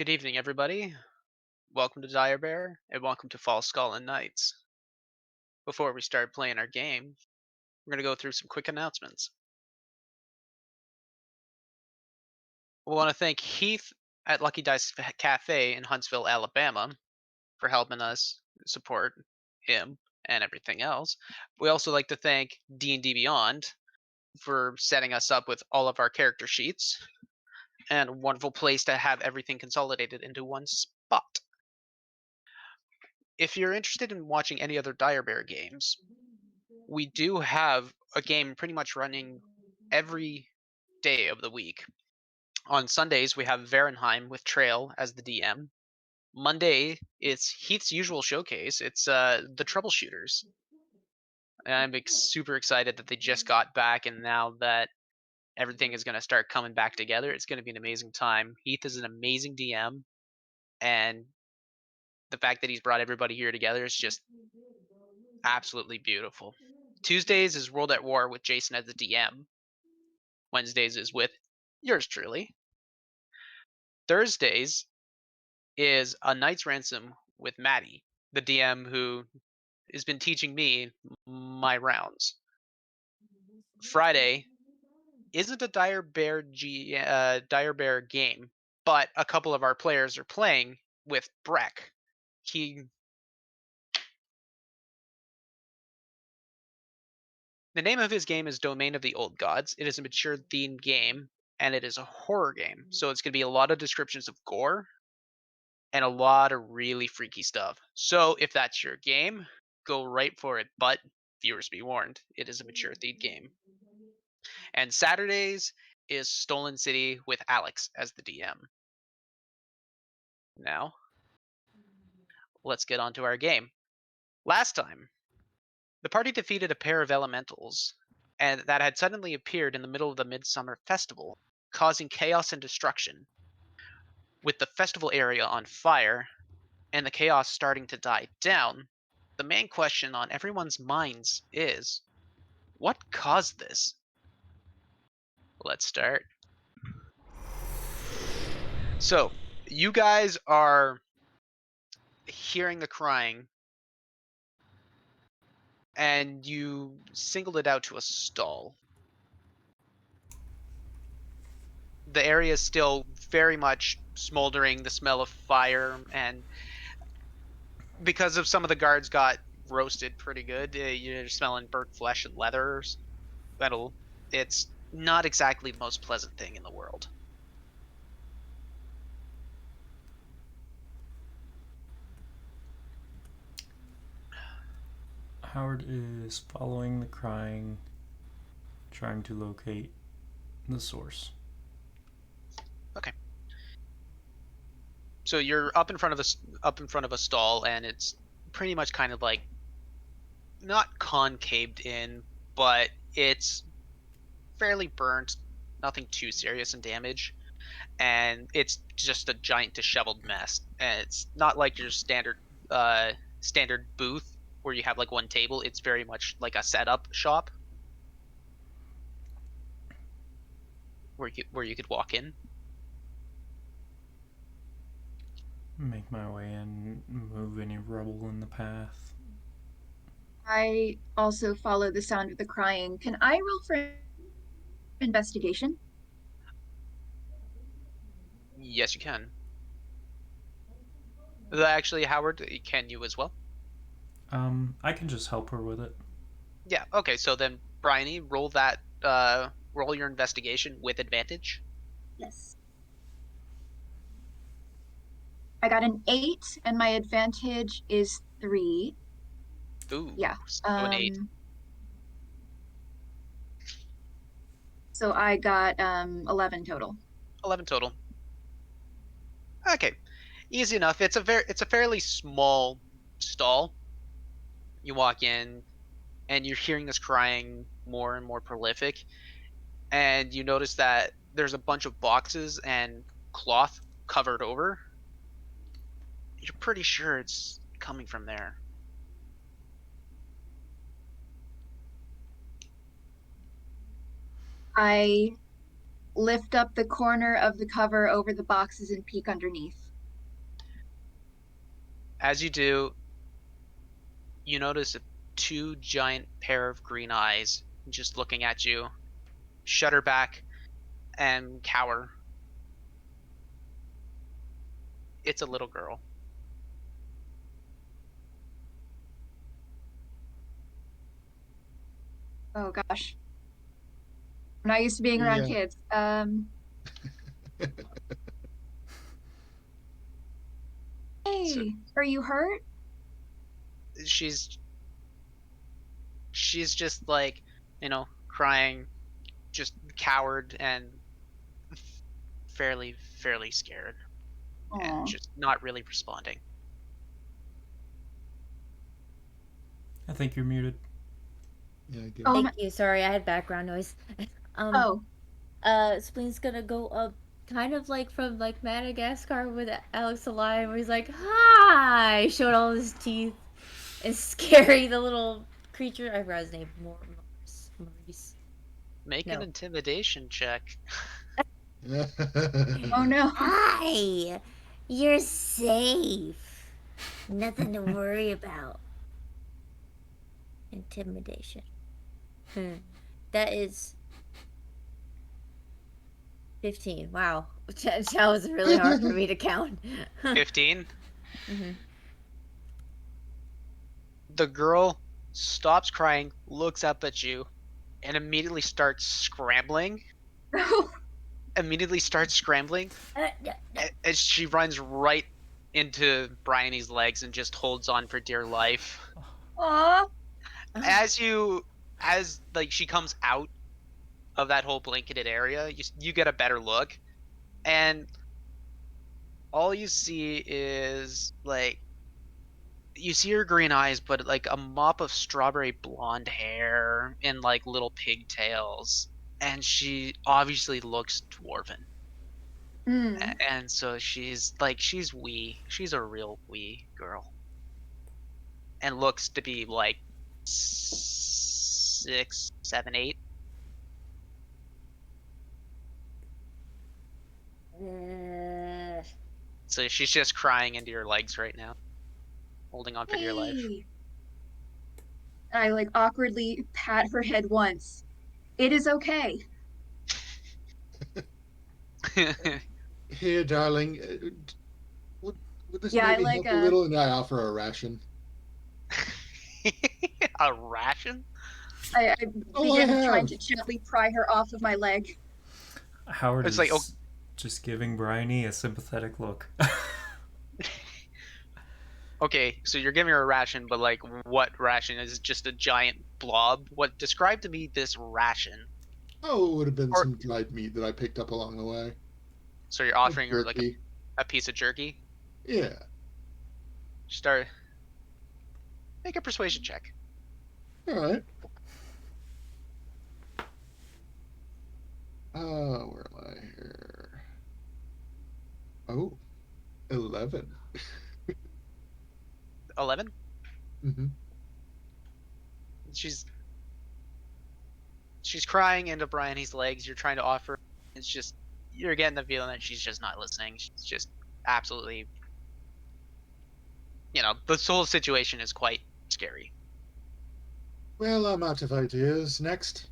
Good evening, everybody. Welcome to Dire Bear, and welcome to Falskallan Nights. Before we start playing our game, we're going to go through some quick announcements. We want to thank Heath at Lucky Dice Cafe in Huntsville, Alabama, for helping us support him and everything else. We also like to thank D&D Beyond for setting us up with all of our character sheets and a wonderful place to have everything consolidated into one spot. If you're interested in watching any other Dire Bear games, we do have a game pretty much running every day of the week. On Sundays, we have Varenheim with Trail as the DM. Monday, it's Heath's usual showcase. It's the Troubleshooters. And super excited that they just got back, and now that everything is going to start coming back together, it's going to be an amazing time. Heath is an amazing DM, and the fact that he's brought everybody here together is just absolutely beautiful. Tuesdays is World at War with Jason as the DM. Wednesdays is with yours truly. Thursdays is A Knight's Ransom with Maddie, the DM who has been teaching me my rounds. Friday isn't a Dire Bear game, but a couple of our players are playing with Breck. The name of his game is Domain of the Old Gods. It is a mature themed game, and it is a horror game. So it's going to be a lot of descriptions of gore and a lot of really freaky stuff. So if that's your game, go right for it. But viewers be warned, it is a mature themed game. And Saturdays is Stolen City with Alex as the DM. Now, let's get on to our game. Last time, the party defeated a pair of elementals and that had suddenly appeared in the middle of the Midsummer Festival, causing chaos and destruction. With the festival area on fire and the chaos starting to die down, the main question on everyone's minds is, what caused this? Let's start. So, you guys are hearing the crying, and you singled it out to a stall. The area is still very much smoldering, the smell of fire, and because of some of the guards got roasted pretty good, you're smelling burnt flesh and leathers. It's not exactly the most pleasant thing in the world. Howard is following the crying, trying to locate the source. Okay. So you're up in front of a stall, and it's pretty much kind of like not concaved in, but it's fairly burnt, nothing too serious in damage, and it's just a giant disheveled mess. And it's not like your standard booth where you have like one table. It's very much like a setup shop where you could walk in. Make my way in, move any rubble in the path. I also follow the sound of the crying. Can I roll for investigation? Yes, you can. Actually, Howard, can you as well? I can just help her with it. Yeah. Okay. So then, Bryony, roll your investigation with advantage. Yes. I got an 8, and my advantage is 3. Ooh, Yeah. so an 8. So I got 11 total. 11 total. Okay, easy enough. It's a fairly small stall. You walk in, and you're hearing this crying more and more prolific, and you notice that there's a bunch of boxes and cloth covered over. You're pretty sure it's coming from there. I lift up the corner of the cover over the boxes and peek underneath. As you do, you notice two giant pair of green eyes just looking at you, shudder back, and cower. It's a little girl. Oh gosh. I'm not used to being around Yeah. kids. So Hey, are you hurt? she's just like, crying, just cowered and fairly scared, and Aw. just not really responding. I think you're muted. Yeah, I guess. Oh, Thank you. Sorry, I had background noise. oh. Spleen's gonna go up, kind of like from like Madagascar with Alex alive, where he's like, "Hi!" showing all his teeth and scaring the little creature. I forgot his name. Maurice. Make an No. intimidation check. Oh no. Hi! You're safe. Nothing to worry about. Intimidation. That is 15. Wow. That was really hard for me to count. 15. Mhm. The girl stops crying, looks up at you, and immediately starts scrambling. As she runs right into Bryony's legs and just holds on for dear life. Aw. As she comes out of that whole blanketed area, you get a better look, and all you see is like, you see her green eyes, but like a mop of strawberry blonde hair and like little pigtails, and she obviously looks dwarven. Mm. And so she's wee. She's a real wee girl, and looks to be like 6, 7, 8. So she's just crying into your legs right now, holding on for dear life. Hey. I like awkwardly pat her head once. It is okay. Here, darling. Would, would this Yeah, I maybe like help a little? And I offer a ration. A ration? I Oh, I begin trying have. to gently pry her off of my leg. Howard It's is like, just giving Bryony a sympathetic look. okay, so you're giving her a ration, but like, what ration? Is it just a giant blob? Describe to me this ration. Oh, it would have been Or some dried meat that I picked up along the way. so you're Or offering her like jerky. a piece of jerky? Yeah. Make a persuasion check. All right. Where am I here? Oh, 11. 11? Mm-hmm. She's crying into Bryony's legs. You're trying to offer. It's just, you're getting the feeling that she's just not listening. She's just absolutely, this whole situation is quite scary. Well, I'm out of ideas. Next.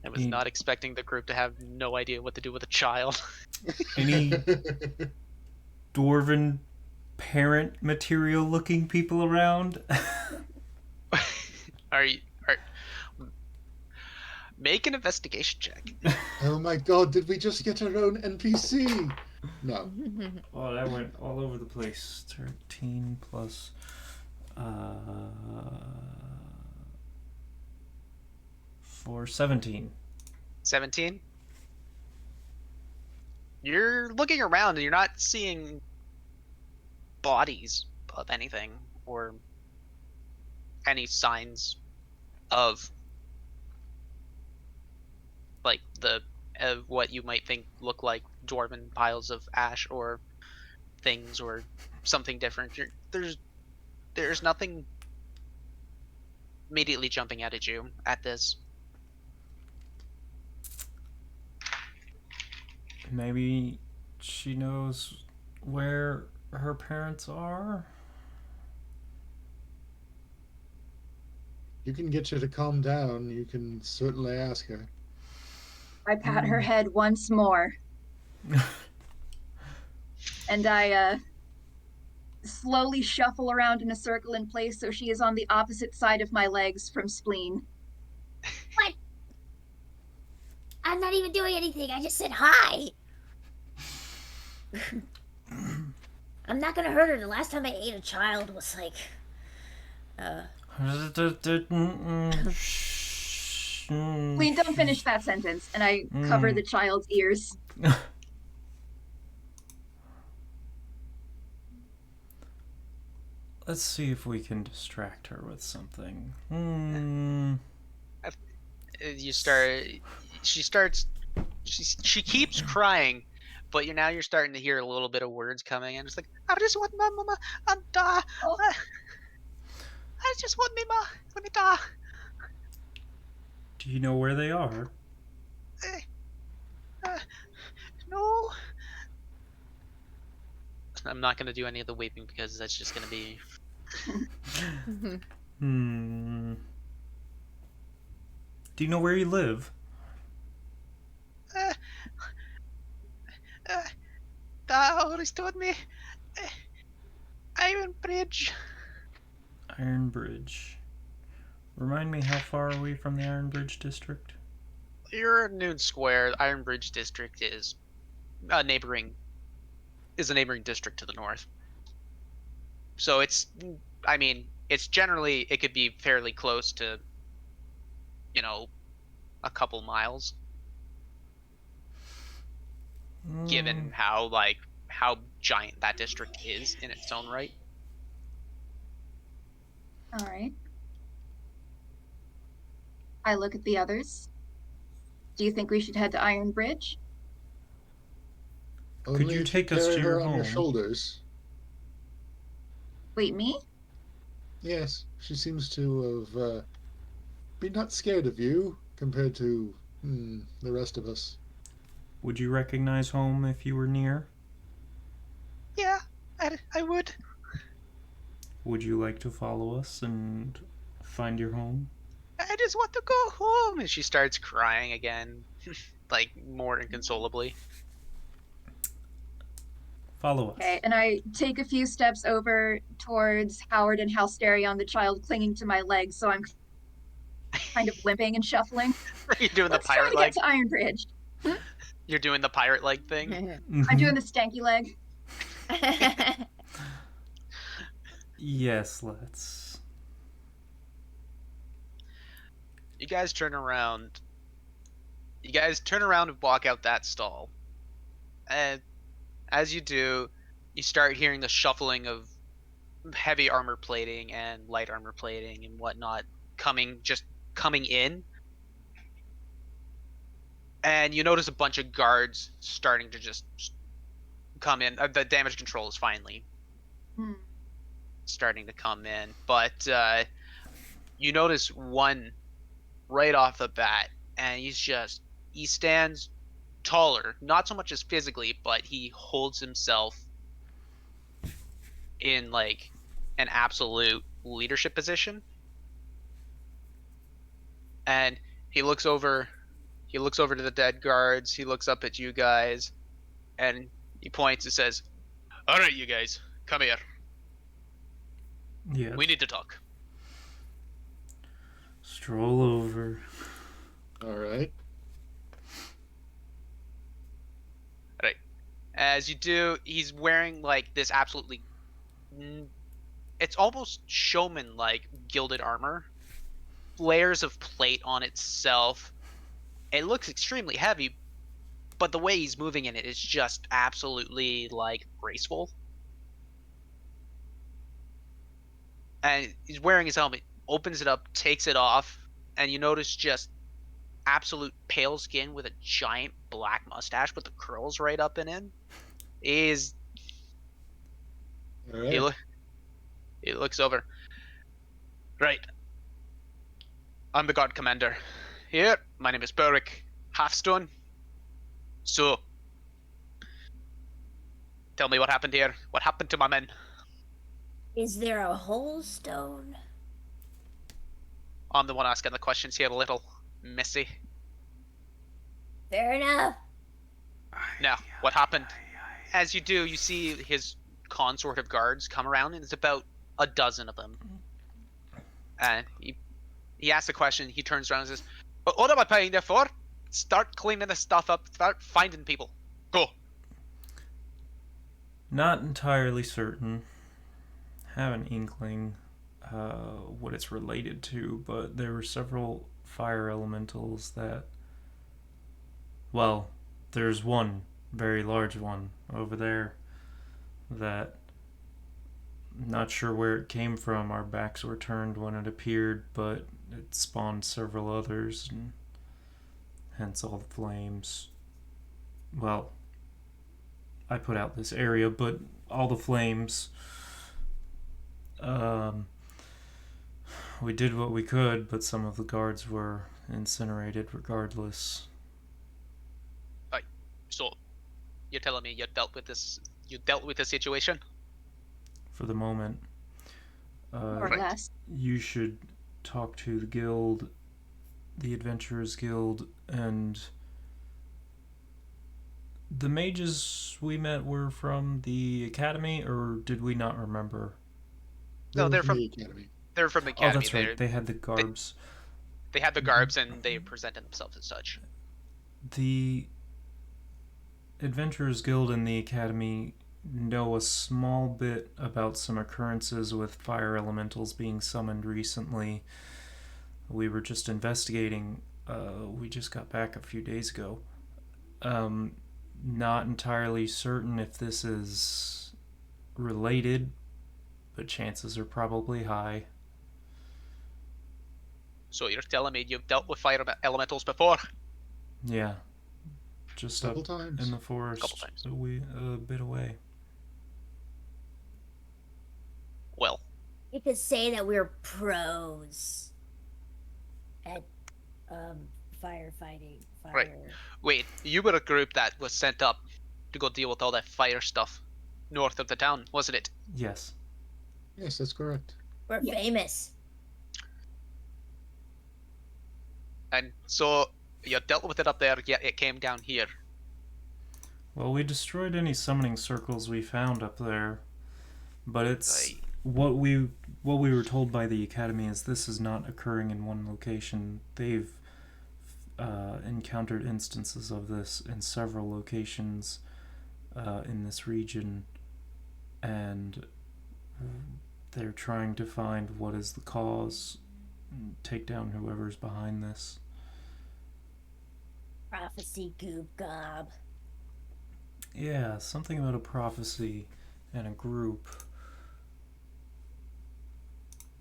I was not expecting the group to have no idea what to do with a child. Any dwarven parent material looking people around? Make an investigation check. Oh my god, did we just get our own NPC? No. Oh, that went all over the place. 13 plus 4, 17. 17? You're looking around and you're not seeing bodies of anything or any signs of like what you might think look like dwarven piles of ash or things or something different. There's nothing immediately jumping out at you at this. Maybe she knows where her parents are? You can get her to calm down. You can certainly ask her. I pat her head once more, and I slowly shuffle around in a circle in place so she is on the opposite side of my legs from Spleen. What? I'm not even doing anything. I just said hi. I'm not gonna hurt her. The last time I ate a child was like, Spleen, don't finish that sentence. And I cover the child's ears. Let's see if we can distract her with something. You start. She keeps crying, but you're starting to hear a little bit of words coming, and it's like, I just want my mama. Oh. I just want me ma. Let me die. Do you know where they are? No. I'm not gonna do any of the weeping because that's just gonna be. Do you know where you live? Always told me. Iron Bridge. Iron Bridge. Remind me, how far are we from the Iron Bridge district? You're in Noon Square. Iron Bridge district is a neighboring district to the north. So it's generally, it could be fairly close to, a couple miles, given how giant that district is in its own right. All right. I look at the others. Do you think we should head to Iron Bridge? Could you take us to your on home? your shoulders? Wait, me? Yes, she seems to have been not scared of you compared to the rest of us. Would you recognize home if you were near? Yeah, I would. Would you like to follow us and find your home? I just want to go home. And she starts crying again, like more inconsolably. Follow us. Okay, and I take a few steps over towards Howard and Halsterion, the child clinging to my legs, so I'm kind of limping and shuffling. You're doing Let's the try pirate to leg. get to Iron Bridge. You're doing the pirate leg thing. I'm doing the stanky leg. Yes, let's. You guys turn around. And walk out that stall. And as you do, you start hearing the shuffling of heavy armor plating and light armor plating and whatnot coming in. And you notice a bunch of guards starting to just come in. The damage control is finally starting to come in. But you notice one right off the bat, and he stands taller, not so much as physically, but he holds himself in like an absolute leadership position. And he looks over to the dead guards, he looks up at you guys, and he points and says, "All right, you guys, come here. Yeah. We need to talk." Stroll over. All right. As you do, he's wearing like this absolutely, it's almost showman-like gilded armor, layers of plate on itself. It looks extremely heavy, but the way he's moving in it is just absolutely like graceful. And he's wearing his helmet, opens it up, takes it off, and you notice just absolute pale skin with a giant black mustache with the curls right up and in. All right. He looks over. Right. I'm the guard commander. Here, my name is Berwick Halfstone. So, Tell me what happened here. What happened to my men? Is there a whole stone? I'm the one asking the questions here, little missy. Fair enough. Now, what happened? As you do, you see his consort of guards come around, and it's about a dozen of them. And he asks a question, he turns around and says, "But what am I paying there for? Start cleaning this stuff up, start finding people. Go." Not entirely certain. Have an inkling what it's related to, but there were several fire elementals that. Well, there's one very large one over there that. Not sure where it came from. Our backs were turned when it appeared, but it spawned several others, and hence all the flames. Well, I put out this area, but all the flames. We did what we could, but some of the guards were incinerated regardless. So, you're telling me you dealt with this? You dealt with the situation? For the moment, More or Right. less. you should talk to the guild, the Adventurers Guild, and the mages we met were from the academy, or did we not remember? No, they're from from- the academy. They're from the Oh, academy. that's right. They had the garbs. They had the garbs and they presented themselves as such. The Adventurers Guild and the Academy know a small bit about some occurrences with fire elementals being summoned recently. We were just investigating. We just got back a few days ago. Not entirely certain if this is related, but chances are probably high. So you're telling me you've dealt with fire elementals before? Yeah. Just up Several times. in the forest, Couple times. a bit away. Well, You could say that we're pros at firefighting. Fire. Right. wait, you were a group that was sent up to go deal with all that fire stuff north of the town, wasn't it? Yes. Yes, that's correct. We're Yeah. famous. And so you dealt with it up there, yet it came down here. Well, we destroyed any summoning circles we found up there, but it's Aye. what we were told by the academy is this is not occurring in one location. They've encountered instances of this in several locations in this region, and they're trying to find what is the cause, and take down whoever's behind this. Prophecy goop gob. Yeah, something about a prophecy and a group.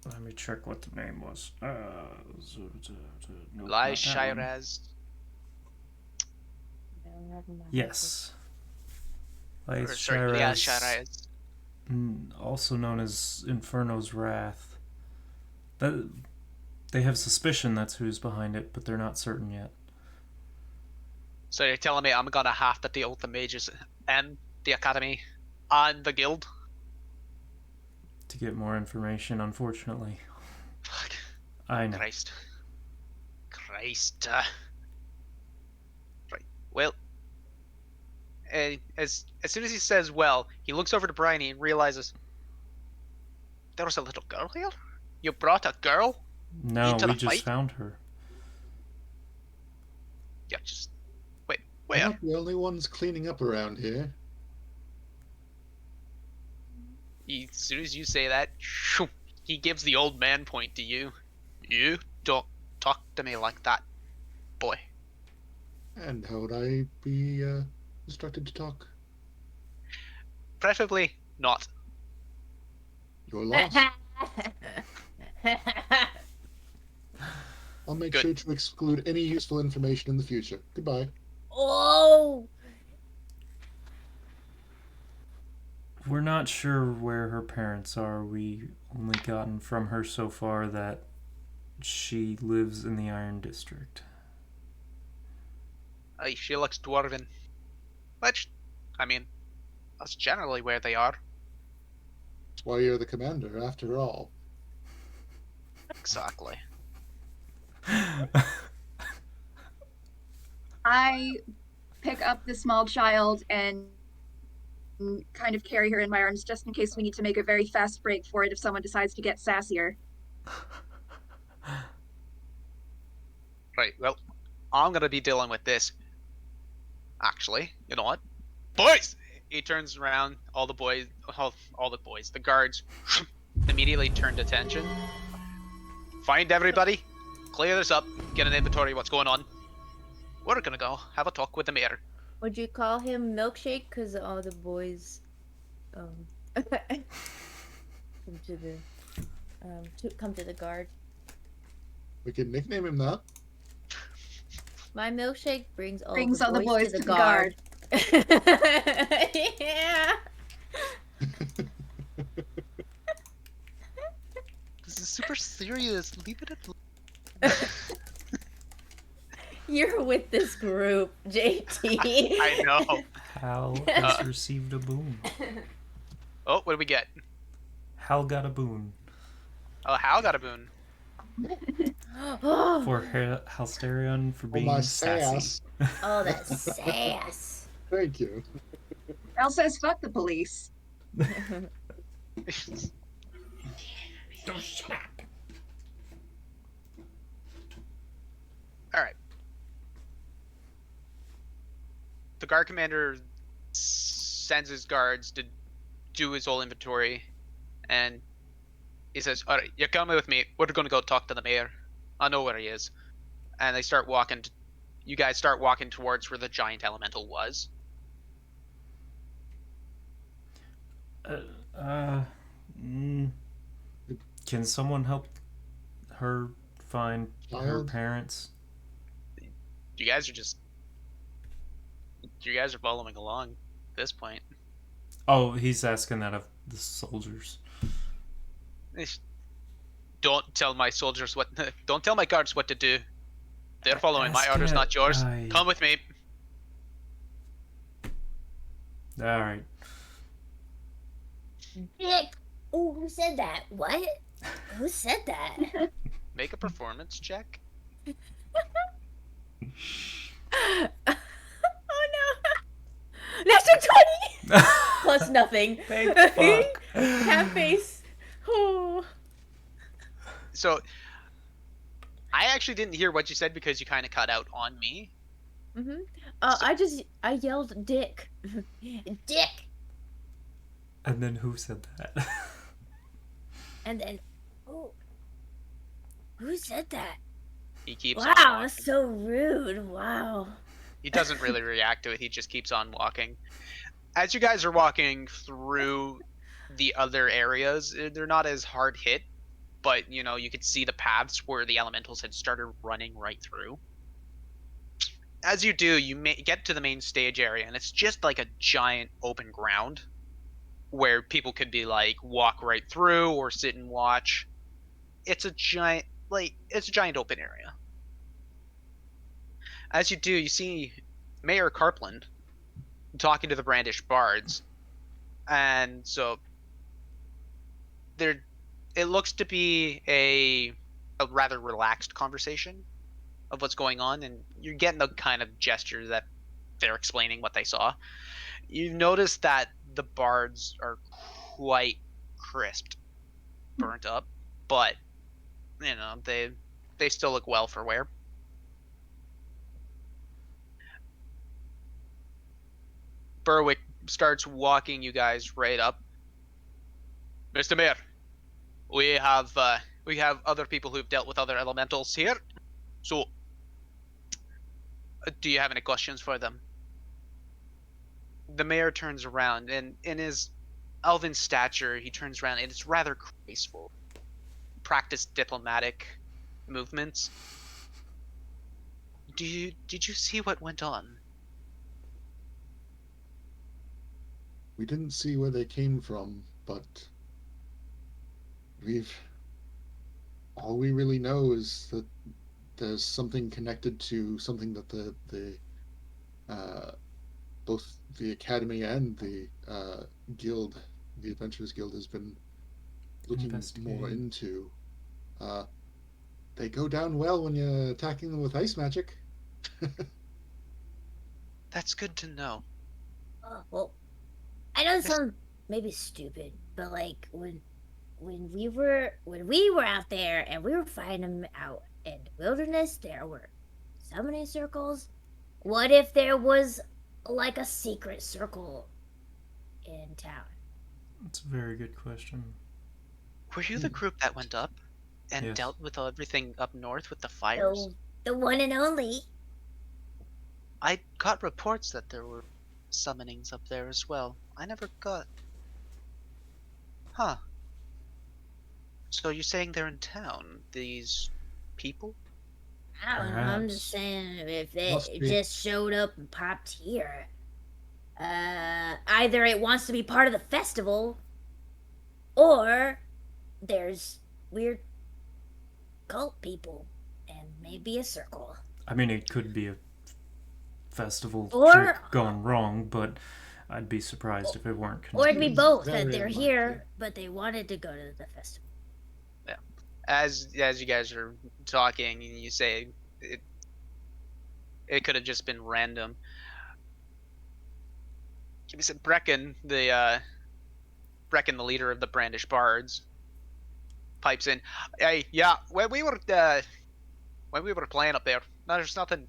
Let me check what the name was. Nope, Lai not that one. Shiraz. Yes. Lai Or, sorry, yeah, Shiraz, Shiraz. also known as Inferno's Wrath. That they have suspicion that's who's behind it, but they're not certain yet. So you're telling me I'm gonna have to deal with the mages and the academy and the guild? To get more information, unfortunately. Fuck. I know. Christ. Right. Well, as soon as he says well, he looks over to Bryony and realizes there was a little girl here? You brought a girl? No, Into we the just fight? found her. Yeah, just wait, We're where? not the only ones cleaning up around here. As soon as you say that, shoo, he gives the old man point to you. You don't talk to me like that, boy. And how would I be instructed to talk? Preferably not. Your loss. I'll make Good. sure to exclude any useful information in the future. Goodbye. Oh! We're not sure where her parents are. We only gotten from her so far that she lives in the Iron District. Aye, she looks dwarven. Which, I mean, That's generally where they are. That's why you're the commander, after all. Exactly. I pick up the small child and kind of carry her in my arms just in case we need to make a very fast break for it if someone decides to get sassier. Right, well, I'm gonna be dealing with this. Actually, you know what? Boys! He turns around, all the boys, the guards, immediately turned attention. Find everybody, clear this up, get an inventory of what's going on. We're gonna go have a talk with the mayor. Would you call him Milkshake? Because all the boys come to the come to the guard. We can nickname him that. My milkshake brings all Brings the all the boys to the guard. Yeah. This is super serious. Leave it at. You're with this group, JT. I know. Hal has received a boon. Oh, what do we get? Hal got a boon. Oh, Hal got a boon. For Halsterion for being my sassy. sass. Oh, that's sass. Thank you. Al says, fuck the police. Alright. The guard commander sends his guards to do his whole inventory, and he says, alright, you're coming with me. We're going to go talk to the mayor. I know where he is. And they start walking. You guys start walking towards where the giant elemental was. Can someone help her find her Child? parents? You guys are following along at this point. Oh, he's asking that of the soldiers. Don't tell my soldiers what. Don't tell my guards what to do. They're following my Ask orders, it. not yours. I- Come with me. Alright. Dick. Oh, who said that? What? Who said that? Make a performance check. Oh no! Natural 20 plus nothing. Thank fuck. Half face. Oh. So, I actually didn't hear what you said because you kind of cut out on me. I yelled dick. Dick. And then who said that? And then, who said that? He keeps on Wow, walking. that's so rude. Wow. He doesn't really react to it. He just keeps on walking. As you guys are walking through the other areas, they're not as hard hit, but you know, you could see the paths where the elementals had started running right through. As you do, you get to the main stage area, and it's just like a giant open ground where people could be like walk right through or sit and watch. It's a giant open area. As you do, you see Mayor Carpland talking to the Brandish Bards, and so it looks to be a rather relaxed conversation of what's going on, and you're getting the kind of gesture that they're explaining what they saw. You notice that the bards are quite crisped, burnt up, but you know, they still look well for wear. Berwick starts walking you guys right up. Mr. Mayor, we have other people who've dealt with other elementals here. So, do you have any questions for them? The mayor turns around, and in his elven stature, he turns around, and it's rather graceful. Practiced diplomatic movements. Did you see what went on? We didn't see where they came from, but all we really know is that there's something connected to something that the both the Academy and the Guild, the Adventurers Guild, has been looking more Investigating. into. They go down well when you're attacking them with ice magic. That's good to know. Well, I know this This- sounds maybe stupid, but like when we were out there and we were fighting them out in the wilderness, there were summoning circles. What if there was like a secret circle in town? That's a very good question. Were you the group that went up and Yes. dealt with everything up north with the fires? The one and only. I got reports that there were summonings up there as well. I never got. Huh. So you're saying they're in town? These people? I don't know. I'm Perhaps. just saying if they Must be. just showed up and popped here. Either it wants to be part of the festival, or there's weird cult people, and maybe a circle. I mean, it could be a festival Or- trick gone wrong, but I'd be surprised if it weren't Or it'd be connected. both, that Very they're unlikely. here, but they wanted to go to the festival. As you guys are talking, and you say it could have just been random. You said Brecken, the leader of the Brandish Bards, pipes in. Hey, yeah, when we were playing up there, there's nothing.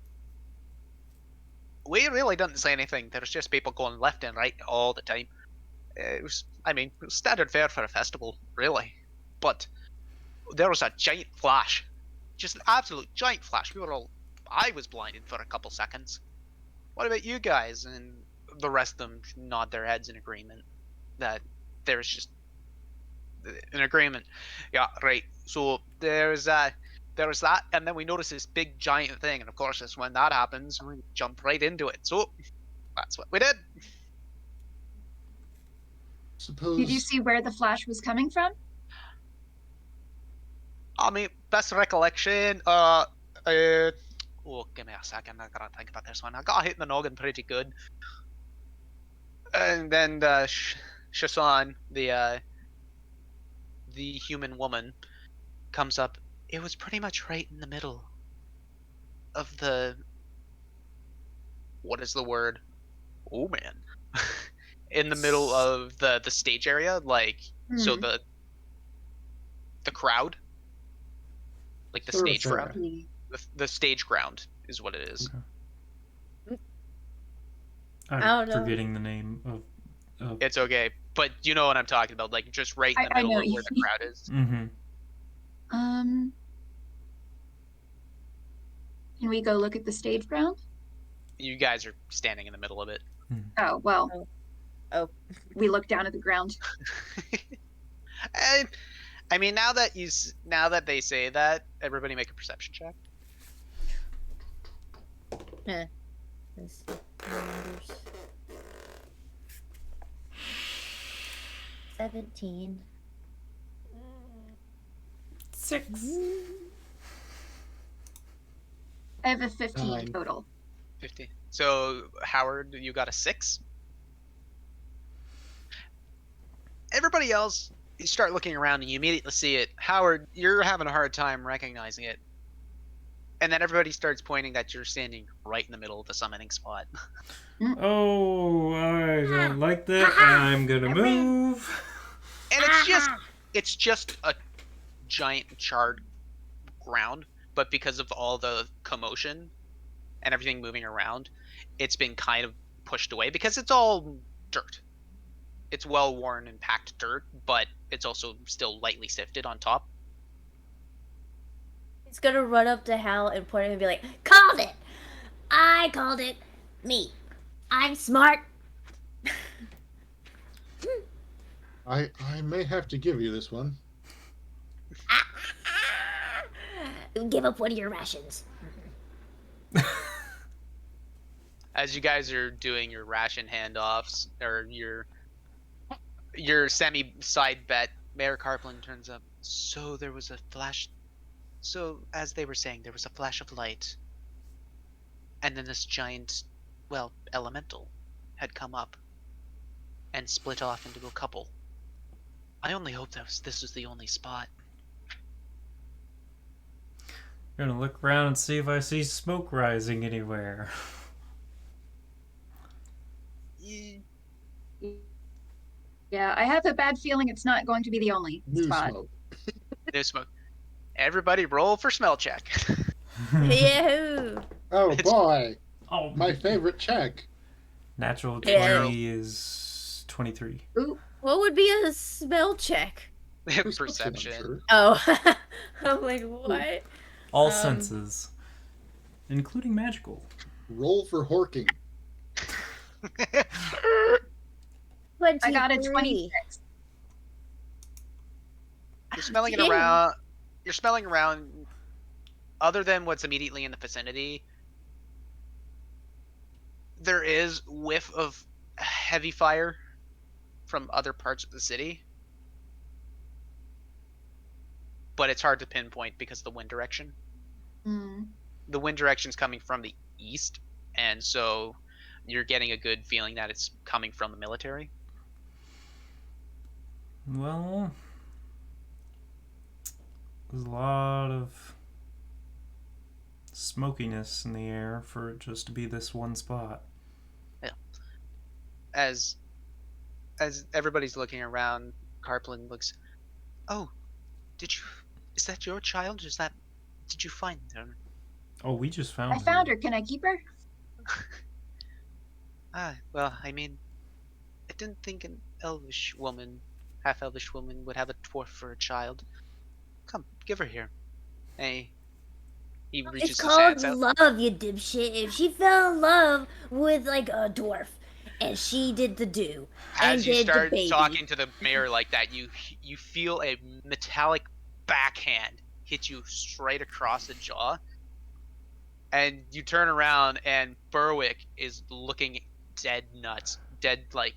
We really didn't say anything. There's just people going left and right all the time. It was standard fare for a festival, really. But there was a giant flash, just an absolute giant flash. I was blinded for a couple seconds. What about you guys? And the rest of them nod their heads in agreement that there's just an agreement. Yeah, right. So there was that, and then we noticed this big giant thing, and of course, that's when that happens, we jump right into it. So that's what we did. Suppose. Did you see where the flash was coming from? I mean, best recollection. Oh, give me a second. I gotta think about this one. I got hit in the noggin pretty good, and then Shasan, the human woman, comes up. It was pretty much right in the middle of the. What is the word? Oh man, in the middle of the stage area, like so Hmm. the crowd, like the stage Thoroughfare. ground. The stage ground is what it is. I'm don't know. forgetting the name of. It's okay, but you know what I'm talking about, like just right in the I middle know of you- where the crowd is. Mm-hmm. Can we go look at the stage ground? You guys are standing in the middle of it. Oh, well. Oh. We look down at the ground. I mean, now that they say that, everybody make a perception check. Let's see. Numbers. 17. 6. I have a 15 Nine. total. 50. So Howard, you got a 6. Everybody else, you start looking around and you immediately see it. Howard, you're having a hard time recognizing it. And then everybody starts pointing that you're standing right in the middle of the summoning spot. Oh, I don't like that. I'm gonna move. And it's just a giant charred ground, but because of all the commotion and everything moving around, it's been kind of pushed away because it's all dirt. It's well worn and packed dirt, but it's also still lightly sifted on top. He's gonna run up to Hal and point at him and be like, "Called it! I called it! Me! I'm smart!" I may have to give you this one. Give up one of your rations. As you guys are doing your ration handoffs or your semi side bet, Mayor Carplin turns up. So there was a flash. So as they were saying, there was a flash of light, and then this giant, well, elemental had come up and split off into a couple. I only hope this was the only spot. I'm gonna look around and see if I see smoke rising anywhere. Yeah, I have a bad feeling it's not going to be the only New spot. smoke. No smoke. Everybody roll for smell check. Yahoo! Oh It's- boy, Oh, my favorite check. natural Yeah. 20 is 23. Ooh, What would be a smell check? Perception. I'm sure. Oh, I'm like, what? All Um, senses, including magical. Roll for horking. I got a 23. 26. You're smelling it Damn. around. You're smelling around. Other than what's immediately in the vicinity, there is whiff of heavy fire from other parts of the city, but it's hard to pinpoint because of the wind direction. Mm. The wind direction's coming from the east, and so you're getting a good feeling that it's coming from the military. Well, there's a lot of smokiness in the air for it just to be this one spot. As everybody's looking around, Carplin looks. Oh, is that your child? Did you find her? Oh, we just found I found her. Can I keep her? Well, I mean, I didn't think an elvish woman, half elvish woman, would have a dwarf for a child. Come, give her here. Hey, he reaches It's his called hands out. love, you dipshit. If she fell in love with like a dwarf, and she did the do, and As you did the start baby. talking to the mayor like that, you feel a metallic backhand hit you straight across the jaw, and you turn around, and Berwick is looking dead nuts, dead like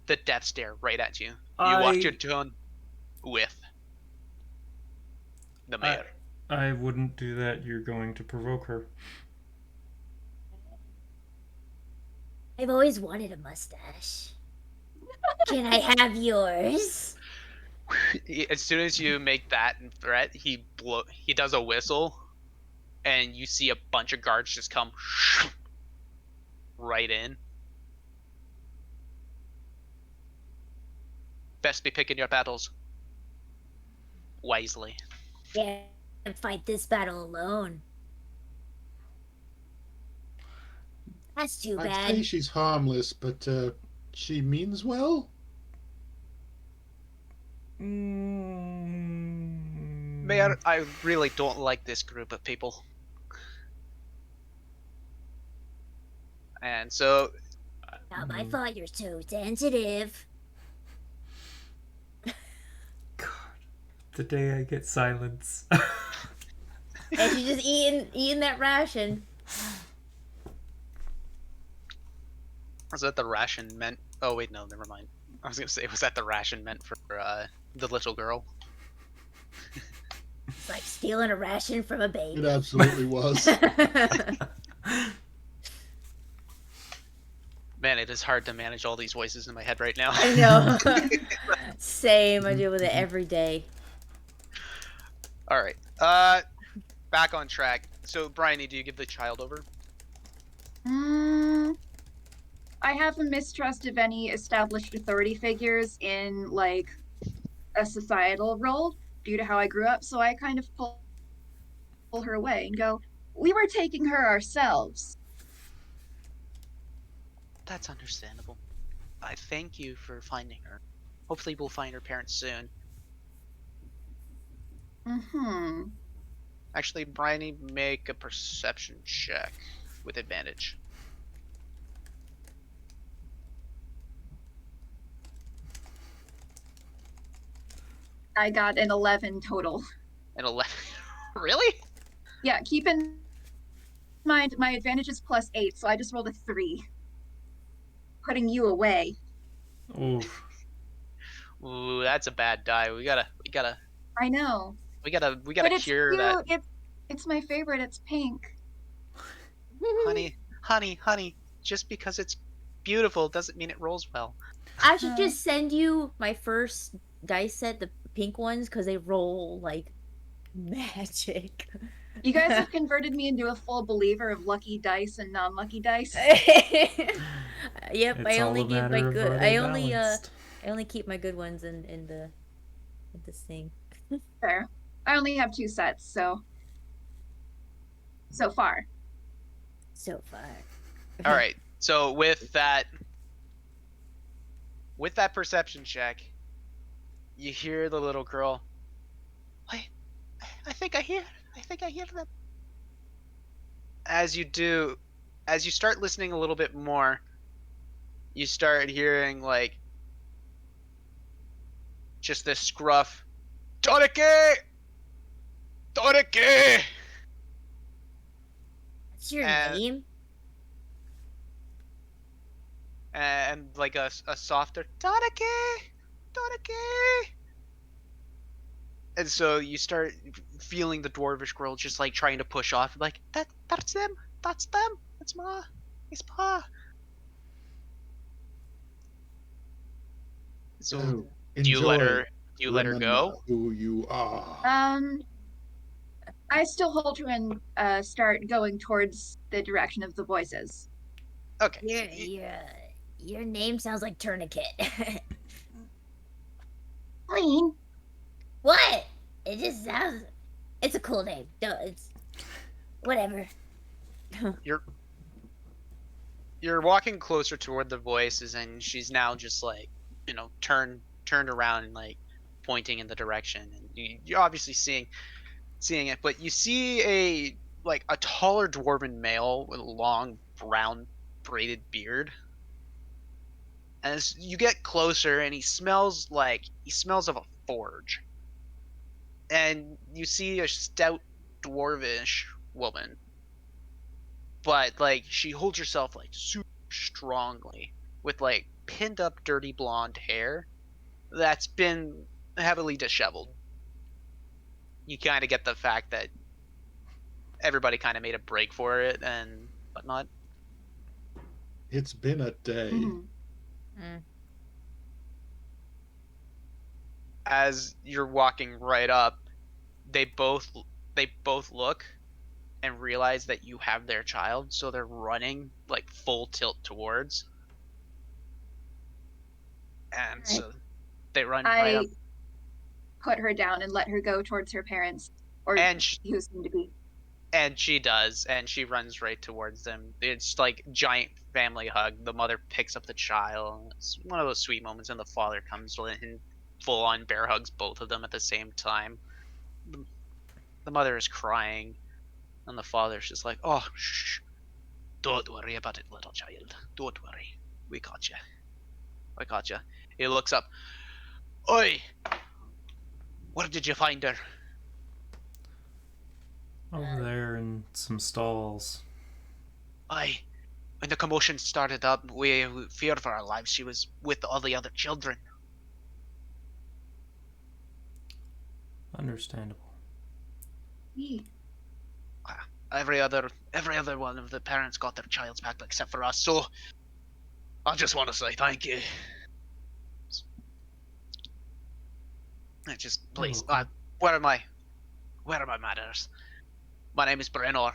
the death stare right at you. You walk your turn with the mayor. I wouldn't do that. You're going to provoke her. I've always wanted a mustache. Can I have yours? As soon as you make that threat, he does a whistle, and you see a bunch of guards just come right in. Best be picking your battles wisely. Can't fight this battle alone. That's too I'd bad. say she's harmless, but she means well. Mayor, I really don't like this group of people. And so, Not my fault you're so sensitive. God, the day I get silence. And she's just eating that ration. was that the ration meant? Oh wait, no, never mind. I was gonna say, was that the ration meant for the little girl? It's like stealing a ration from a It baby. absolutely was. Man, it is hard to manage all these voices in my head right now. I know. Same. I deal with it every day. All right. Back on track. So, Bryony, do you give the child over? I have a mistrust of any established authority figures in like a societal role due to how I grew up, so I kind of pull her away and go, "We were taking her ourselves." That's understandable. I thank you for finding her. Hopefully, we'll find her parents soon. Mm-hmm. Actually, Bryony, make a perception check with advantage. I got an 11 total. An 11. Really? Yeah, keep in mind my advantage is +8, so I just rolled a 3. Putting you away. Oof. Ooh, that's a bad die. We gotta I know. we gotta But it's cure cute. that. It's my favorite. It's pink. Honey. Just because it's beautiful doesn't mean it rolls well. I should just send you my first dice set, the pink ones, because they roll like magic. You guys have converted me into a full believer of lucky dice and non-lucky dice. Yep, It's I all only a give my matter of good. are I they only balanced? I only keep my good ones in this thing. Fair. I only have 2 sets, so far. So far. All right. So with that perception check, you hear the little girl. I think I hear them. As you start listening a little bit more, you start hearing like just this scruff, Torike! Torike! What's your And- name? And like a softer, Torike! Torike! And so you start feeling the dwarvish girl just like trying to push off, like, that's them, it's Ma, it's Pa. So Oh, do you let enjoy. her go? Who you are. I still hold her and start going towards the direction of the voices. Okay. so Your name sounds like Tourniquet. Clean. What? It just sounds. It's a cool name. No, it's whatever. you're walking closer toward the voices, and she's now just like, turned around and like pointing in the direction, and you're obviously seeing it, but you see a taller dwarven male with a long brown braided beard. And as you get closer, and he smells of a forge. And you see a stout dwarvish woman, but like she holds herself like super strongly with like pinned up dirty blonde hair that's been heavily disheveled. You kind of get the fact that everybody kind of made a break for it and whatnot. It's been a day. As you're walking right up, they both look and realize that you have their child, so they're running like full tilt towards. And so they run right up. Put her down and let her go towards her parents, or And who seem to be. And she does, and she runs right towards them. It's like giant family hug. The mother picks up the child. It's one of those sweet moments, and the father comes and full on bear hugs both of them at the same time. The mother is crying, and the father's just like, "Oh, shh, don't worry about it, little child. Don't worry. We got you. I got you." He looks up. "Oi, where did you find her?" Over there in some stalls. "Aye. When the commotion started up, we feared for our lives. She was with all the other children." Understandable. Every other one of the parents got their childs back except for us, so I just want to say thank you. Just please, where are my manners? My name is Brenor.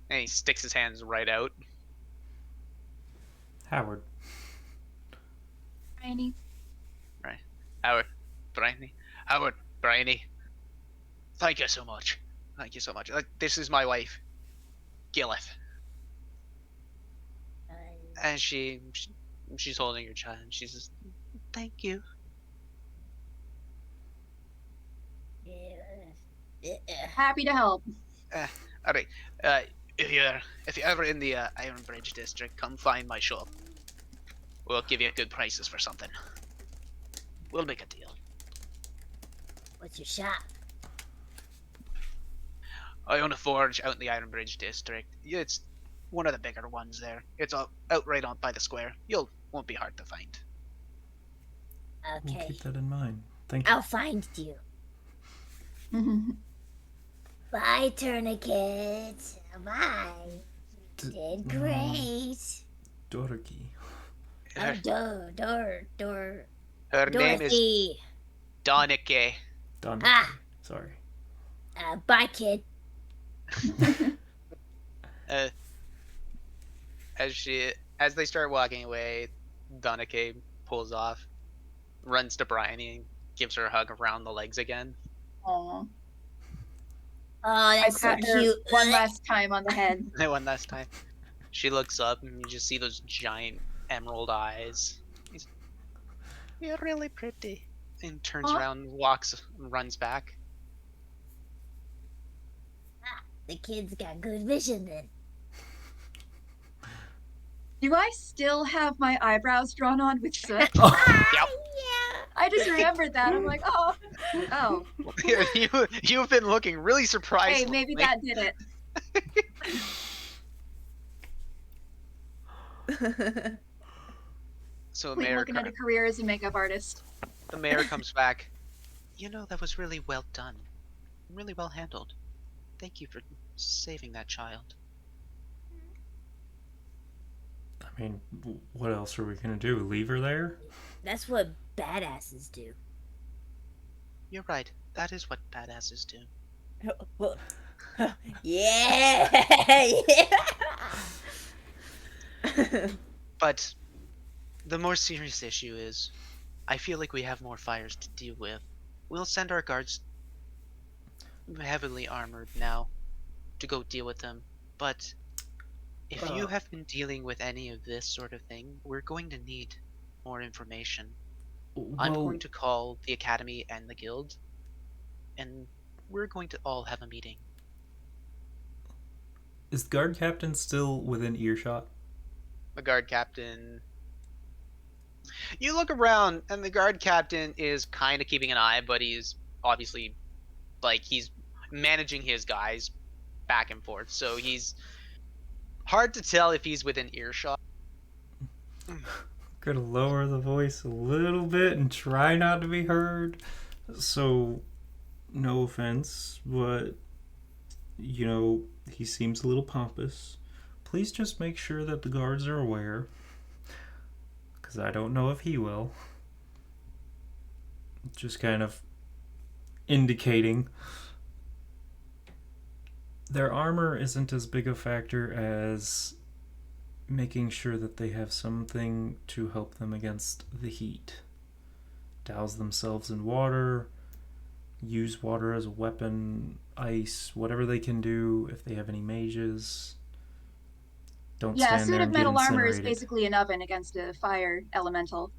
And he sticks his hands right out. Howard. Tiny. Right. Howard. Bryony. Thank you so much. This is my wife, Gilleth. And she's holding your child, and she says, "Thank you." Happy to help. All right. If you're ever in the Iron Bridge district, come find my shop. We'll give you good prices for something. We'll make a deal. What's your shop? I own a forge out in the Iron Bridge district. It's one of the bigger ones there. It's out right on by the square. Won't be hard to find. We'll Okay. keep that in mind. Thank you. I'll find you. Bye, Tourniquet. Bye. Did great. Dorky. Her, her name is Dorothy. Donike. Done. Ah. Sorry. Bye, kid. Uh, as they start walking away, Donike pulls off, runs to Bryony, and gives her a hug around the legs again. Aw. Oh, I that's so pat her cute. one last time on the head. One last time. She looks up and you just see those giant emerald eyes. You're really pretty. And turns Aw. around, walks, and runs back. The kid's got good vision then. Do I still have my eyebrows drawn on with soot? Yep. Yeah. I just remembered that. I'm like, oh. You've been looking really surprised. Hey, maybe that did it. So the Queen mayor, looking at a career as a makeup artist. the mayor comes back. You know, that was really well done. Really well handled. Thank you for saving that child. I mean, what else are we gonna do? Leave her there? That's what badasses do. You're right. That is what badasses do. Yeah. But the more serious issue is, I feel like we have more fires to deal with. We'll send our guards, heavily armored now, to go deal with them. But if you have been dealing with any of this sort of thing, we're going to need more information. I'm Well, going to call the academy and the guild, and we're going to all have a meeting. is the guard captain still within earshot? The guard captain. You look around, and the guard captain is kind of keeping an eye, but he's obviously, like, he's managing his guys back and forth, so he's hard to tell if he's within earshot. Gotta lower the voice a little bit and try not to be heard. So, no offense, but, you know, he seems a little pompous. Please just make sure that the guards are aware. Because I don't know if he will. Just kind of indicating. Their armor isn't as big a factor as making sure that they have something to help them against the heat. Douse themselves in water, use water as a weapon, ice, whatever they can do. If they have any mages, don't Yeah, a stand suit there of and get metal armor is incinerated. basically an oven against a fire elemental.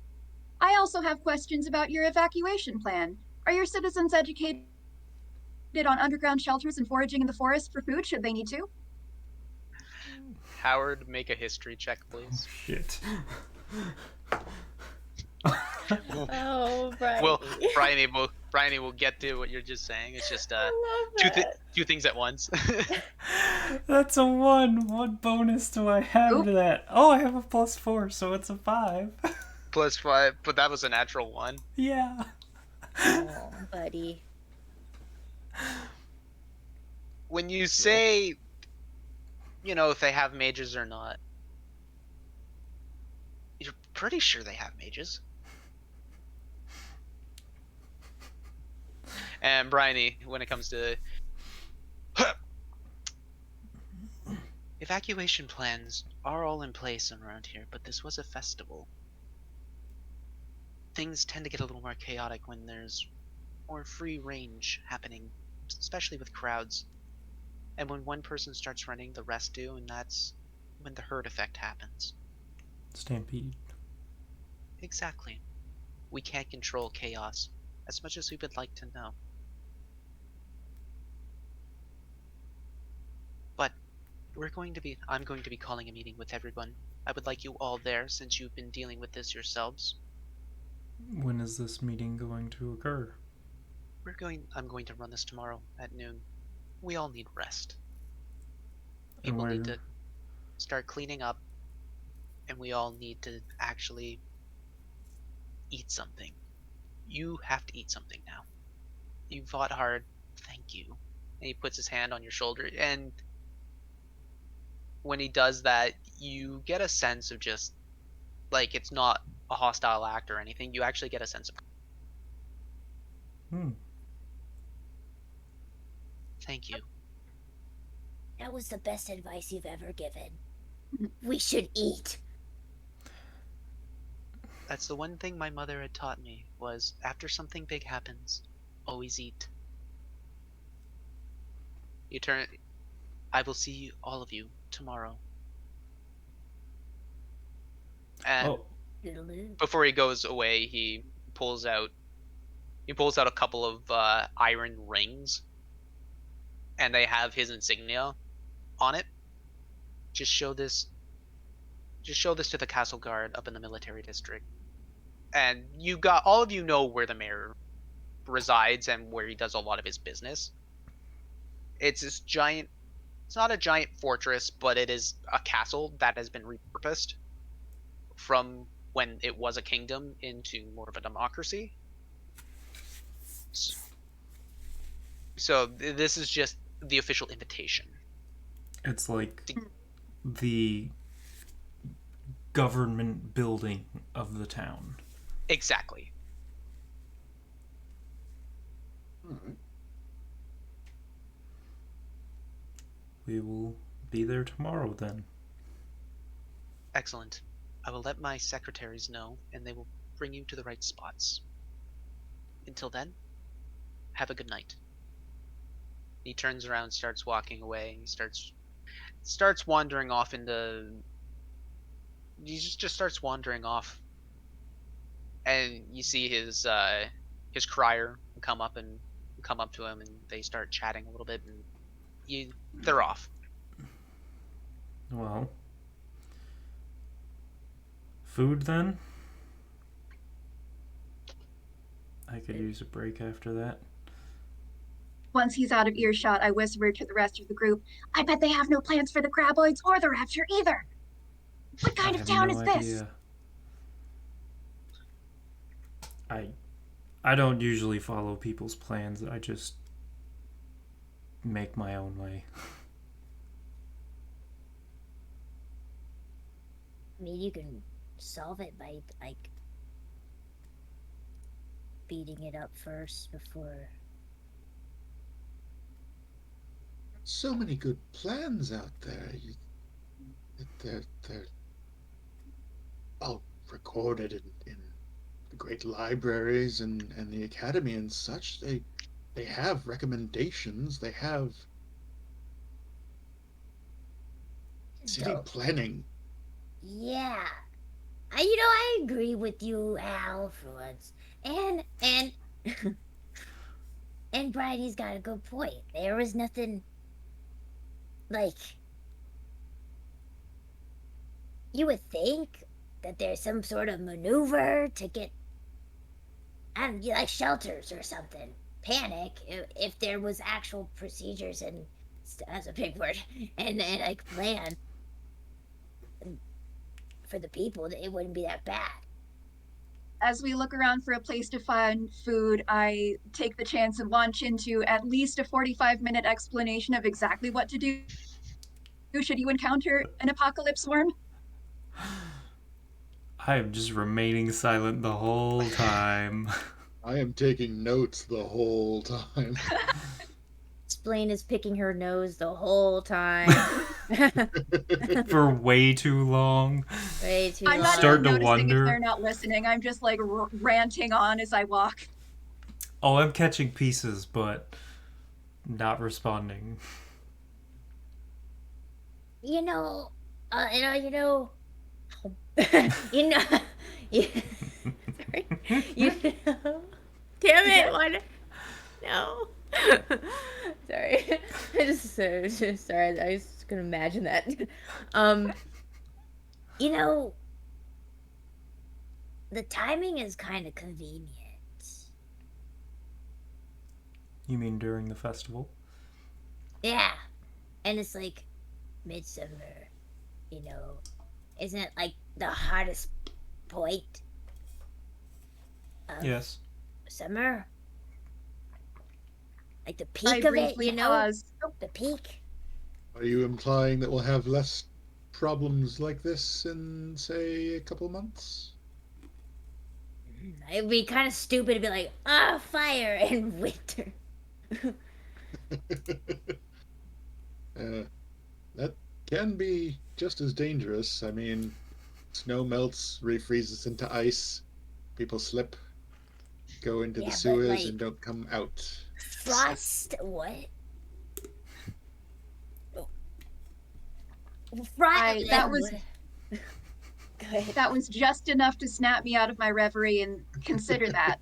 I also have questions about your evacuation plan. Are your citizens educated on underground shelters and foraging in the forest for food should they need to? Howard, make a history check, please. Shit. Oh, Brian. Well, Bryony will get to what you're just saying. It's just I love that. two things at once. That's a 1. What bonus do I have Oop. to that? Oh, I have a +4, so it's a 5. +5, but that was a natural 1. Yeah. Oh, buddy. When you say, you know, if they have mages or not, you're pretty sure they have mages. And Bryony, when it comes to evacuation plans are all in place around here, but this was a festival. Things tend to get a little more chaotic when there's more free range happening, especially with crowds. And when one person starts running, the rest do, and that's when the herd effect happens. Stampede. Exactly. We can't control chaos, as much as we would like to know. But I'm going to be calling a meeting with everyone. I would like you all there since you've been dealing with this yourselves. When is this meeting going to occur? I'm going to run this tomorrow at noon. We all need rest. And People where- need to start cleaning up, and we all need to actually eat something. You have to eat something now. You fought hard. Thank you. And he puts his hand on your shoulder, and when he does that, you get a sense of just Like, it's not a hostile act or anything. You actually get a sense of. Thank you. That was the best advice you've ever given. We should eat. That's the one thing my mother had taught me, was after something big happens, always eat. I will see all of you tomorrow. And Oh, before he goes away, he pulls out a couple of iron rings, and they have his insignia on it. Just show this to the castle guard up in the military district. And all of you know where the mayor resides and where he does a lot of his business. It's not a giant fortress, but it is a castle that has been repurposed from when it was a kingdom into more of a democracy. So this is just the official invitation. it's like the government building of the town. Exactly. Alright. We will be there tomorrow then. Excellent. I will let my secretaries know, and they will bring you to the right spots. Until then, have a good night. He turns around, starts walking away. He starts wandering off into. He just starts wandering off, and you see his crier come up to him, and they start chatting a little bit, and they're off. Well, food then? I could use a break after that. Once he's out of earshot, I whisper to the rest of the group, I bet they have no plans for the Graboids or the Rapture either. What kind of town is this? I don't usually follow people's plans. I just make my own way. I mean, you can solve it by, like, beating it up first before. So many good plans out there. They're all recorded in the great libraries and the academy and such. They have recommendations. They have city planning. Yeah. I agree with you, Al, for once. And and Bridie's got a good point. There was nothing, like, you would think that there's some sort of maneuver to get, I don't know, like shelters or something. Panic, if there was actual procedures and, that's a big word, and like plan for the people, it wouldn't be that bad. As we look around for a place to find food, I take the chance and launch into at least a 45-minute explanation of exactly what to do should you encounter an apocalypse worm. I am just remaining silent the whole time. I am taking notes the whole time. Splain is picking her nose the whole time. For way too long. Way too I'm long. not Start even to noticing wonder. if they're not listening. I'm just like ranting on as I walk. Oh, I'm catching pieces, but not responding. You know, sorry. Damn it, what? No. Sorry. I just sorry, I was gonna imagine that. The timing is kind of convenient. You mean during the festival? Yeah. And it's like midsummer, isn't it like the hottest point of Yes. summer? Like the I peak of it, briefly pause. The peak. Are you implying that we'll have less problems like this in, say, a couple months? It'd be kind of stupid to be like, fire in winter. That can be just as dangerous. I mean, snow melts, refreezes into ice, people slip, go into the Yeah, but sewers, like and don't come out. frost. What? Frost. That was Go ahead. that was just enough to snap me out of my reverie and consider that.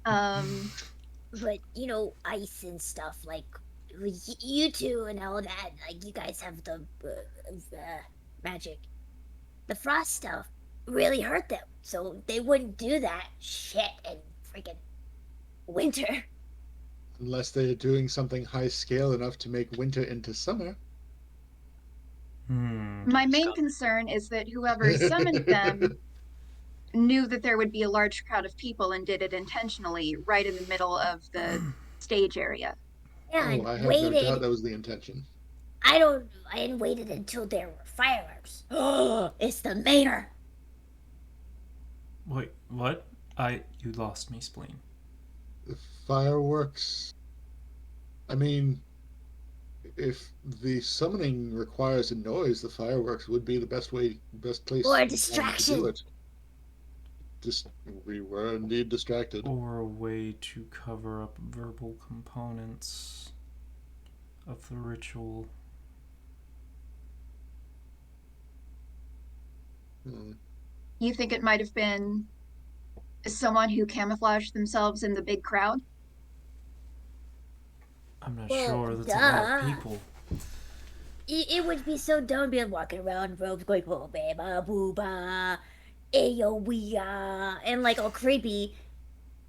But ice and stuff like you two and all that. Like you guys have the magic. The frost stuff really hurt them, so they wouldn't do that shit in freaking winter. Unless they're doing something high scale enough to make winter into summer. My main concern is that whoever summoned them knew that there would be a large crowd of people and did it intentionally right in the middle of the stage area. And I have waited. no doubt that was the intention. I hadn't waited until there were fireworks. It's the mayor. Wait, what? You lost me, Spleen. The fireworks. I mean, if the summoning requires a noise, the fireworks would be the best place Or a to distraction. do it. We were indeed distracted. Or a way to cover up verbal components of the ritual. You think it might have been someone who camouflaged themselves in the big crowd? I'm not Well, sure. That's a lot of duh. people. It would be so dumb being walking around robes going, oh, baby, booba, ayo, wee, and like all creepy.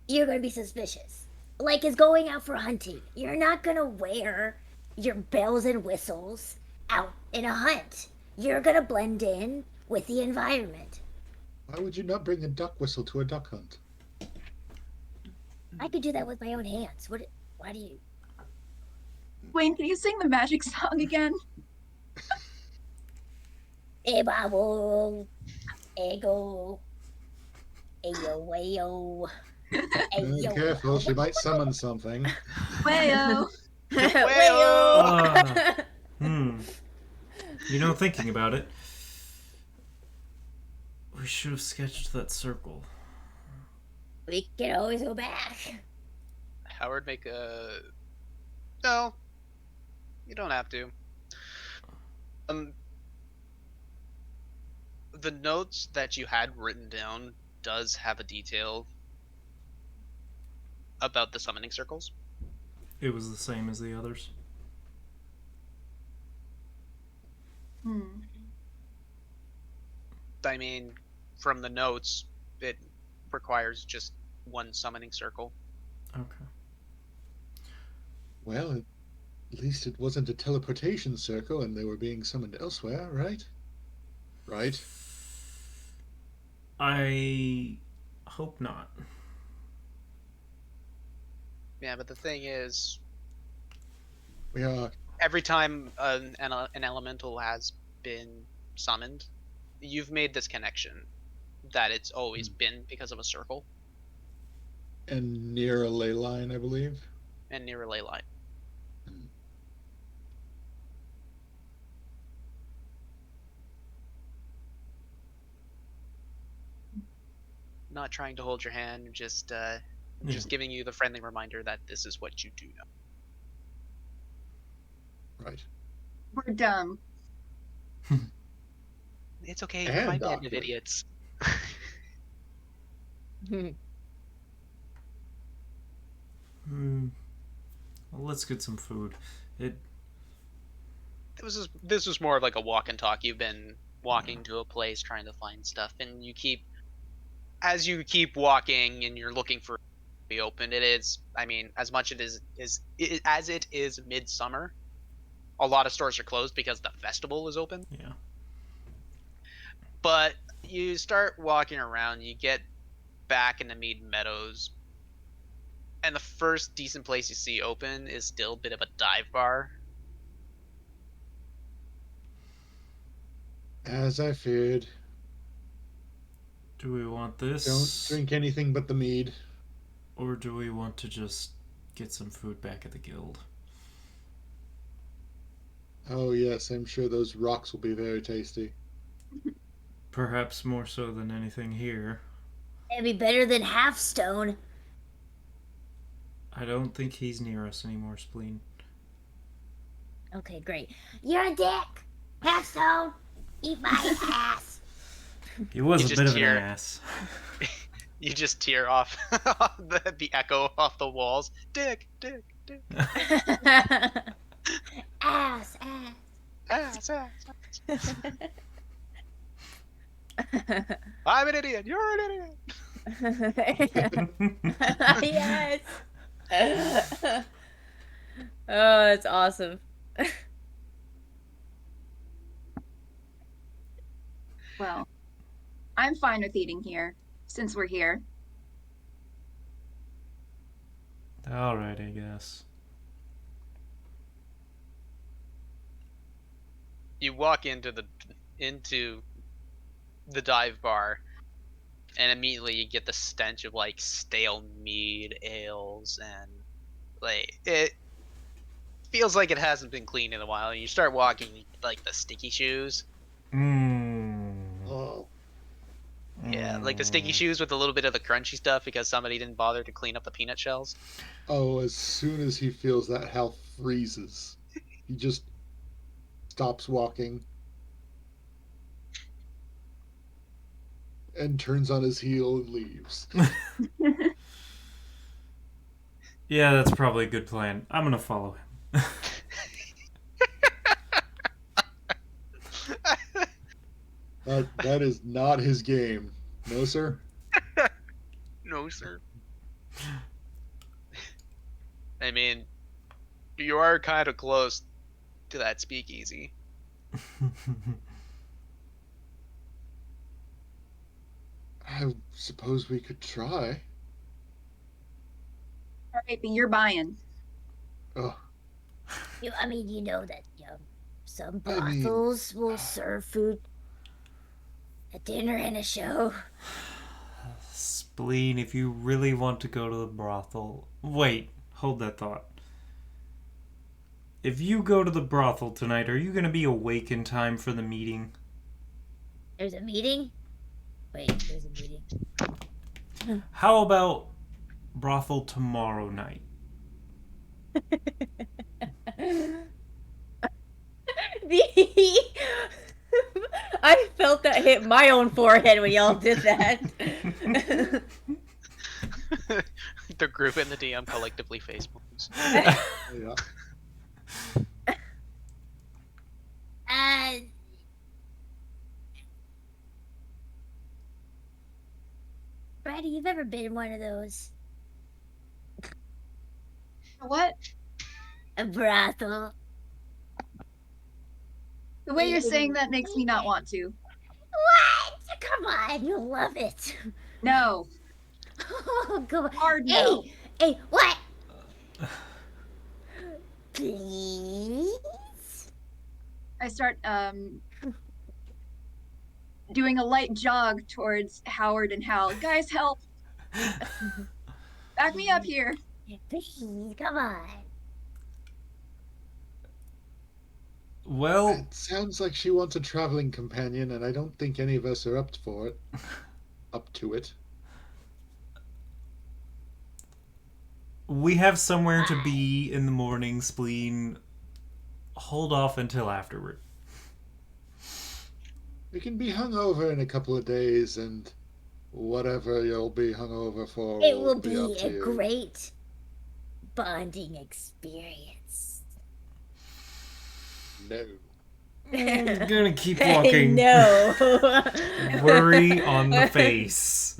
You're gonna be suspicious. Like it's going out for hunting. You're not gonna wear your bells and whistles out in a hunt. You're gonna blend in with the environment. Why would you not bring a duck whistle to a duck hunt? I could do that with my own hands. Why do you? Wayne, can you sing the magic song again? Ebabo, ego, ayo, wayo, ayo. Careful, she might summon something. Wayo. Wayo. Thinking about it, we should have sketched that circle. We can always go back. Howard, make a... No. You don't have to. The notes that you had written down does have a detail about the summoning circles. It was the same as the others. I mean, from the notes, it requires just one summoning circle. Okay. Well, at least it wasn't a teleportation circle and they were being summoned elsewhere, right? Right? I hope not. Yeah, but the thing is, We are... every time an elemental has been summoned, you've made this connection that it's always been because of a circle. And near a ley line, I believe. And near a ley line. Not trying to hold your hand, just giving you the friendly reminder that this is what you do know. Right. We're dumb. It's okay, And my band of awkward. idiots. Well, let's get some food. This was more of like a walk and talk. You've been walking to a place trying to find stuff, and as you keep walking and you're looking for be open, it is, I mean, as much as it is midsummer, a lot of stores are closed because the festival is open. Yeah. But you start walking around, you get back into Mead Meadows, and the first decent place you see open is still a bit of a dive bar. As I feared. Do we want this? Don't drink anything but the mead. Or do we want to just get some food back at the guild? Oh, yes, I'm sure those rocks will be very tasty. Perhaps more so than anything here. It'd be better than half stone. I don't think he's near us anymore, Spleen. Okay, great. You're a dick. Half stone. Eat my ass. He was You a just bit of an hear- ass. You just tear off the echo off the walls. Dick, dick, dick. Ass. Ass, ass. I'm an idiot. You're an idiot. Yes. Oh, that's awesome. Well, I'm fine with eating here, since we're here. Alright, I guess. You walk into the dive bar, and immediately you get the stench of like stale mead, ales, and like it feels like it hasn't been cleaned in a while. And you start walking like the sticky shoes. Oh, Yeah, like the sticky shoes with a little bit of the crunchy stuff because somebody didn't bother to clean up the peanut shells. oh, as soon as he feels that, Hal freezes. He just stops walking and turns on his heel and leaves. Yeah, that's probably a good plan. I'm gonna follow him. That is not his game. No, sir? No, sir. I mean, you are kind of close to that speakeasy. I suppose we could try. All right, but you're buying. Oh, I mean, you know that some I mean- brothels will serve food, a dinner and a show. Spleen, if you really want to go to the brothel... Wait, hold that thought. If you go to the brothel tonight, are you going to be awake in time for the meeting? There's a meeting? Wait, there's a meeting. How about brothel tomorrow night? I felt that hit my own forehead when y'all did that. The group and the DM collectively facepalms. yeah. Brady, you've ever been in one of those? What? A brothel? The way you're saying that makes me not want to. What? Come on, you'll love it. No. Oh, come on. Hard no. Hey, what? Please? I start doing a light jog towards Howard and Hal. Guys, help! Back me up here. Please, come on. Well, It sounds like she wants a traveling companion, and I don't think any of us are up for it. Up to it. we have somewhere to be in the morning, Spleen. Hold off until afterward. We can be hungover in a couple of days, and whatever you'll be hungover for It will be be up to a you. great bonding experience. No. I'm gonna keep walking. No. Worry on the face.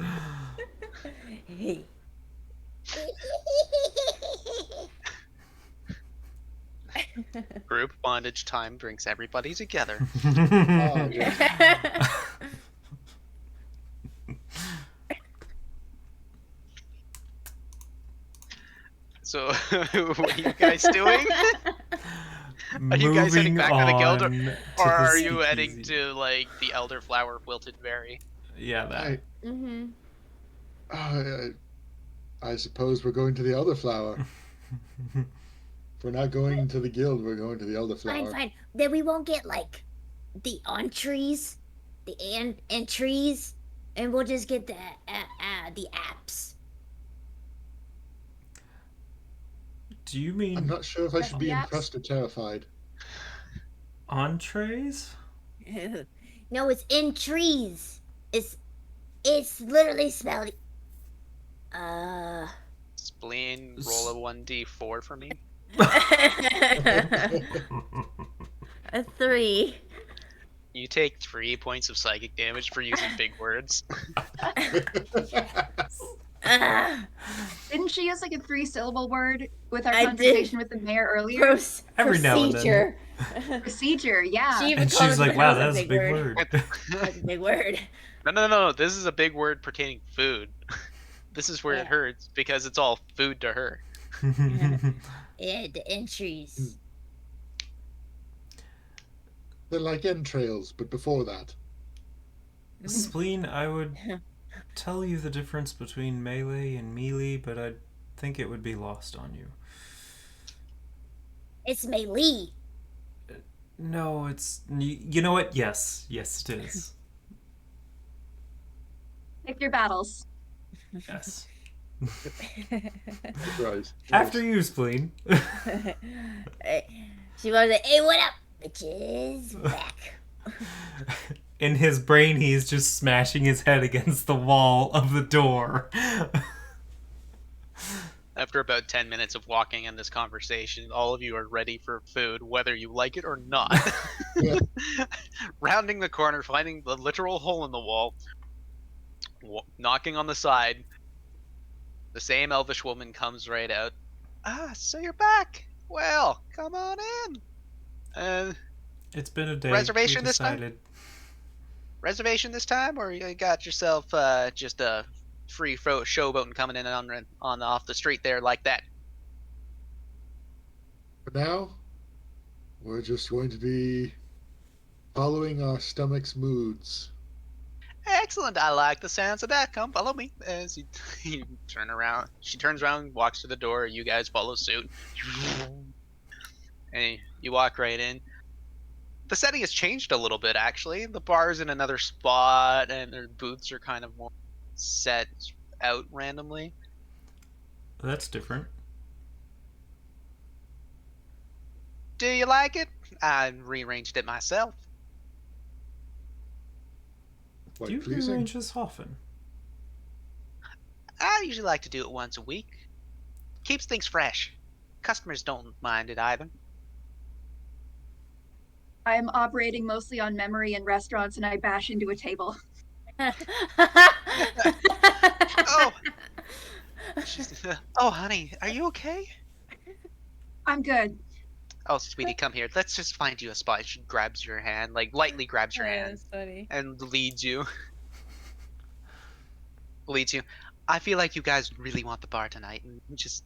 Group bondage time brings everybody together. Oh, yeah. So, what are you guys doing? Are you guys heading Moving back to the guild, on or to the are you heading speakeasy. to like the elderflower wilted berry? Yeah, that. I, Mm-hmm. I suppose we're going to the elderflower. If we're not going to the guild, we're going to the Fine, elderflower. fine. Then we won't get like the entrees, the entries, and we'll just get the apps. Do you I'm mean not sure if I should be Yes. impressed or terrified. entrees? No, it's entries. It's literally spelled. Spleen, roll a 1d4 for me. A 3. You take 3 points of psychic damage for using big words. Didn't she use like a 3-syllable word with our I conversation with the mayor earlier? Every now and then. Procedure. Procedure, yeah. She even And called she's it like, that wow, was that's a big word. That's a big word. No. This is a big word pertaining to food. This is where it Yeah. hurts because it's all food to her. Yeah, the entries. They're like entrails, but before that. Spleen, I would tell you the difference between melee and melee, but I think it would be lost on you. It's melee. No, it's... You know what? Yes, it is. Pick your battles. Yes. Right. After you, Spleen. She was like, "Hey, what up, bitches? Back." In his brain, he's just smashing his head against the wall of the door. After about 10 minutes of walking in this conversation, all of you are ready for food, whether you like it or not. Yeah. Rounding the corner, finding the literal hole in the wall, knocking on the side, the same elvish woman comes right out. So you're back. Well, come on in. It's been a day. Reservation We this time? decided. Reservation this time, or you got yourself just a free showboating coming in on off the street there like that? For now, we're just going to be following our stomach's moods. Excellent. I like the sounds of that. Come follow me. As you turn around, she turns around, walks to the door. You guys follow suit, and you walk right in. The setting has changed a little bit, actually. The bar's in another spot, and their booths are kind of more set out randomly. That's different. Do you like it? I rearranged it myself. Quite Do you pleasing. rearrange this often? I usually like to do it once a week. Keeps things fresh. Customers don't mind it either. I'm operating mostly on memory in restaurants and I bash into a table. Oh, oh, honey, are you okay? I'm good. Oh, sweetie, come here. Let's just find you a spot. She grabs your hand, like lightly grabs your hand, That's funny. and leads you. I feel like you guys really want the bar tonight, and just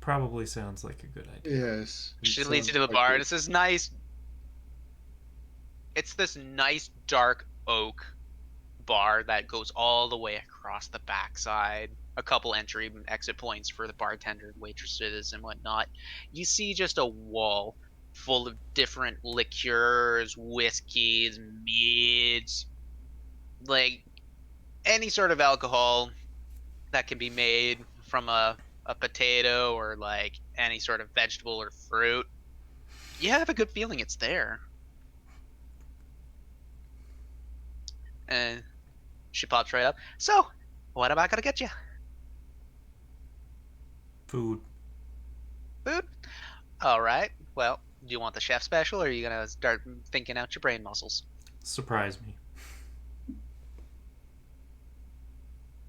Probably sounds like a good idea. Yes. she it leads you sounds to the quite bar, good. and it's this nice. It's this nice dark oak bar that goes all the way across the backside. A couple entry and exit points for the bartender, waitresses, and whatnot. You see just a wall full of different liqueurs, whiskeys, meads, like any sort of alcohol that can be made from a potato or like any sort of vegetable or fruit. You have a good feeling it's there. And she pops right up. So, what am I gonna get you? Food. Food? Alright. Well, do you want the chef special or are you gonna start thinking out your brain muscles? Surprise me.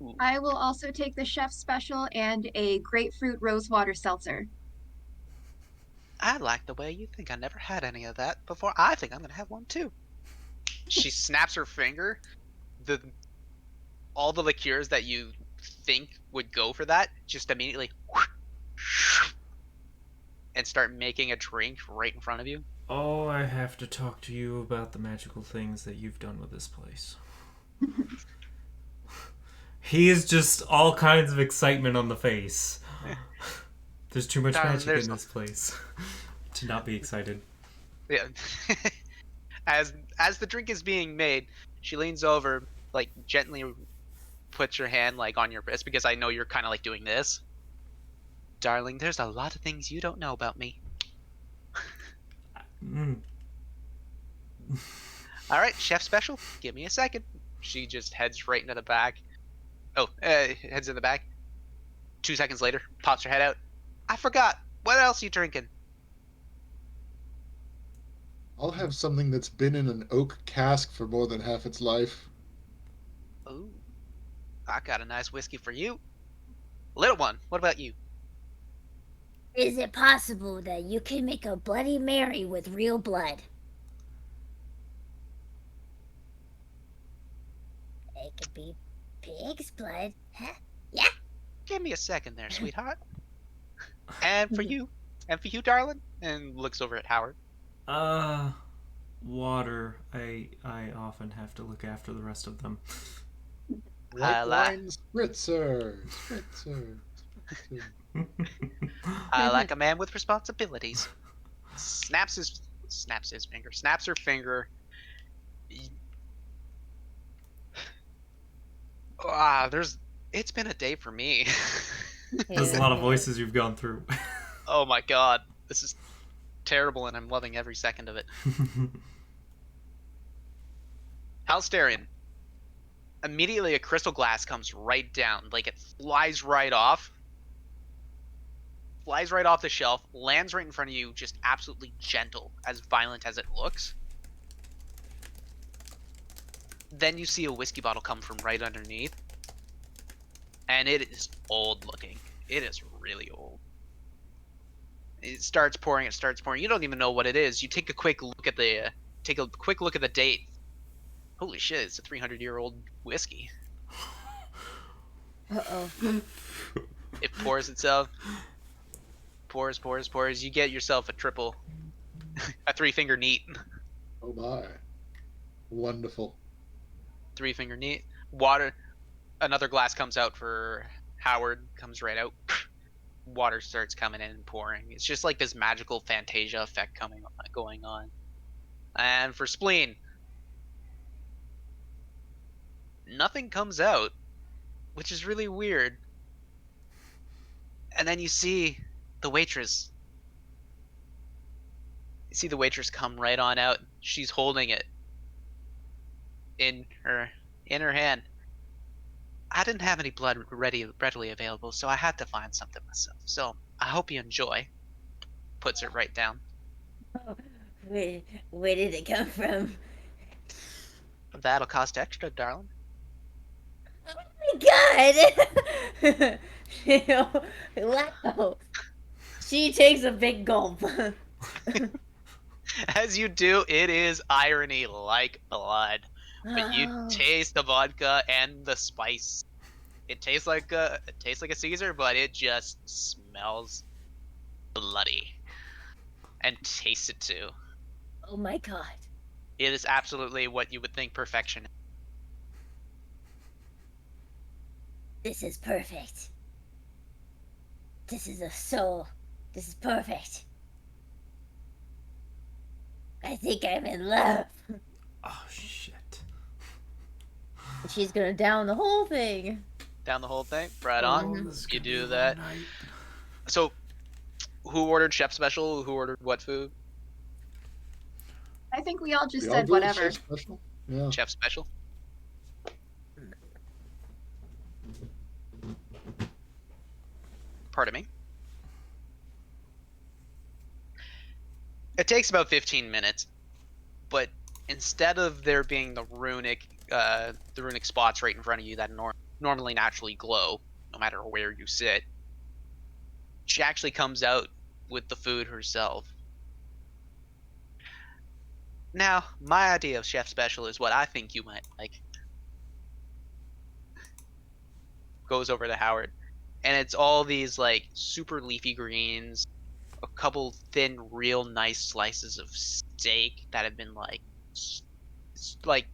Ooh. I will also take the chef special and a grapefruit rosewater seltzer. I like the way you think. I never had any of that before. I think I'm gonna have one too. She snaps her finger. All the liqueurs that you think would go for that just immediately and start making a drink right in front of you. Oh, I have to talk to you about the magical things that you've done with this place. He is just all kinds of excitement on the face. There's too much Darling, magic there's in this place to not be excited. yeah. As the drink is being made, she leans over, like gently puts her hand like on your wrist because I know you're kind of like doing this. Darling, there's a lot of things you don't know about me. Mm. All right, chef special. Give me a second. She just heads right into the back. Oh, heads in the back. 2 seconds later, pops her head out. I forgot. What else you drinking? I'll have something that's been in an oak cask for more than half its life. Ooh, I got a nice whiskey for you. Little one, what about you? Is it possible that you can make a Bloody Mary with real blood? It could be pig's blood, huh? Yeah. Give me a second there, sweetheart. And for you, darling. And looks over at Howard. Water. I often have to look after the rest of them. White li- wine spritzer. Spritzer. I like a man with responsibilities. Snaps her finger. It's been a day for me. There's a lot of voices you've gone through. Oh my god, this is terrible, and I'm loving every second of it. Halsterian. Immediately, a crystal glass comes right down, like it flies right off the shelf, lands right in front of you, just absolutely gentle, as violent as it looks. Then you see a whiskey bottle come from right underneath, and it is old looking. It is really old. It starts pouring. You don't even know what it is. You take a quick look at the date. Holy shit! It's a 300-year-old whiskey. Uh-oh. It pours itself. Pours. You get yourself a triple, a 3-finger neat. Oh my. Wonderful. 3-finger neat. Water. Another glass comes out for Howard. Comes right out. Water starts coming in and pouring. It's just like this magical Fantasia effect going on. And for Spleen, nothing comes out, which is really weird. And then you see the waitress. You see the waitress come right on out. She's holding it in her hand. I didn't have any blood readily available, so I had to find something myself. So I hope you enjoy. Puts it right down. Where did it come from? That'll cost extra, darling. Oh my god! Wow. She takes a big gulp. As you do, it is irony like blood. But you Oh. taste the vodka and the spice. It tastes like a Caesar, but it just smells bloody. And tastes it too. Oh my god. It is absolutely what you would think perfection is. This is perfect. This is perfect. I think I'm in love. Oh shit. She's gonna down the whole thing. Down the whole thing, right on. This is You gonna be a do long that. night. So, who ordered chef special? Who ordered what food? I think we all just We all said do a whatever. chef special? Yeah. Chef special. Pardon me. It takes about 15 minutes, but instead of there being the runic spots right in front of you that normally naturally glow, no matter where you sit, she actually comes out with the food herself. Now, my idea of chef special is what I think you might like. Goes over to Howard, and it's all these like super leafy greens, a couple thin, real nice slices of steak that have been like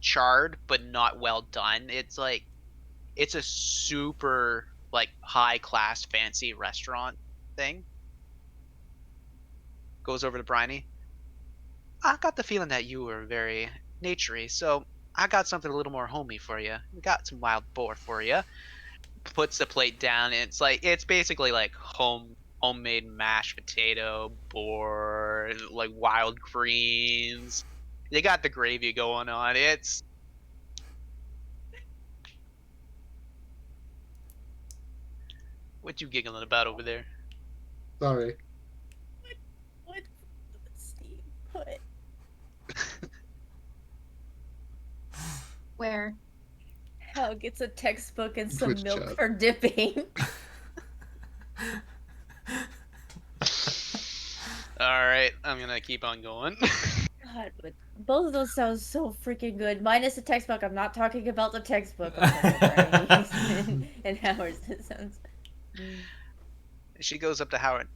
charred but not well done. It's a super like high class fancy restaurant thing. Goes over to Bryony. I got the feeling that you were very naturey, so I got something a little more homey for you. We got some wild boar for you. Puts the plate down, and it's basically like homemade mashed potato, boar, like wild greens. They got the gravy going on. It's what you giggling about over there? Sorry. What Steve put? Where? Hal gets a textbook and some Twitch milk chat. for dipping. Alright, I'm gonna keep on going. God, but both of those sound so freaking good. Minus the textbook. I'm not talking about the textbook. I'm talking about Bryony's and Howard's. It sounds. She goes up to Howard.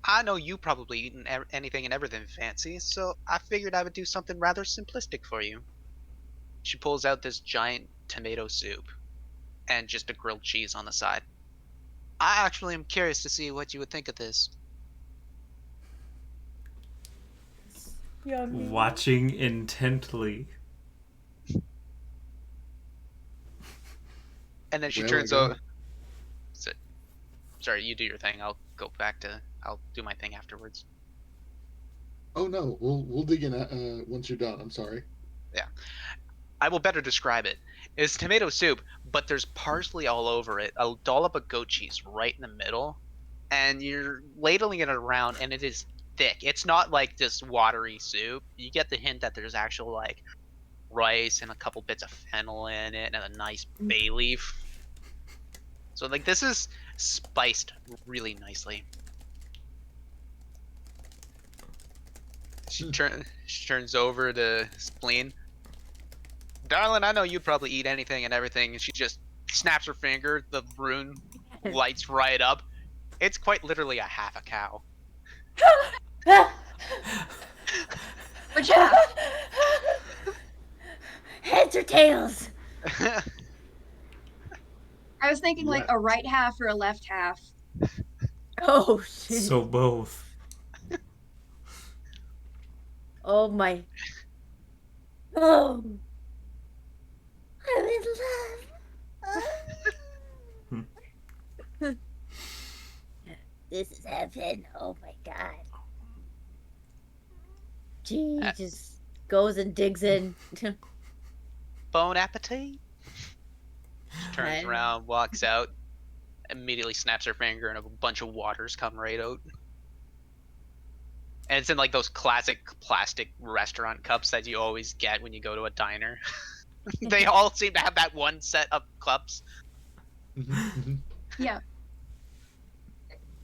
I know you probably eaten anything and everything fancy, so I figured I would do something rather simplistic for you. She pulls out this giant tomato soup and just a grilled cheese on the side. I actually am curious to see what you would think of this. Yummy. Watching intently. And then she Well, turns I got over. Sorry, you do your thing. I'll do my thing afterwards. Oh no, we'll dig in once you're done. I'm sorry. Yeah. I will better describe it. It's tomato soup, but there's parsley all over it, a dollop of goat cheese right in the middle, and you're ladling it around, and it is thick. It's not like this watery soup. You get the hint that there's actual like rice and a couple bits of fennel in it, and a nice bay leaf. So like this is spiced really nicely. She turns over to Spleen. Darling, I know you'd probably eat anything and everything. And she just snaps her finger. The rune lights right up. It's quite literally a half a cow. Which half? Heads or tails? I was thinking like a right half or a left half. Oh shit. So both. Oh my. Oh. I'm in love. This is heaven. Oh my god. Gee, just goes and digs in. Bon appetit. She turns around, walks out, immediately snaps her finger, and a bunch of waters come right out. And it's in like those classic plastic restaurant cups that you always get when you go to a diner. They all seem to have that one set of cups. Yeah.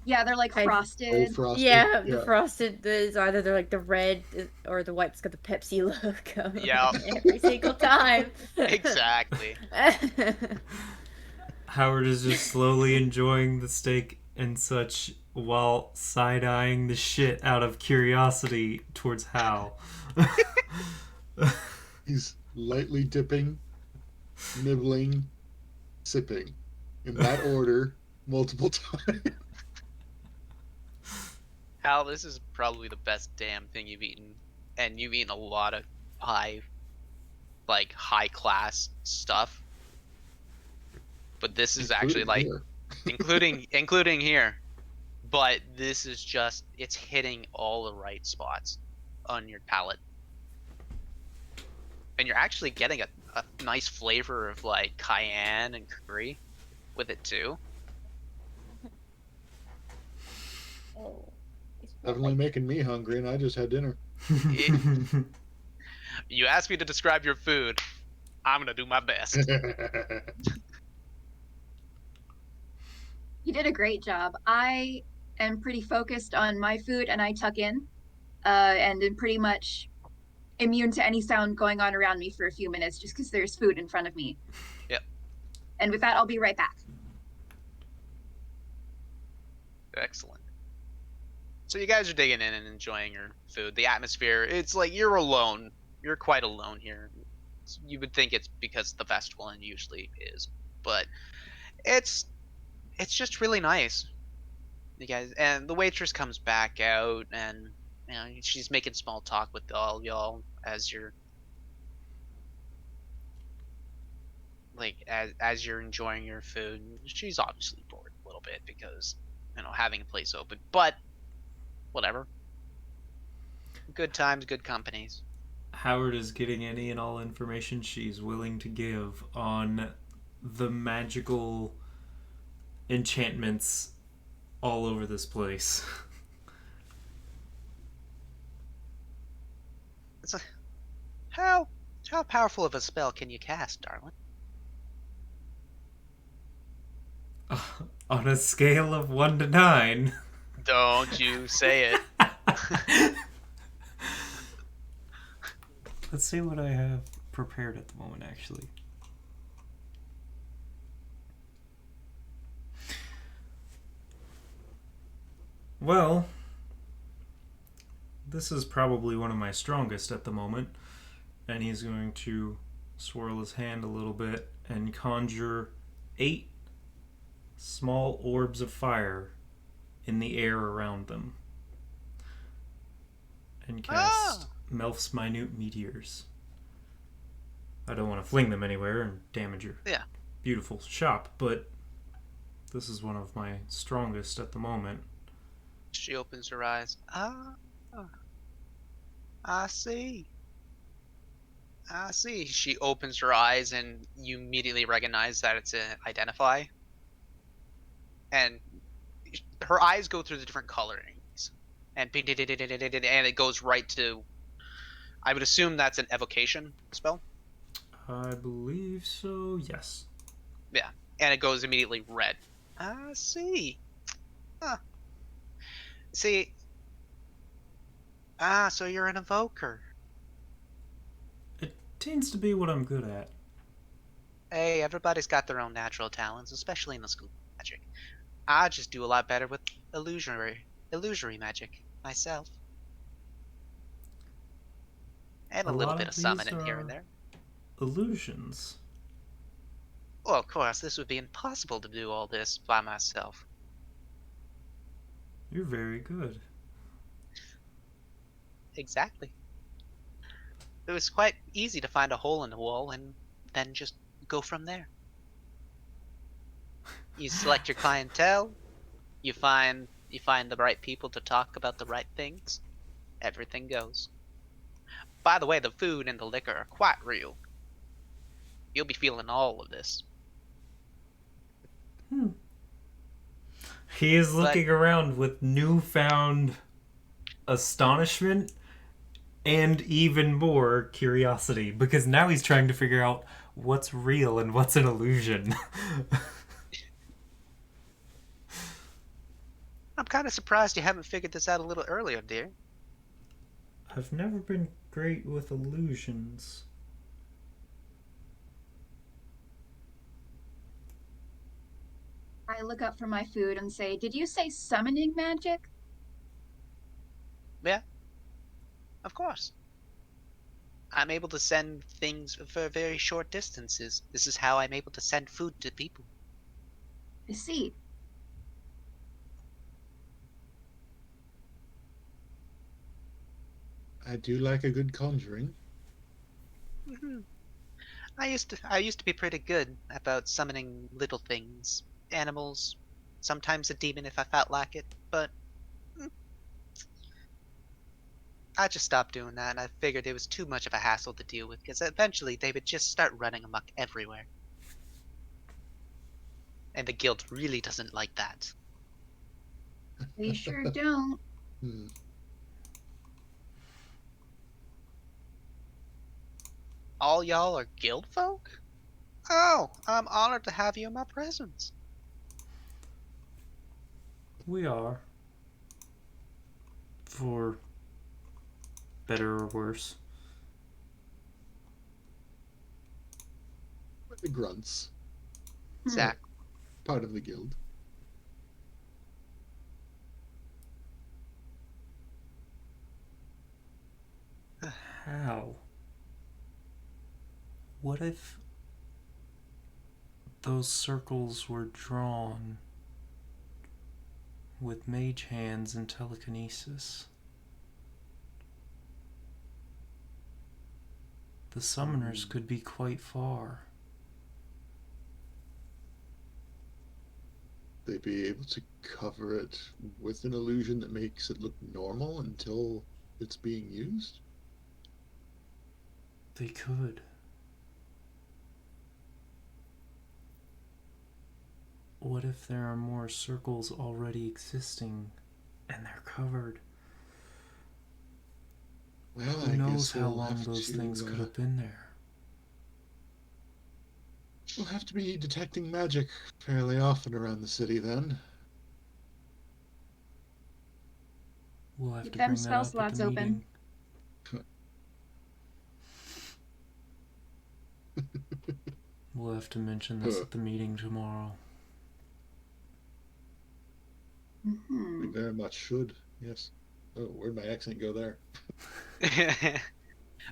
Yeah, they're like frosted. Old frosted. Yeah, the frosted is either they're like the red or the white's got the Pepsi logo. Yeah. Every single time. Exactly. Howard is just slowly enjoying the steak and such while side-eyeing the shit out of curiosity towards Hal. He's lightly dipping, nibbling, sipping. In that order, multiple times. Hal, this is probably the best damn thing you've eaten. And you've eaten a lot of high class stuff. But this is actually like Here. including here. But this is just it's hitting all the right spots on your palate. And you're actually getting a nice flavor of like cayenne and curry with it too. Oh. Definitely making me hungry, and I just had dinner. You asked me to describe your food. I'm gonna do my best. You did a great job. I am pretty focused on my food, and I tuck in, and am pretty much immune to any sound going on around me for a few minutes, just because there's food in front of me. Yep. And with that, I'll be right back. Excellent. So you guys are digging in and enjoying your food. The atmosphere, it's like you're alone. You're quite alone here. You would think it's because of the festival, and usually is, but it's it's just really nice. You guys, and the waitress comes back out, and she's making small talk with all y'all as you're as you're enjoying your food. She's obviously bored a little bit because having a place open, but whatever. Good times, good companies. Howard is getting any and all information she's willing to give on the magical enchantments all over this place. It's a, how how powerful of a spell can you cast, darling? On a scale of 1 to 9. Don't you say it. Let's see what I have prepared at the moment, actually. Well, this is probably one of my strongest at the moment. And he's going to swirl his hand a little bit and conjure 8 small orbs of fire in the air around them. And cast Melf's Minute Meteors. I don't want to fling them anywhere and damage your beautiful shop, but this is one of my strongest at the moment. She opens her eyes. I see. I see. She opens her eyes, and you immediately recognize that it's an identify. And her eyes go through the different colorings, and it goes right to. I would assume that's an evocation spell. I believe so, yes. Yeah, and it goes immediately red. I see. Huh. See. So you're an evoker. It tends to be what I'm good at. Hey, everybody's got their own natural talents, especially in the school of magic. I just do a lot better with illusory magic myself. And a little bit of summoning here and there. Illusions. Well, of course, this would be impossible to do all this by myself. You're very good. Exactly. It was quite easy to find a hole in the wall and then just go from there. You select your clientele, you find the right people to talk about the right things, everything goes. By the way, the food and the liquor are quite real. You'll be feeling all of this. He is looking around with newfound astonishment and even more curiosity, because now he's trying to figure out what's real and what's an illusion. I'm kind of surprised you haven't figured this out a little earlier, dear. I've never been great with illusions. I look up from my food and say, "Did you say summoning magic?" Yeah, of course. I'm able to send things for very short distances. This is how I'm able to send food to people. I see. I do like a good conjuring. I used to be pretty good about summoning little things, animals, sometimes a demon if I felt like it, but I just stopped doing that, and I figured it was too much of a hassle to deal with, because eventually they would just start running amok everywhere. And the guild really doesn't like that. They sure don't. All y'all are guild folk? Oh, I'm honored to have you in my presence. We are. For better or worse. The grunts. Zach. Part of the guild. How? What if those circles were drawn with mage hands and telekinesis? The summoners could be quite far. They'd be able to cover it with an illusion that makes it look normal until it's being used? They could. What if there are more circles already existing and they're covered? Well, Who I knows guess how we'll long have those to, things could have been there? We'll have to be detecting magic fairly often around the city then. We'll have Keep to them bring that spell up at slots the open. meeting. We'll have to mention this at the meeting tomorrow. We very much should, yes. Oh, where'd my accent go there?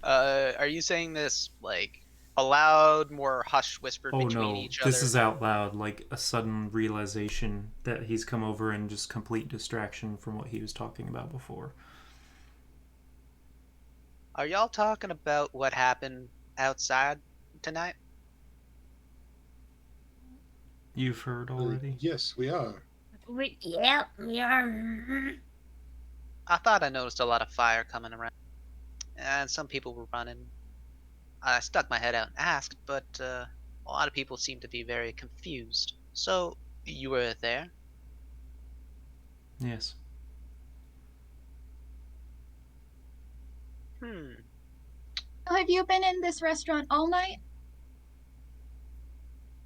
Are you saying this like aloud, more hush whispered Oh between no, each this other? is out loud, like a sudden realization that he's come over and just complete distraction from what he was talking about before. Are y'all talking about what happened outside tonight? You've heard already? Yes, we are. Yeah, we are. I thought I noticed a lot of fire coming around, and some people were running. I stuck my head out and asked, but a lot of people seemed to be very confused. So, you were there? Yes. Hmm. Have you been in this restaurant all night?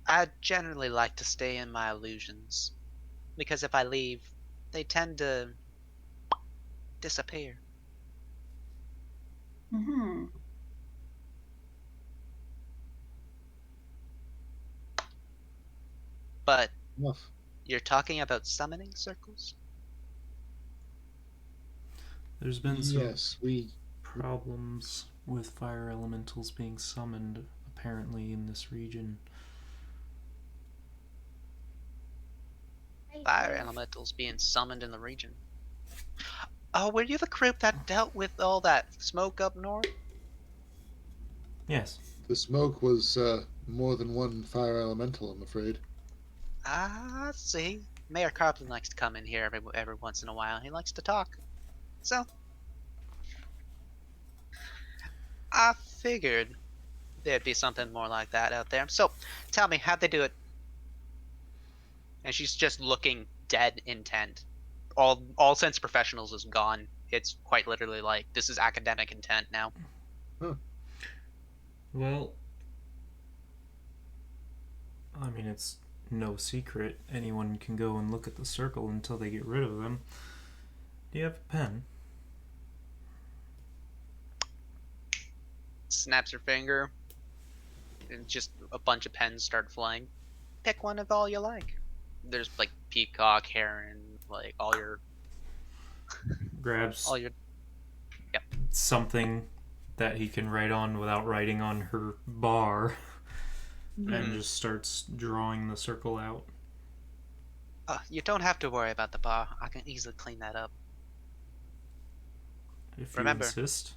I generally like to stay in my illusions, because if I leave, they tend to disappear. Mm-hmm. But Enough. you're talking about summoning circles? There's been some Yes, we. problems with fire elementals being summoned, apparently, in this region. Fire elementals being summoned in the region. Oh, were you the group that dealt with all that smoke up north? Yes. The smoke was more than one fire elemental, I'm afraid. Ah, see. Mayor Carplin likes to come in here every once in a while. He likes to talk. So, I figured there'd be something more like that out there. So, tell me, how'd they do it? And she's just looking dead intent. All sense of professionals is gone. It's quite literally like this is academic intent now. Well, I mean, it's no secret. Anyone can go and look at the circle until they get rid of them. Do you have a pen? Snaps her finger, and just a bunch of pens start flying. Pick one of all you like. There's like peacock, heron, like all your Grabs Yep. something that he can write on without writing on her bar and just starts drawing the circle out. You don't have to worry about the bar. I can easily clean that up. If Remember. you insist.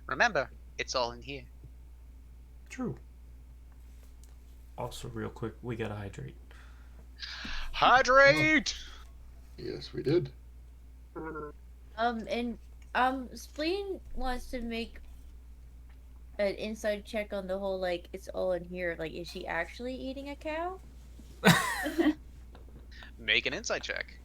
Remember, it's all in here. True. Also, real quick, we gotta hydrate. Hydrate! Yes, we did. Spleen wants to make an inside check on the whole, like, it's all in here. Like, is she actually eating a cow? Make an insight check.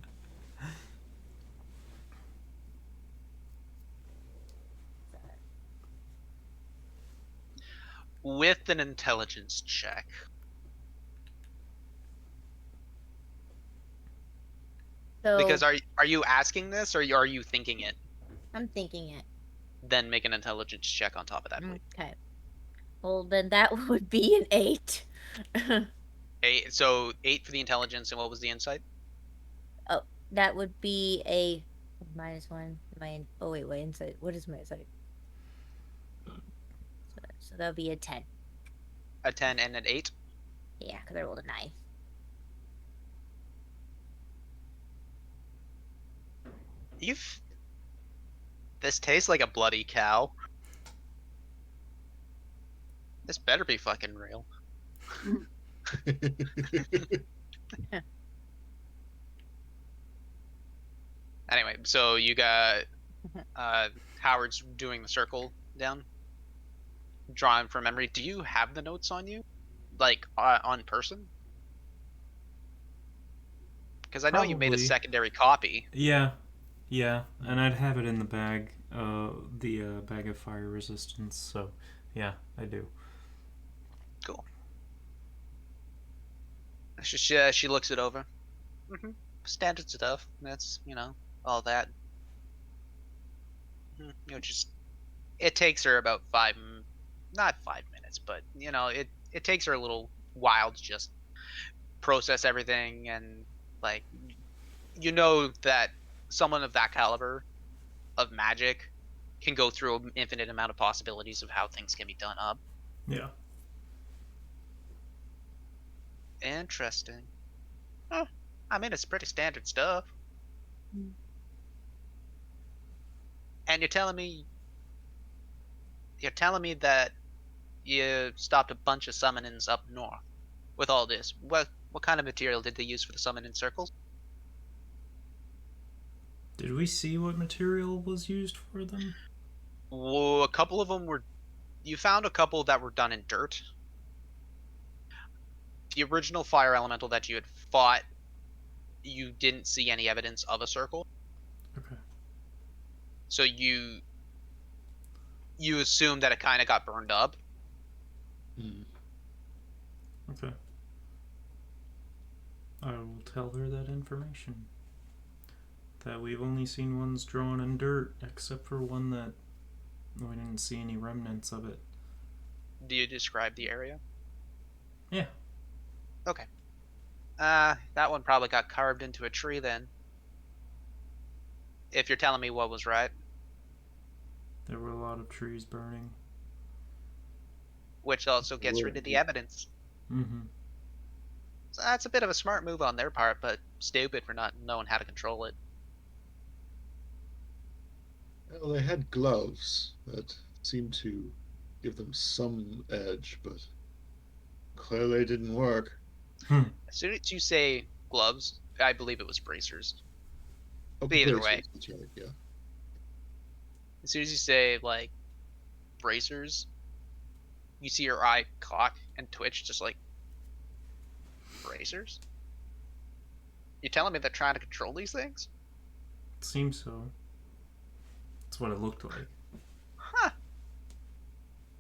With an intelligence check. So, Because are you asking this or are you thinking it? I'm thinking it. Then make an intelligence check on top of that, please. Okay. Well, then that would be an 8. So 8 for the intelligence, and what was the insight? Oh, that would be a -1. Oh wait, insight. What is my insight? So that'll be a 10. A 10 and an 8. Yeah, because I rolled a 9. This tastes like a bloody cow. This better be fucking real. Anyway, so you got Howard's doing the circle down, drawing from memory. Do you have the notes on you, like on person? Because I know you made a Probably. secondary copy. Yeah, and I'd have it in the bag, the bag of fire resistance. So, yeah, I do. Cool. She looks it over. Standard stuff. That's all that. Just it takes her about not 5 minutes, but it takes her a little while to just process everything, and like that someone of that caliber of magic can go through an infinite amount of possibilities of how things can be done up. Yeah. Interesting. Huh. I mean, it's pretty standard stuff. And you're telling me that you stopped a bunch of summonings up north with all this. What kind of material did they use for the summoning circles? Did we see what material was used for them? Well, a couple of them were. You found a couple that were done in dirt. The original fire elemental that you had fought, you didn't see any evidence of a circle. Okay. So you assume that it kind of got burned up. Okay. I will tell her that information. That we've only seen ones drawn in dirt, except for one that we didn't see any remnants of it. Do you describe the area? Yeah. Okay. That one probably got carved into a tree then. If you're telling me what was right. There were a lot of trees burning. Which also gets rid of the evidence. Mm-hmm. So that's a bit of a smart move on their part, but stupid for not knowing how to control it. Well, they had gloves that seemed to give them some edge, but clearly didn't work. As soon as you say gloves, I believe it was bracers. Oh, Either bracers, way. that's right, yeah. As soon as you say, like, bracers, you see your eye cock and twitch, just like, bracers? You telling me they're trying to control these things? It seems so. That's what it looked like. Huh.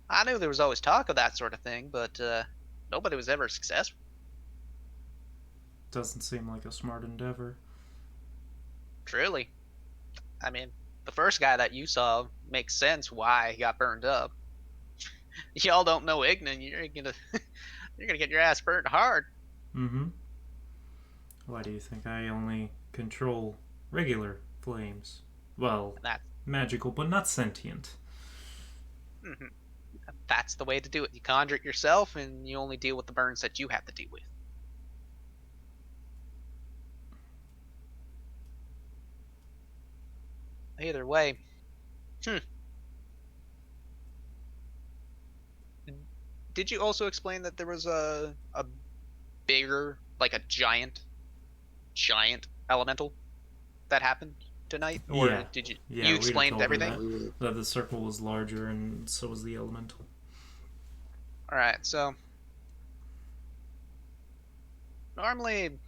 I knew there was always talk of that sort of thing, but nobody was ever successful. Doesn't seem like a smart endeavor. Truly. I mean, the first guy that you saw makes sense why he got burned up. Y'all don't know Ignan, you're gonna get your ass burned hard. Mm-hmm. Why do you think I only control regular flames? Well, magical, but not sentient. Mm-hmm. That's the way to do it. You conjure it yourself, and you only deal with the burns that you have to deal with. Either way. Did you also explain that there was a bigger, like a giant elemental that happened tonight? Or Yeah. did you Yeah, you explained told her everything? that the circle was larger, and so was the elemental. Alright, so normally,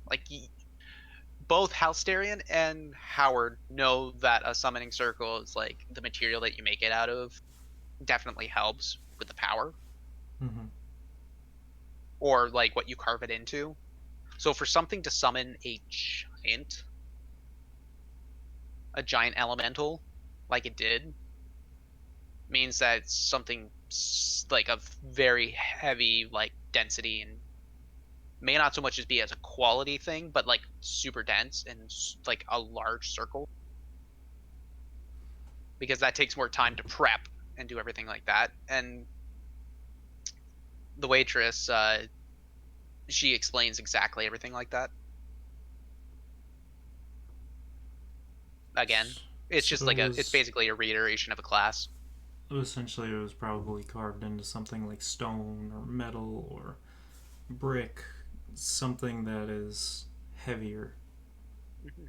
like, both Halsterian and Howard know that a summoning circle is like the material that you make it out of definitely helps with the power. Mm-hmm. Or like what you carve it into. So for something to summon a giant elemental like it did, means that it's something like of very heavy like density, and may not so much as be as a quality thing, but like super dense and like a large circle, because that takes more time to prep and do everything like that. And the waitress, she explains exactly everything like that. Again, it's So just it it's was basically a reiteration of a class. essentially it was probably carved into something like stone or metal or brick, something that is heavier. Mhm.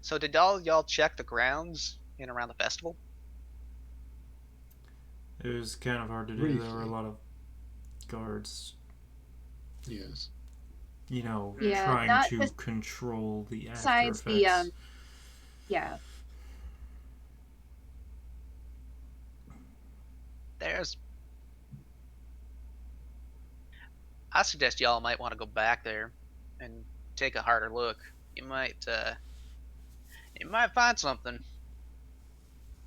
So did y'all check the grounds in around the festival? It was kind of hard to do. There were a Briefly. lot of guards, Yes. Yeah, trying not to control the after besides the effects. yeah. There's I suggest y'all might want to go back there and take a harder look. You might find something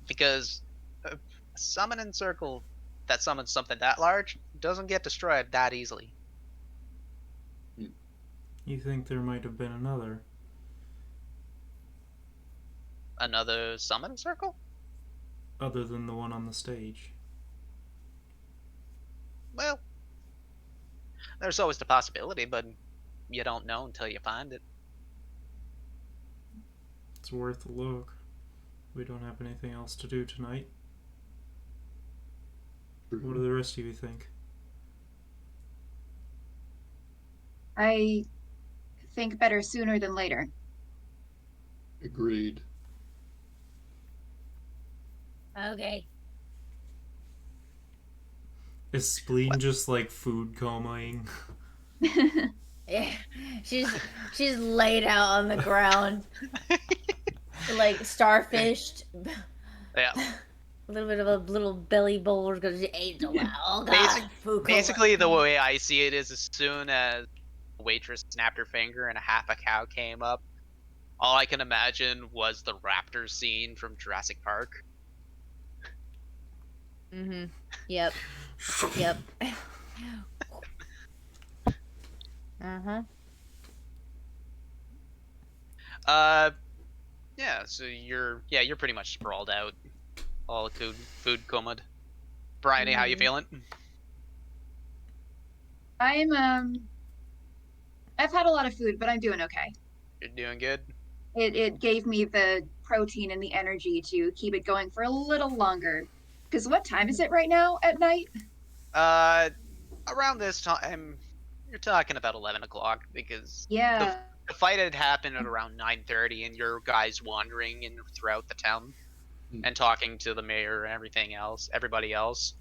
because a summoning circle that summons something that large doesn't get destroyed that easily. You think there might have been another? Another summoning circle? Other than the one on the stage. Well, there's always the possibility, but you don't know until you find it. It's worth a look. We don't have anything else to do tonight. What do the rest of you think? I think better sooner than later. Agreed. Okay. Is Spleen just like food comaing? Yeah, she's laid out on the ground, like starfished. Yeah. A little bit of a little belly bowl because she ate a lot. Oh god, food coma. Basically, the way I see it is as soon as the waitress snapped her finger and a half a cow came up, all I can imagine was the raptor scene from Jurassic Park. Mm-hmm. Yep. Yep. Uh-huh. Yeah. So you're pretty much sprawled out, all food comed. Bryony, how you feeling? I've had a lot of food, but I'm doing okay. You're doing good. It gave me the protein and the energy to keep it going for a little longer. Because what time is it right now at night? Uh, Around this time, you're talking about 11 o'clock because Yeah. the fight had happened at around 9:30, and your guys wandering in throughout the town and talking to the mayor and everybody else.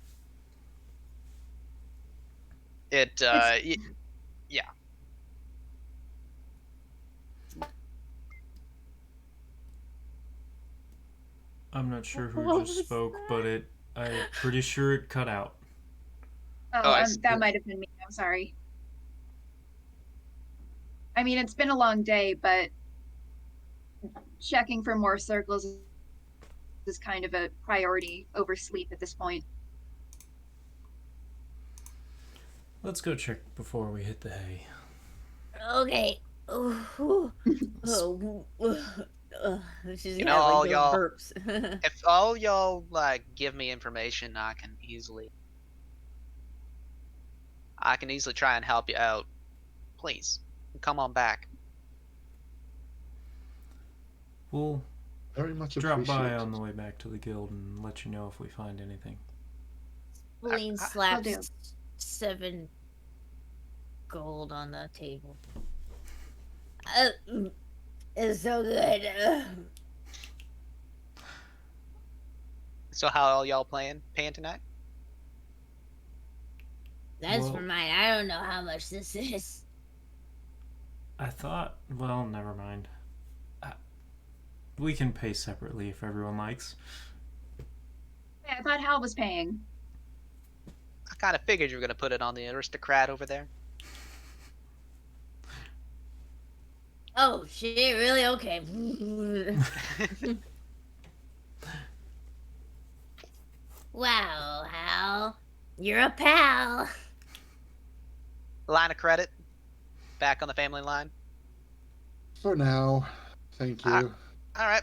Yeah. I'm not sure who What just was spoke, that? but I'm pretty sure it cut out. Oh, I That might have been me. I'm sorry. I mean, it's been a long day, but checking for more circles is kind of a priority over sleep at this point. Let's go check before we hit the hay. Okay. Oh, she's You gonna know, have like all those y'all. burps. If all y'all give me information, I can easily try and help you out. Please, come on back. We'll Very much drop by appreciated. on the way back to the guild and let you know if we find anything. Spleen Will do. slaps 7 gold on the table. It's so good. So how all y'all paying tonight? That's Well- for mine. I don't know how much this is. I thought, well, never mind. We can pay separately if everyone likes. Hey, I thought Hal was paying. I kind of figured you were gonna put it on the aristocrat over there. Oh shit! Really? Okay. Wow, Hal, you're a pal. Line of credit, back on the family line. For now, thank you. All right.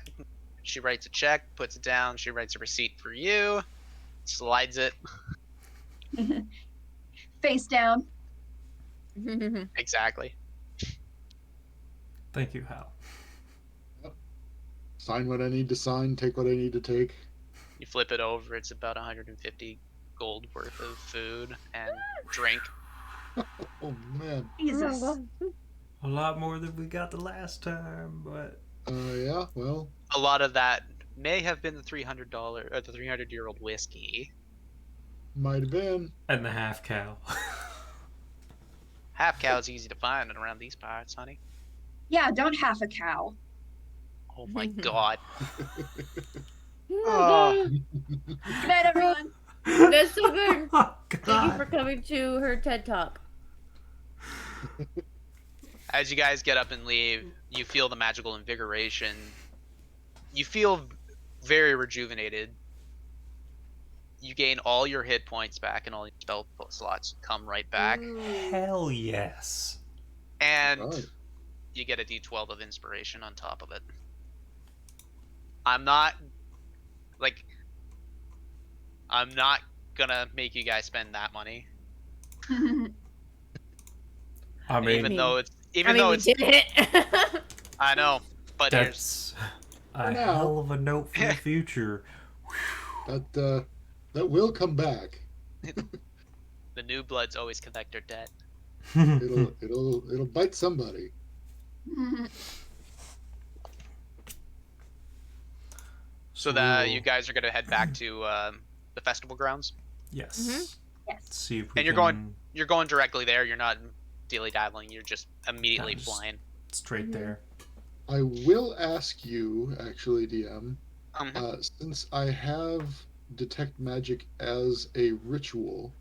She writes a check, puts it down. She writes a receipt for you. Slides it. Face down. Exactly. Thank you, Hal. Sign what I need to sign, take what I need to take. You flip it over, it's about 150 gold worth of food and drink. Oh man. Jesus. A lot more than we got the last time, but Yeah, well, A lot of that may have been the $300 or the 300-year-old whiskey. might have been. and the half cow. Half cow's easy to find around these parts, honey. Yeah, don't half a cow. Oh my god. Oh, Good night, everyone. that's so good. Oh, Thank you for God. coming to her TED Talk. As you guys get up and leave, you feel the magical invigoration. You feel very rejuvenated. You gain all your hit points back and all your spell slots come right back. Hell yes. And Right. you get a d12 of inspiration on top of it. I'm not gonna make you guys spend that money. I mean, Even though we it's did it. I know, but here's that's a now. hell of a note for the future. That will come back. the new bloods always collect their debt. It'll bite somebody. So that you guys are gonna head back to the festival grounds, Yes. Yes. See if we and you're can going directly there. You're not dilly dabbling. You're just immediately Just- flying. straight there. I will ask you, actually, DM, Mhm. since I have detect magic as a ritual,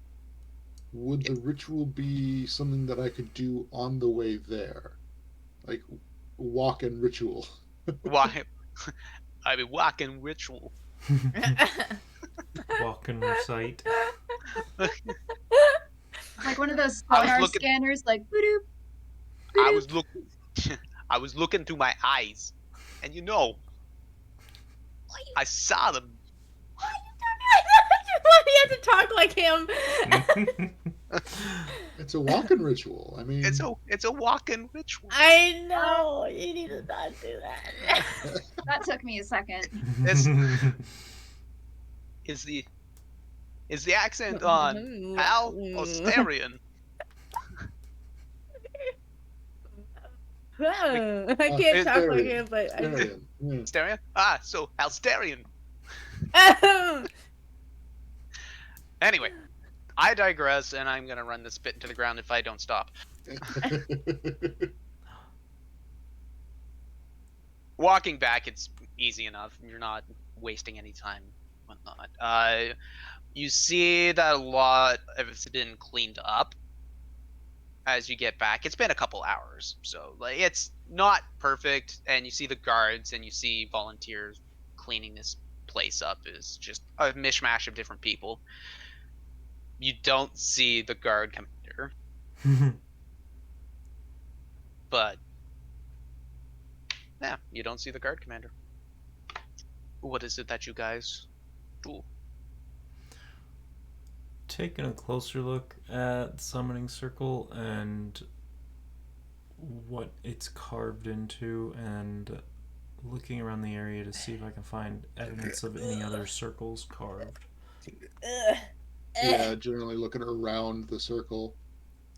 would the ritual be something that I could do on the way there, like walk and ritual? Why? I be walking ritual. Walk and recite. Like one of those I was sonar looking- scanners, like boop. I was I was looking through my eyes, and I saw them. You have to talk like him. It's a walk-in ritual. I mean, It's a walking ritual. I know. You need to not do that. That took me a second. Is the accent on Hal or Starion? I can't talk like him, but I Arian, yeah. Starion? Ah, so Halstarion. Anyway, I digress, and I'm gonna run this bit into the ground if I don't stop. Walking back, it's easy enough. You're not wasting any time, whatnot. You see that a lot of it's been cleaned up as you get back. It's been a couple hours, so like it's not perfect. And you see the guards and you see volunteers cleaning this place up. Is just a mishmash of different people. You don't see the guard commander, but yeah, you don't see the guard commander. What is it that you guys do? Taking a closer look at the summoning circle and what it's carved into, and looking around the area to see if I can find evidence of any other circles carved. Yeah, generally looking around the circle.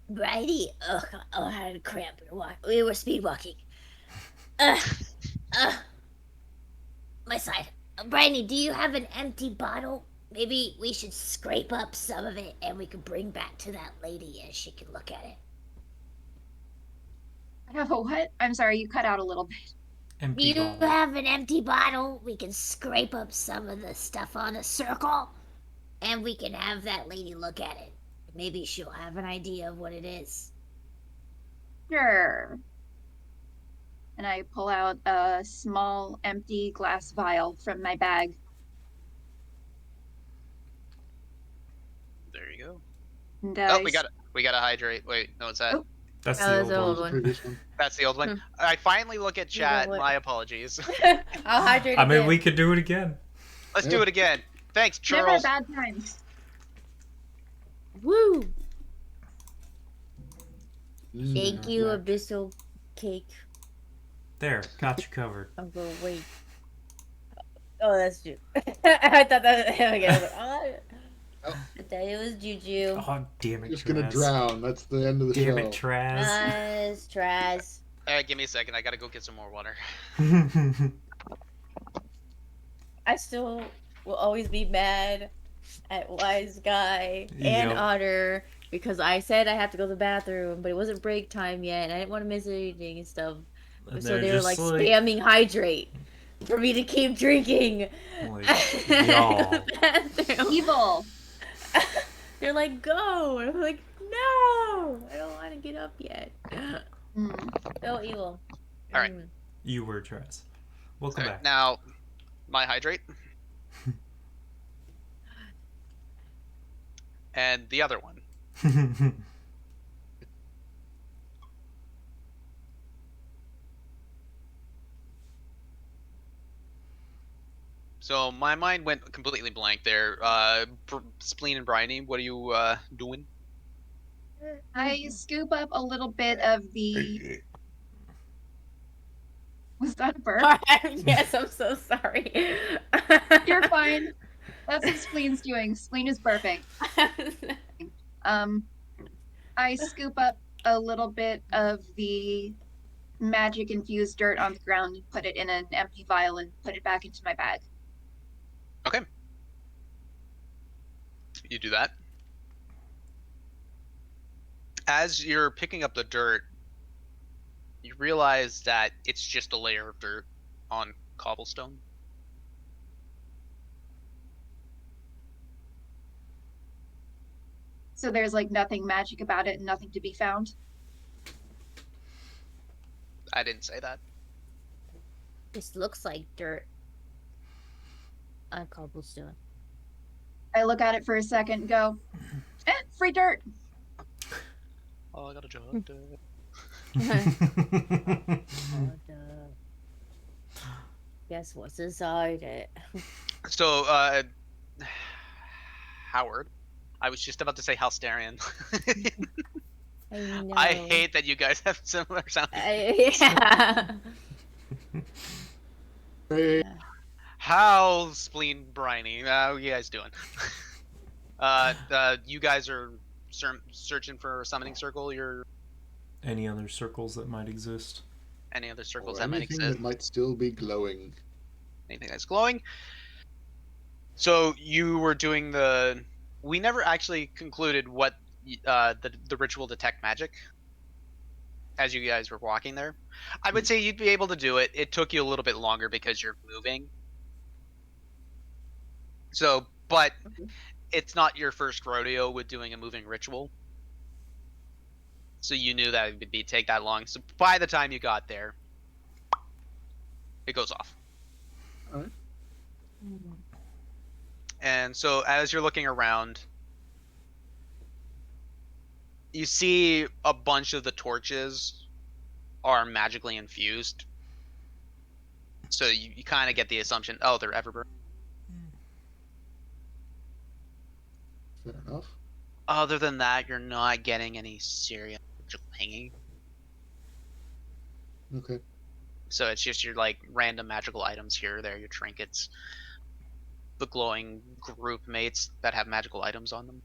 Righty. Oh, I had a cramp. We were speed walking. My side. Bridie, do you have an empty bottle? Maybe we should scrape up some of it and we could bring back to that lady and she can look at it. I have a what? I'm sorry, you cut out a little bit. Do Empty you bottle. have an empty bottle? We can scrape up some of the stuff on a circle and we can have that lady look at it. Maybe she'll have an idea of what it is. Sure. And I pull out a small empty glass vial from my bag. There you go. And Oh, we gotta hydrate. Wait, no, it's that. Oh. That's Oh, the that's old the one. old Previous one. That's the old one. I finally look at You know chat. what? My apologies. I'll hydrate I mean, again. we could do it again. Let's do it again. Thanks, Never a Charles. bad time. Woo! Mm. Thank you, Black. Abyssal Cake. There, got you covered. I'm gonna wait. Oh, that's Juju. I thought that was again. I was like, Oh. I thought it was Juju. Oh, damn it, Just gonna Traz. drown. That's the end of the Damn show. it, Traz. Nice, Traz. Give me a second. I gotta go get some more water. I still will always be mad at Wise Guy and Yep. Otter because I said I have to go to the bathroom, but it wasn't break time yet, and I didn't want to miss anything and stuff. And So they're they were just like like- spamming hydrate for me to keep drinking. Like, y'all. Evil. They're like, go. And I'm like, no, I don't want to get up yet. Mm. So evil. All right. You were Traz. Welcome Alright, back. now, my hydrate. And the other one. So my mind went completely blank there. Spleen and Bryony, what are you doing? I scoop up a little bit of the. Was that a burp? Yes, I'm so sorry. You're fine. That's what Spleen's doing. Spleen is burping. I scoop up a little bit of the magic infused dirt on the ground and put it in an empty vial and put it back into my bag. Okay. You do that. As you're picking up the dirt, you realize that it's just a layer of dirt on cobblestone. So there's like nothing magic about it and nothing to be found. I didn't say that. This looks like dirt on cobblestone. I look at it for a second and go, free dirt. Oh, I got a job. Guess what's inside it? So, Howard, I was just about to say Halsterian. I know. I hate that you guys have similar sounding. Yeah. Hey, How Spleen Briny? How you guys doing? You guys are searching for a summoning circle. You're Any other circles that might exist? any other circles or that might anything exist? that might still be glowing. Anything that's glowing. So you were doing the. We never actually concluded what the ritual detect magic. As you guys were walking there, I would say you'd be able to do it. It took you a little bit longer because you're moving. So, but it's not your first rodeo with doing a moving ritual. So you knew that it would take that long. So by the time you got there, it goes off. Alright. And so as you're looking around, you see a bunch of the torches are magically infused. So you kind of get the assumption, oh, they're Everburn. Fair enough. Other than that, you're not getting any serious magical hanging. Okay. So it's just your like random magical items here or there, your trinkets, the glowing group mates that have magical items on them.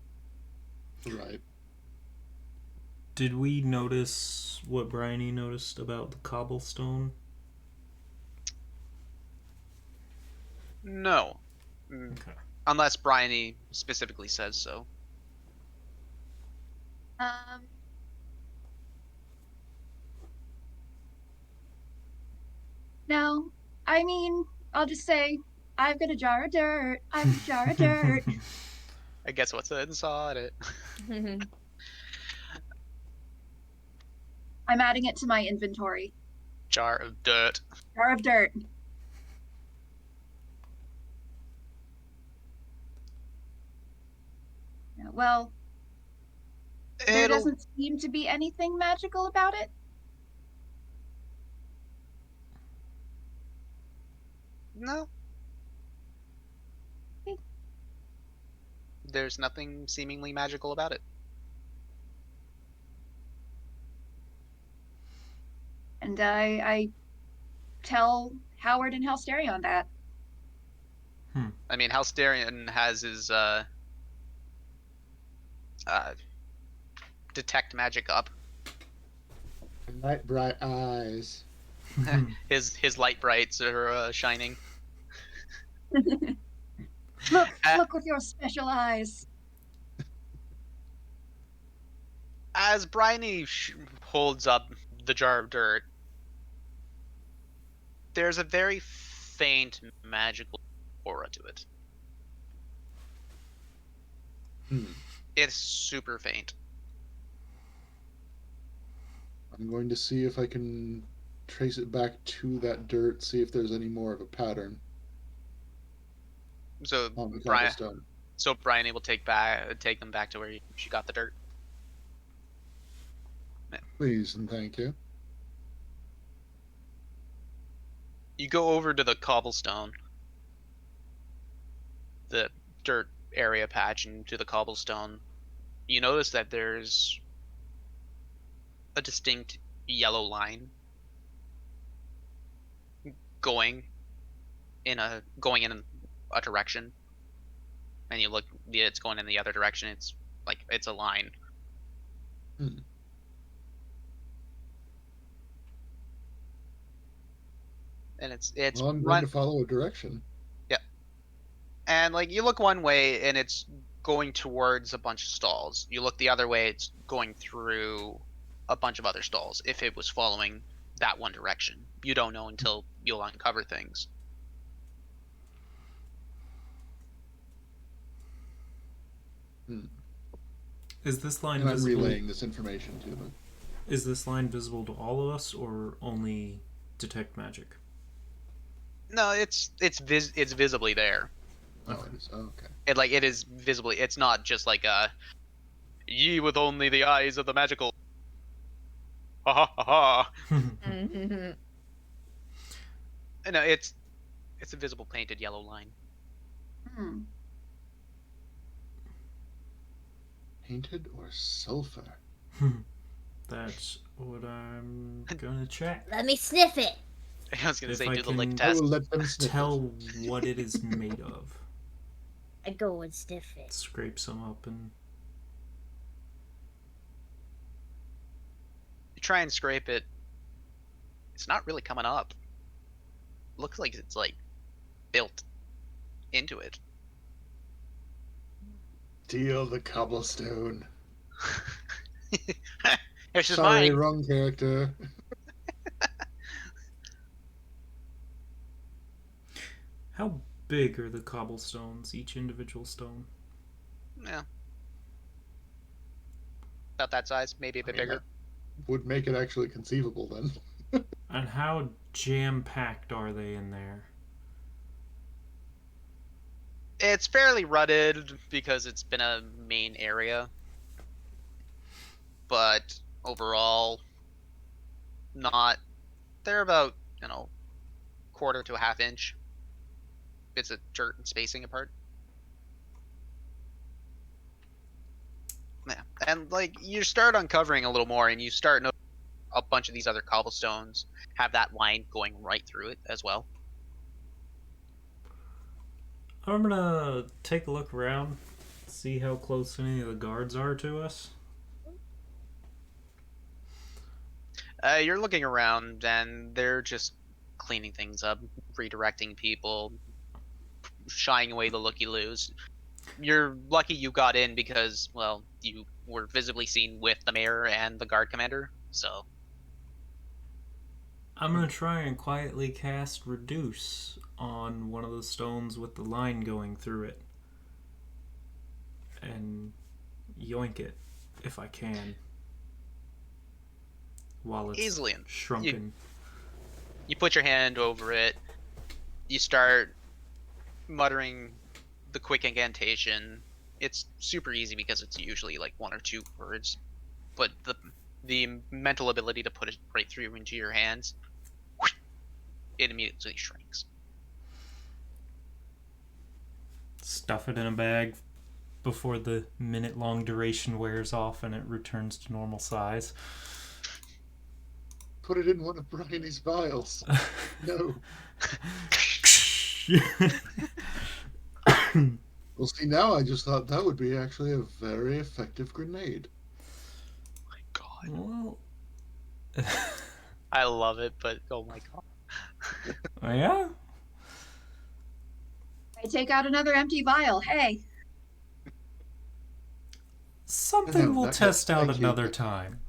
Right. Did we notice what Bryony noticed about the cobblestone? No. Okay. Unless Bryony specifically says so. No, I mean, I'll just say, I've got a jar of dirt. I've got a jar of dirt. I guess what's inside it. I'm adding it to my inventory. Jar of dirt. Jar of dirt. Yeah, well, there It'll doesn't seem to be anything magical about it. no. there's nothing seemingly magical about it. And I tell Howard and Halsterion that. I mean, Halsterion has his detect magic up. Night bright eyes. His light brights are shining. Look with your special eyes. As Bryony holds up the jar of dirt, there's a very faint magical aura to it. It's super faint. I'm going to see if I can trace it back to that dirt, see if there's any more of a pattern So on the Brian, cobblestone. so Bryony will take them back to where she got the dirt. Please and thank you. You go over to the cobblestone, the dirt area patch, and to the cobblestone. You notice that there's a distinct yellow line going in a direction, and you look, it's going in the other direction. It's like it's a line. And it's Well, I'm going to follow a direction. Yeah. And like you look one way and it's going towards a bunch of stalls. You look the other way, it's going through a bunch of other stalls. If it was following that one direction, you don't know until you'll uncover things. Is this line And I'm visible? relaying this information to them. Is this line visible to all of us, or only detect magic? No, it's visibly there. Oh, it is. Oh, okay. It is visibly. It's not just like ye with only the eyes of the magical. Ha ha ha ha. No, it's a visible painted yellow line. Painted or sulfur? That's what I'm gonna check. Let me sniff it. I was gonna If say I do the can- lick I test. will let them sniff Tell what it is made of. I go and sniff it. Scrape some up and You try and scrape it. It's not really coming up. Looks like it's like built into it. Steal the cobblestone. It's just Sorry, mine. wrong character. how big are the cobblestones, each individual stone? Yeah. About that size, maybe a bit bigger. That would make it actually conceivable then. And how jam-packed are they in there? It's fairly rutted because it's been a main area. But overall, not. They're about, quarter to a half inch. Bits of dirt and spacing apart. Yeah. And like you start uncovering a little more and you start noticing a bunch of these other cobblestones have that line going right through it as well. I'm gonna take a look around, see how close any of the guards are to us. You're looking around and they're just cleaning things up, redirecting people, shying away the looky-loos. You're lucky you got in because, well, you were visibly seen with the mayor and the guard commander, so... I'm gonna try and quietly cast Reduce on one of the stones with the line going through it. And yoink it, if I can. While it's Easily. shrunken. You put your hand over it, you start muttering the quick incantation. It's super easy because it's usually like one or two words, but the mental ability to put it right through into your hands, it immediately shrinks. Stuff it in a bag, before the minute-long duration wears off and it returns to normal size. Put it in one of Bryony's vials. No. Well, see, now I just thought that would be actually a very effective grenade. My God. Well, I love it, but oh my God. yeah. I take out another empty vial. Hey. Something we'll That- test out thank you. another time.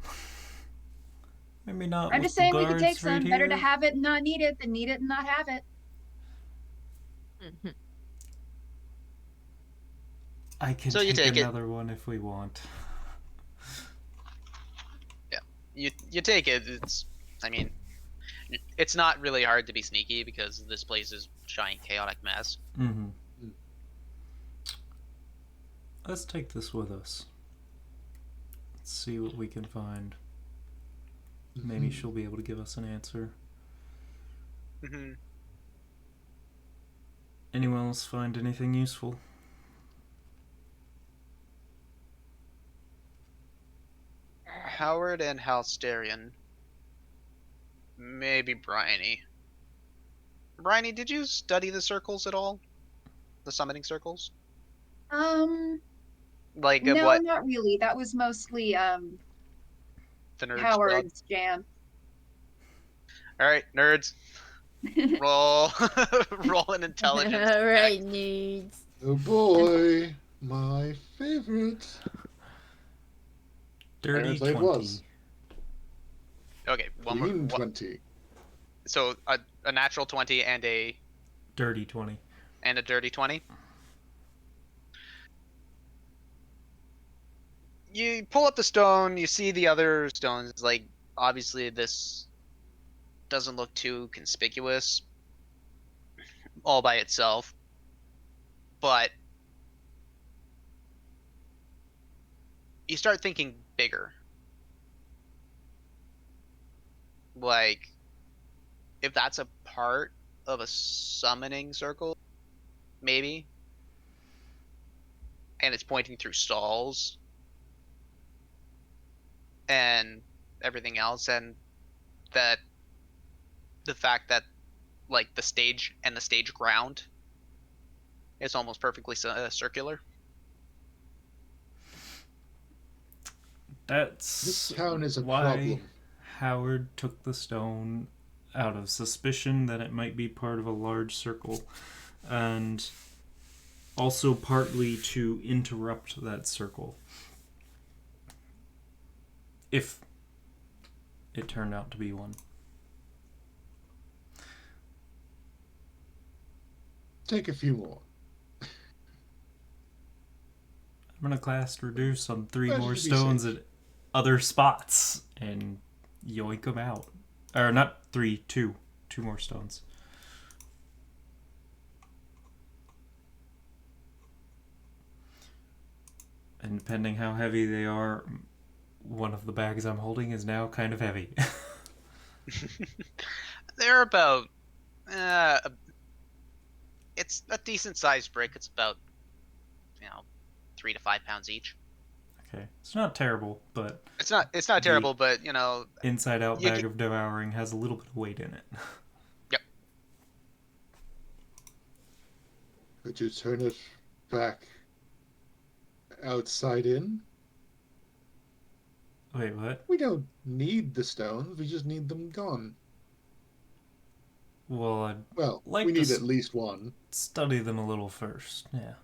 Maybe not I'm with just saying the we could take guards some. right Better to here. have it and not need it than need it and not have it. I can So you take take it. another one if we want. You take it. I mean, it's not really hard to be sneaky because this place is a giant chaotic mess. Mm-hmm. Let's take this with us. Let's see what we can find. Maybe she'll be able to give us an answer. Mm-hmm. Anyone else find anything useful? Howard and Halsterian. Maybe Bryony. Bryony, did you study the circles at all? The summoning circles? Like No, what not really. That was mostly the nerds Howard's jam. All right, nerds, roll roll an intelligence. Right, check. nerds. Oh boy, my favorite. Dirty Apparently it 20. was. Okay, one more. Clean 20. So a natural 20 and a Dirty 20. dirty 20. You pull up the stone, you see the other stones, like obviously this doesn't look too conspicuous all by itself, but you start thinking bigger. Like, if that's a part of a summoning circle, maybe, and it's pointing through stalls and everything else, and that the fact that like the stage and the stage ground is almost perfectly circular. That's This town is a why problem. Howard took the stone out of suspicion that it might be part of a large circle, and also partly to interrupt that circle. If it turned out to be one. Take a few more. I'm gonna cast reduce on 3 That more should be stones safe. at other spots and yoink them out. Or not 3, 2. 2 more stones. And depending how heavy they are, one of the bags I'm holding is now kind of heavy. They're about it's a decent sized brick. It's about 3 to 5 pounds each. Okay, it's not terrible, but It's not terrible, but inside out You bag can- of devouring has a little bit of weight in it. Could you turn it back outside in? Wait, what? We don't need the stones, we just need them gone. Well, I'd Well, Like we need to at least one. study them a little first. Yeah.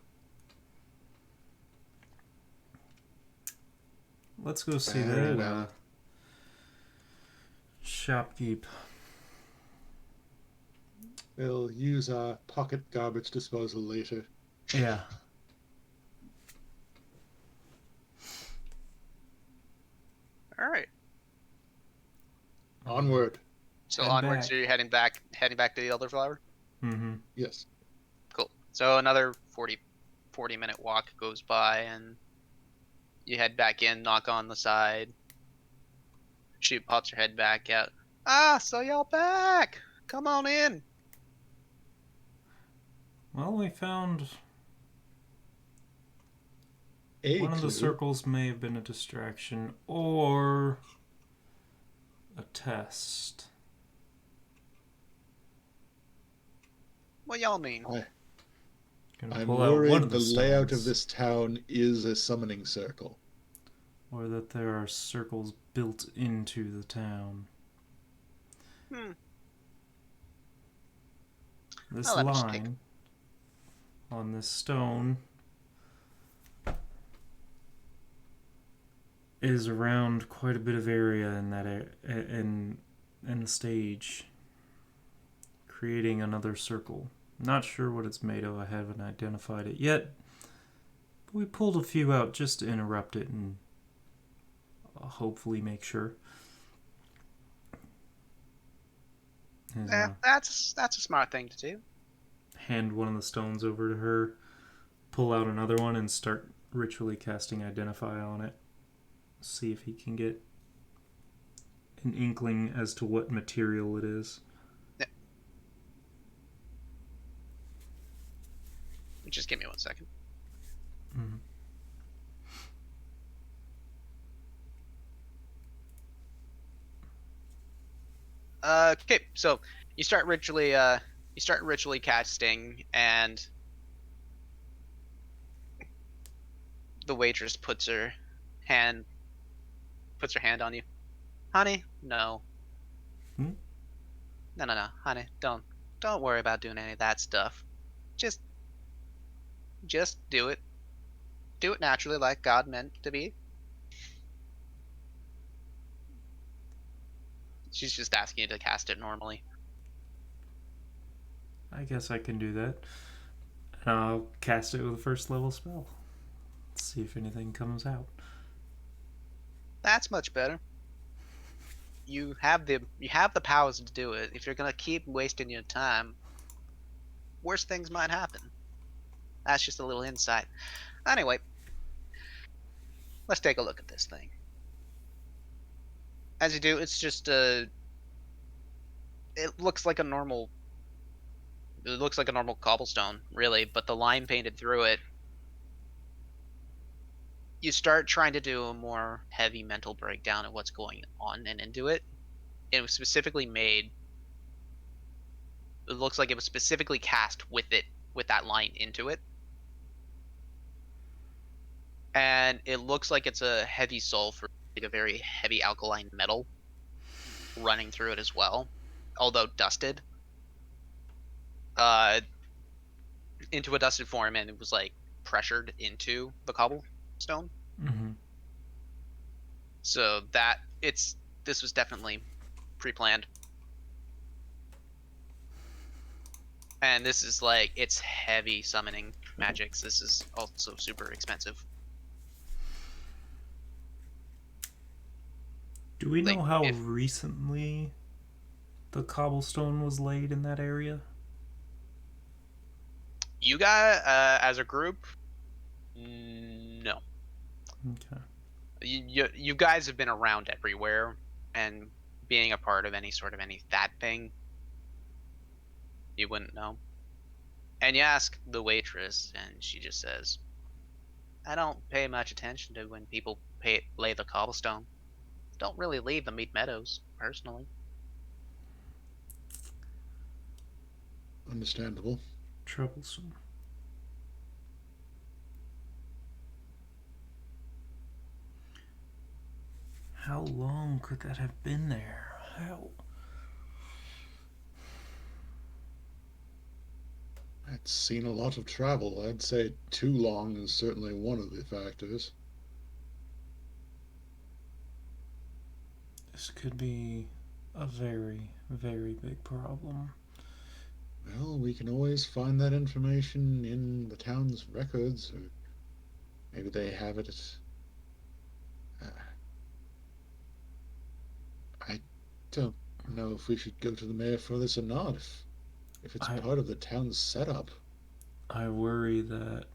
Let's go see Very that well. shopkeep. We'll use our pocket garbage disposal later. Yeah. all right. Onward. So Head onwards, back. you're heading back to the Elderflower. Mm-hmm. Yes. Cool. So another 40 minute walk goes by, and you head back in, knock on the side. She pops her head back out. Ah, so y'all back? Come on in. Well, we found a One of the clue. circles may have been a distraction or a test. What y'all mean? Gonna I'm pull out one worried of the the layout of stones. this town is a summoning circle. Or that there are circles built into the town. Hmm. This Well, let me just take. line on this stone is around quite a bit of area in that in the stage, creating another circle. Not sure what it's made of. I haven't identified it yet. But we pulled a few out just to interrupt it and hopefully make sure. And, That's a smart thing to do. hand one of the stones over to her, pull out another one, and start ritually casting Identify on it. See if he can get an inkling as to what material it is. Yeah. Just give me 1 second. Mm-hmm. Okay, so you start ritually casting, and the waitress puts her hand on you. Honey, no. Hmm? No, honey, don't worry about doing any of that stuff. Just do it. Do it naturally, like God meant to be. She's just asking you to cast it normally. I guess I can do that. And I'll cast it with a first level spell. See if anything comes out. That's much better. You have the powers to do it. If you're gonna keep wasting your time, worse things might happen. That's just a little insight. Anyway, let's take a look at this thing. As you do, it's just it looks like a normal cobblestone, really, but the line painted through it, you start trying to do a more heavy mental breakdown of what's going on and into it. It was specifically made. It looks like it was specifically cast with that line into it. And it looks like it's a heavy sulfur, like a very heavy alkaline metal running through it as well, although dusted. Into a dusted form, and it was like pressured into the cobblestone. Mm-hmm. So this was definitely pre-planned. And this is like, it's heavy summoning magics. This is also super expensive. Do we know Like, how recently the cobblestone was laid in that area? You guys, as a group, no. Okay. You guys have been around everywhere, and being a part of any that thing, you wouldn't know. And you ask the waitress, and she just says, I don't pay much attention to when people lay the cobblestone. Don't really leave the meat meadows, personally. Understandable. Troublesome. How long could that have been there? How? It's seen a lot of travel. I'd say too long is certainly one of the factors. This could be a very, very big problem. Well, we can always find that information in the town's records, or maybe they have it at. I don't know if we should go to the mayor for this or not. If it's part of the town's setup. I worry that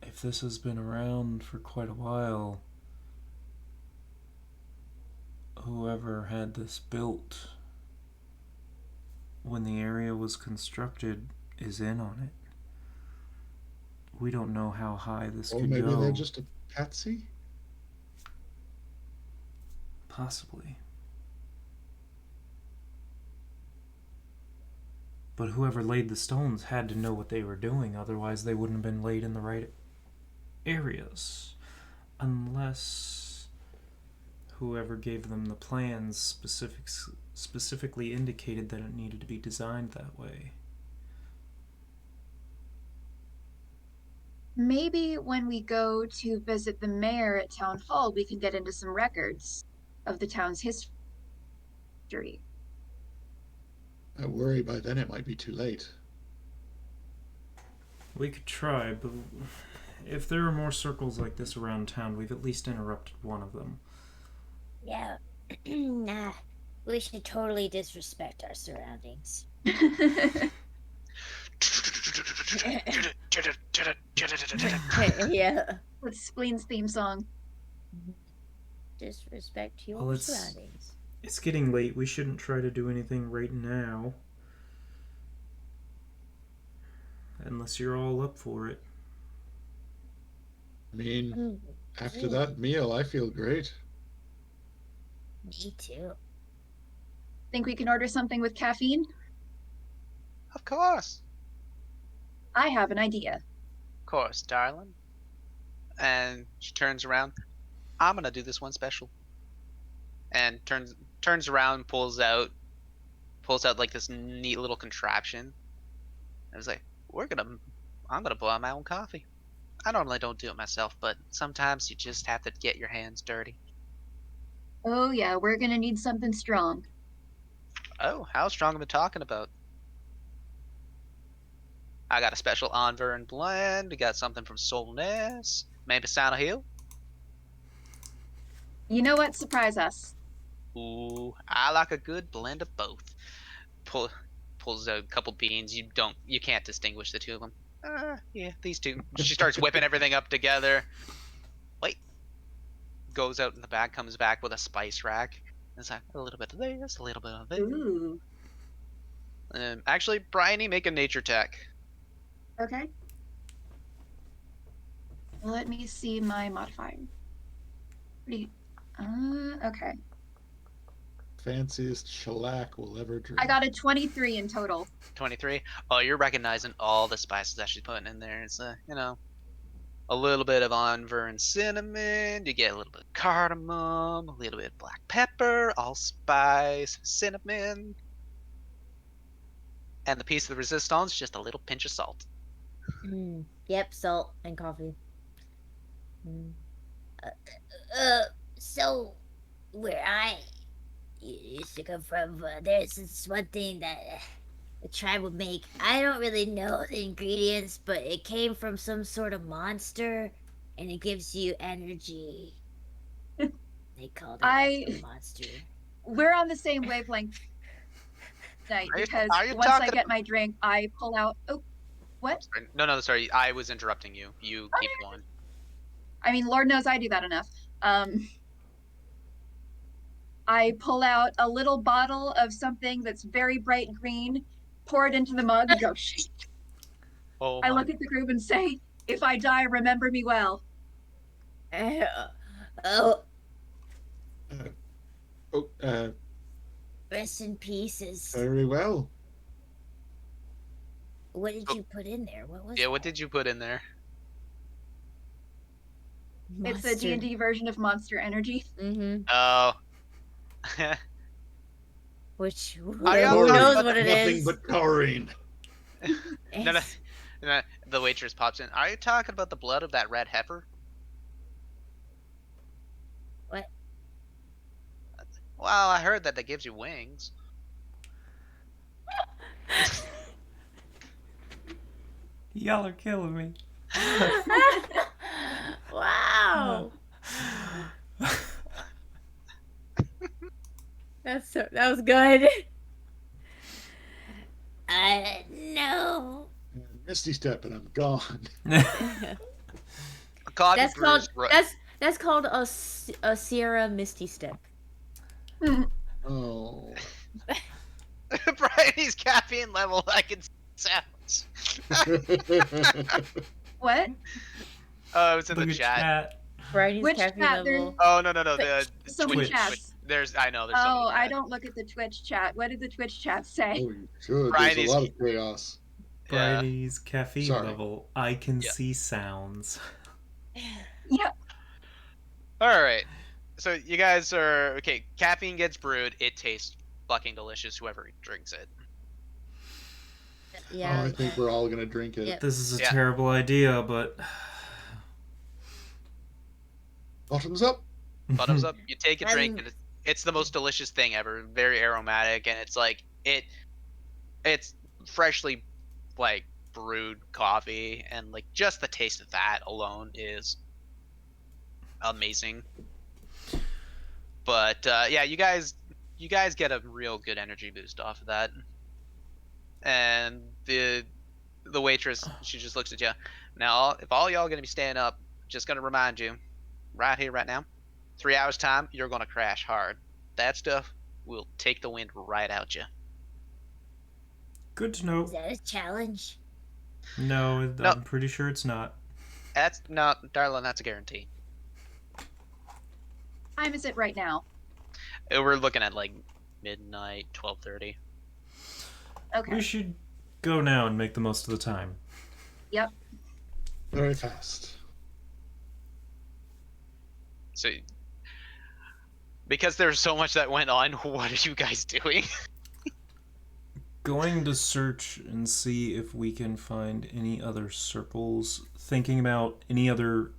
if this has been around for quite a while, whoever had this built when the area was constructed is in on it. We don't know how high this Or could maybe go. they're just a patsy? Possibly. But whoever laid the stones had to know what they were doing, otherwise they wouldn't have been laid in the right areas. Unless whoever gave them the plans specifically indicated that it needed to be designed that way. Maybe when we go to visit the mayor at town hall, we can get into some records of the town's history. I worry by then it might be too late. We could try, but if there are more circles like this around town, we've at least interrupted one of them. Yeah. Nah. We should totally disrespect our surroundings. Yeah. That's Spleen's theme song. Disrespect your Well, surroundings. It's getting late. We shouldn't try to do anything right now. Unless you're all up for it. I mean, Mm, after that meal, I feel great. Me too. Think we can order something with caffeine? Of course. I have an idea. Of course, darling. And she turns around. I'm gonna do this one special. And turns around, pulls out like this neat little contraption. I was like, I'm gonna boil my own coffee. I normally don't do it myself, but sometimes you just have to get your hands dirty. Oh yeah, we're gonna need something strong. Oh, how strong am I talking about? I got a special Anver blend. We got something from Solness. Maybe Santa Hill. You know what? Surprise us. Ooh, I like a good blend of both. Pulls out a couple beans. You can't distinguish the two of them. Yeah, these two. She starts whipping everything up together. Wait. Goes out in the back, comes back with a spice rack. It's like a little bit of this, a little bit of this. Ooh. Actually, Bryony, make a nature check. Okay. Let me see my modifier. Okay. Fanciest shellac we'll ever drink. I got a 23 in total. 23. Oh, you're recognizing all the spices that she's putting in there. It's a little bit of Anver and cinnamon. You get a little bit of cardamom, a little bit of black pepper, allspice, cinnamon, and the piece of the resistance, just a little pinch of salt. Yep, salt and coffee. So where I used to come from, there's this one thing that the tribe would make. I don't really know the ingredients, but it came from some sort of monster, and it gives you energy. They called it the monster. We're on the same wavelength tonight because are you once I talking get my drink, I pull out. Oh, what? No, sorry. I was interrupting you. You keep going. I mean, Lord knows I do that enough. I pull out a little bottle of something that's very bright green, pour it into the mug, and go, shh. Oh, I look at the group and say, if I die, remember me well. Rest in pieces. Very well. What did you put in there? What was yeah, what did you put in there? It's a D&D version of Monster Energy. Oh. Which who y'all knows what it Nothing is? but chlorine. No. The waitress pops in. Are you talking about the blood of that red heifer? What? Well, I heard that gives you wings. Y'all are killing me. Wow. That was good. No. Misty step and I'm gone. God, That's called a Sierra Misty Step. Oh. Bryony's caffeine level, I can sound. What? It's in Look the at chat. Variety's Which caffeine chat? level. Oh no, the So Twitch. many Twitch. chats. I know there's so many Oh, I chats. don't look at the Twitch chat. What did the Twitch chat say? Oh, you should. There's a Bridie's- lot of chaos. Yeah. Bridie's caffeine Sorry. level. I can Yeah. see sounds. Yeah. All right. So you guys are okay. Caffeine gets brewed. It tastes fucking delicious. Whoever drinks it. Yeah. Oh, I think we're all gonna drink it. Yep. This is a Yeah. terrible idea, but Bottoms up. Bottoms up. You take a drink, I'm- and it's the most delicious thing ever. Very aromatic, and it's like it's freshly like brewed coffee, and like just the taste of that alone is amazing. But yeah, you guys get a real good energy boost off of that. And the waitress, she just looks at you. Now, if all y'all gonna be staying up, just gonna remind you, right here, right now, 3 hours time, you're gonna crash hard. That stuff will take the wind right out you. good to know. Is that a challenge? No, No. I'm pretty sure it's not. That's not, darling. That's a guarantee. Time is it right now? We're looking at like midnight, 12:30. Okay. We should go now and make the most of the time. Very fast. So, because there's so much that went on, what are you guys doing? Going to search and see if we can find any other circles. Thinking about any other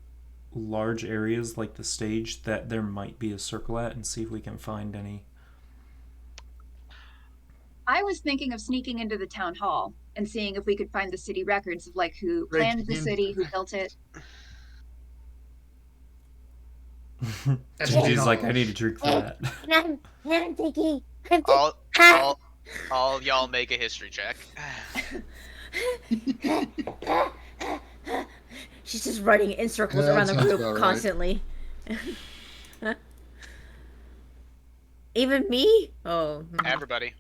large areas like the stage that there might be a circle at, and see if we can find any. I was thinking of sneaking into the town hall and seeing if we could find the city records of like who Break planned the in. city, who built it. She's like, I need to drink that. And I'm thinking. All y'all make a history check. She's just running in circles Yeah, around that the sounds group about right. constantly. Even me? Oh. Everybody.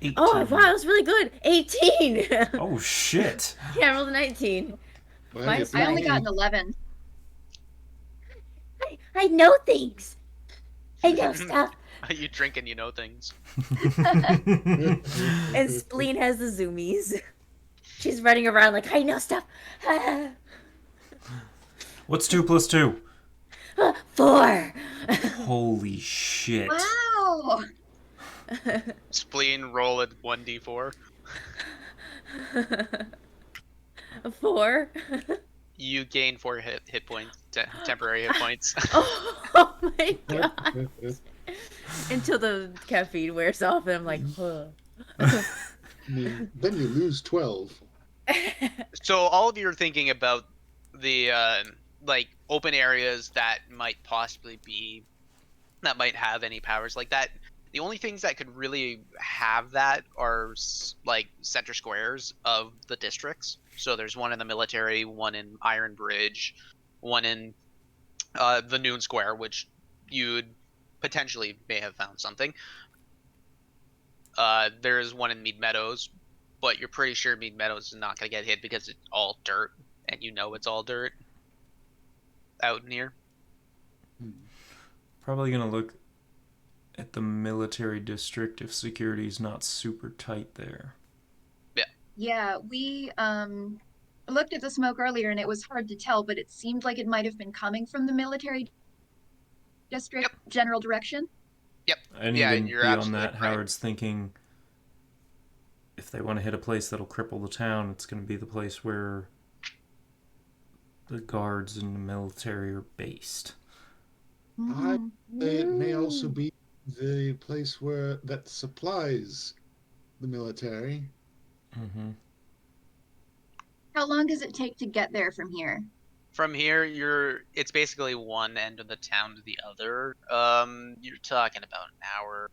18. Oh, wow, that was really good. 18! Oh shit. Yeah, I rolled a 19. Well, Mine's you I only beat got me. an 11. I know things. I know stuff. You drink and you know things. And Spleen has the zoomies. She's running around like, I know stuff. What's 2 plus 2? 4. Holy shit. Wow. Spleen, roll at 1d4. 4. You gain 4 hit points, temporary hit points. Oh my god. Until the caffeine wears off, and I'm like, huh. Then you lose 12. So all of you are thinking about the like open areas that might have any powers like that. The only things that could really have that are like center squares of the districts. So there's one in the military, one in Iron Bridge, one in the Noon Square, which you'd potentially may have found something. There's one in Mead Meadows, but you're pretty sure Mead Meadows is not going to get hit because it's all dirt, and you know it's all dirt out in here. Probably gonna look at the military district if security's not super tight there. Yeah, we looked at the smoke earlier and it was hard to tell, but it seemed like it might have been coming from the military district general direction. And Yeah, even you're beyond absolutely that, right. Howard's thinking if they want to hit a place that'll cripple the town, it's going to be the place where the guards and the military are based. Mhm. It may also be the place that supplies the military. Mm-hmm. How long does it take to get there from here? From here, it's basically one end of the town to the other. You're talking about an hour.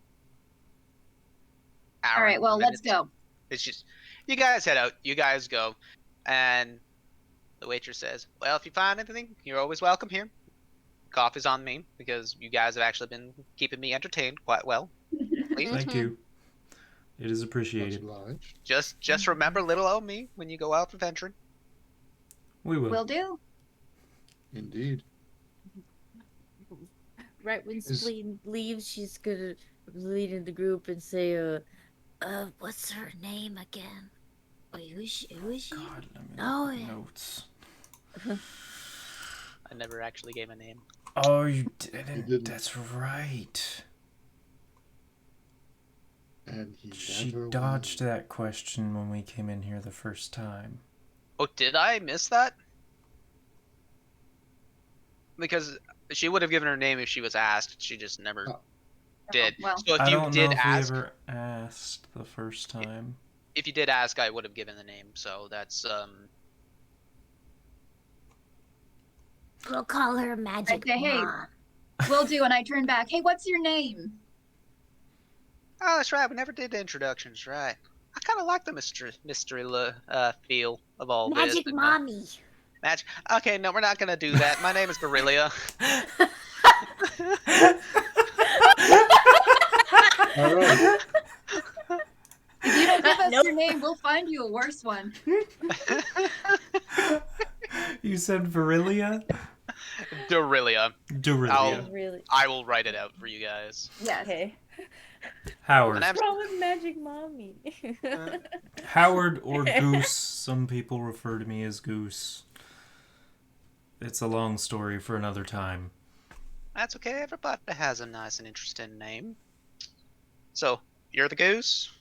All right, and well, let's minutes. go. It's just, you guys head out, you guys go, and the waitress says, well, if you find anything, you're always welcome here. Coffee's on me, because you guys have actually been keeping me entertained quite well. Please, Thank you. It is Much appreciated. obliged. just remember little old me when you go out adventuring. We will. Will do. Indeed. Right when Is- Spleen leaves, she's gonna lead in the group and say, what's her name again? Wait, who is she? God, let me No, look at yeah. notes. I never actually gave a name. Oh, you didn't. You didn't. That's right. And he She never dodged will. that question when we came in here the first time. Oh, did I miss that? Because she would have given her name if she was asked. She just never Oh. did. Well, So if I you don't did know if ask, we ever asked the first time. if you did ask, I would have given the name. So that's We'll call her Magic say, hey. Mom. will do. And I turn back. Hey, what's your name? Oh, that's right. We never did the introductions, right? I kind of like the mystery feel of all Magic this. Mommy. Magic. Okay, no, we're not gonna do that. My name is Barilia. All right. If you don't give us Nope. your name, we'll find you a worse one. You said Virilia? Dorilia. Dorilia. Really? I will write it out for you guys. Yes. Okay. Howard. And I'm- What's wrong with Magic Mommy? Howard or Goose. Some people refer to me as Goose. It's a long story for another time. That's okay. Everybody has a nice and interesting name. So, you're the goose?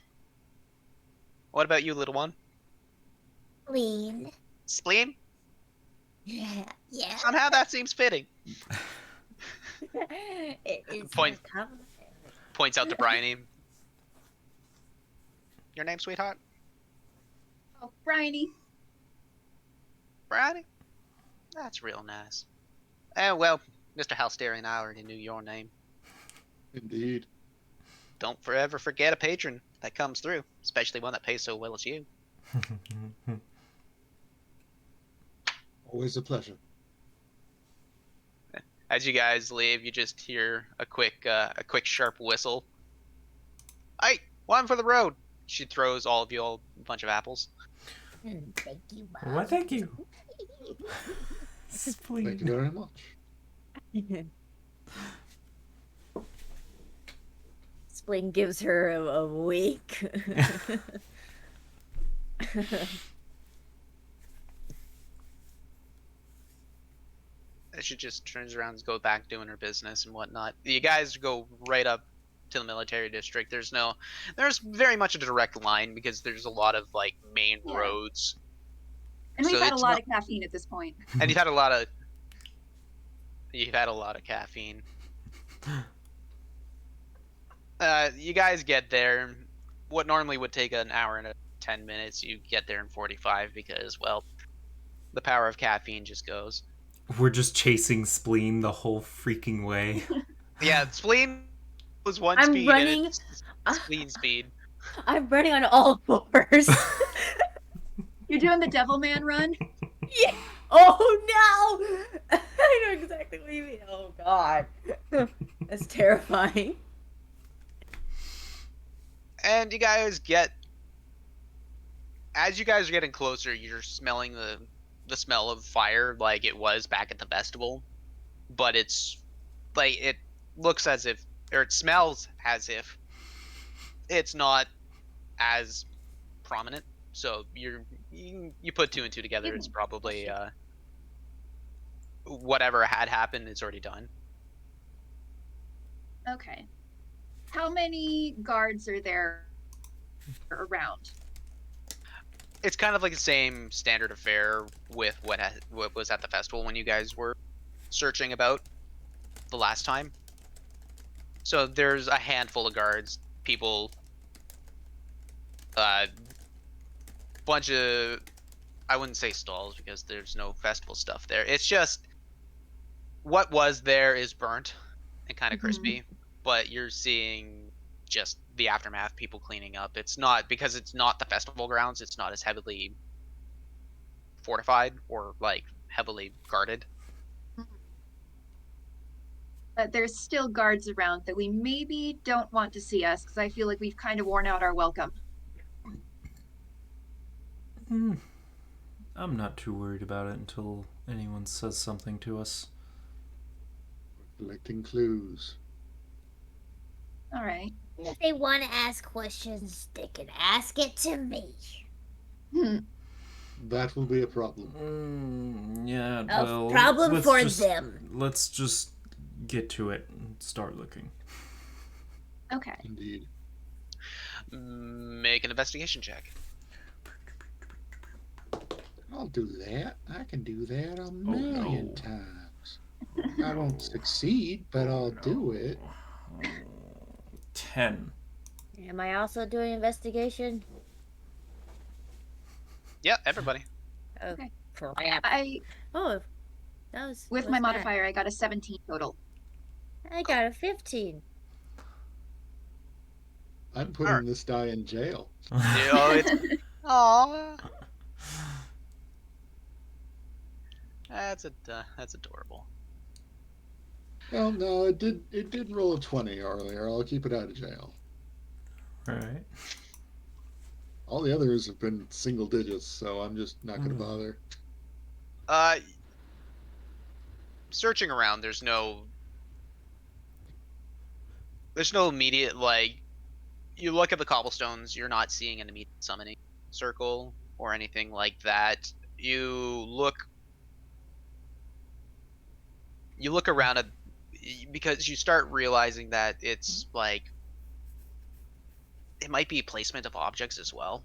What about you, little one? Spleen. Spleen? Yeah. Somehow that seems fitting. It's Point. a compliment. Points out to Bryony. Your name, sweetheart? Oh, Bryony. Bryony? That's real nice. Well, Mr. Halsteri and I already knew your name. Indeed. Don't forever forget a patron that comes through, especially one that pays so well as you. Always a pleasure. As you guys leave, you just hear a quick sharp whistle. Hey, one for the road. She throws all of you all a bunch of apples. Thank you, Mom. Well, thank you. Thank you very much. Spleen gives her a wink. She just turns around and goes back doing her business and whatnot. You guys go right up to the military district. There's very much a direct line because there's a lot of like main Yeah. roads. And we've So had a it's lot not- of caffeine at this point. And you've had a lot of caffeine. You guys get there. What normally would take an hour and 10 minutes, you get there in 45 because, well, the power of caffeine just goes. We're just chasing Spleen the whole freaking way. Yeah, spleen was one I'm speed. running- And it's spleen speed. I'm running on all fours. You're doing the Devilman run? Yeah. Oh no! I know exactly what you mean. Oh god. That's terrifying. And you guys as you guys are getting closer, you're smelling the smell of fire like it was back at the festival. But it's like it looks as if, or it smells as if it's not as prominent. So you put two and two together. It's probably whatever had happened is already done. Okay. How many guards are there around? It's kind of like the same standard affair with what was at the festival when you guys were searching about the last time. So there's a handful of guards, people, bunch of, I wouldn't say stalls because there's no festival stuff there. It's just what was there is burnt and kind of crispy, but you're seeing just the aftermath, people cleaning up. It's not, because it's not the festival grounds, it's not as heavily fortified or like heavily guarded. But there's still guards around that we maybe don't want to see us because I feel like we've kind of worn out our welcome. I'm not too worried about it until anyone says something to us. Collecting clues. All right. If they want to ask questions, they can ask it to me. Hmm. That will be a problem. Yeah, A well, problem let's for just, them. Let's just get to it and start looking. Okay. Indeed. Make an investigation check. I'll do that. I can do that a Oh, million no. times. I won't succeed, but I'll do it. 10. Am I also doing investigation? Yeah, everybody. Okay. Crap. I Oh, that was with my modifier, I got a 17 total. I got a 15. I'm putting this guy in jail. Oh, it's Aww. That's adorable. Well, no, it did roll a 20 earlier. I'll keep it out of jail. Right. All the others have been single digits, so I'm just not going to bother. Searching around, there's no immediate, like, you look at the cobblestones, you're not seeing an immediate summoning circle or anything like that. You look around at, because you start realizing that it's like it might be placement of objects as well.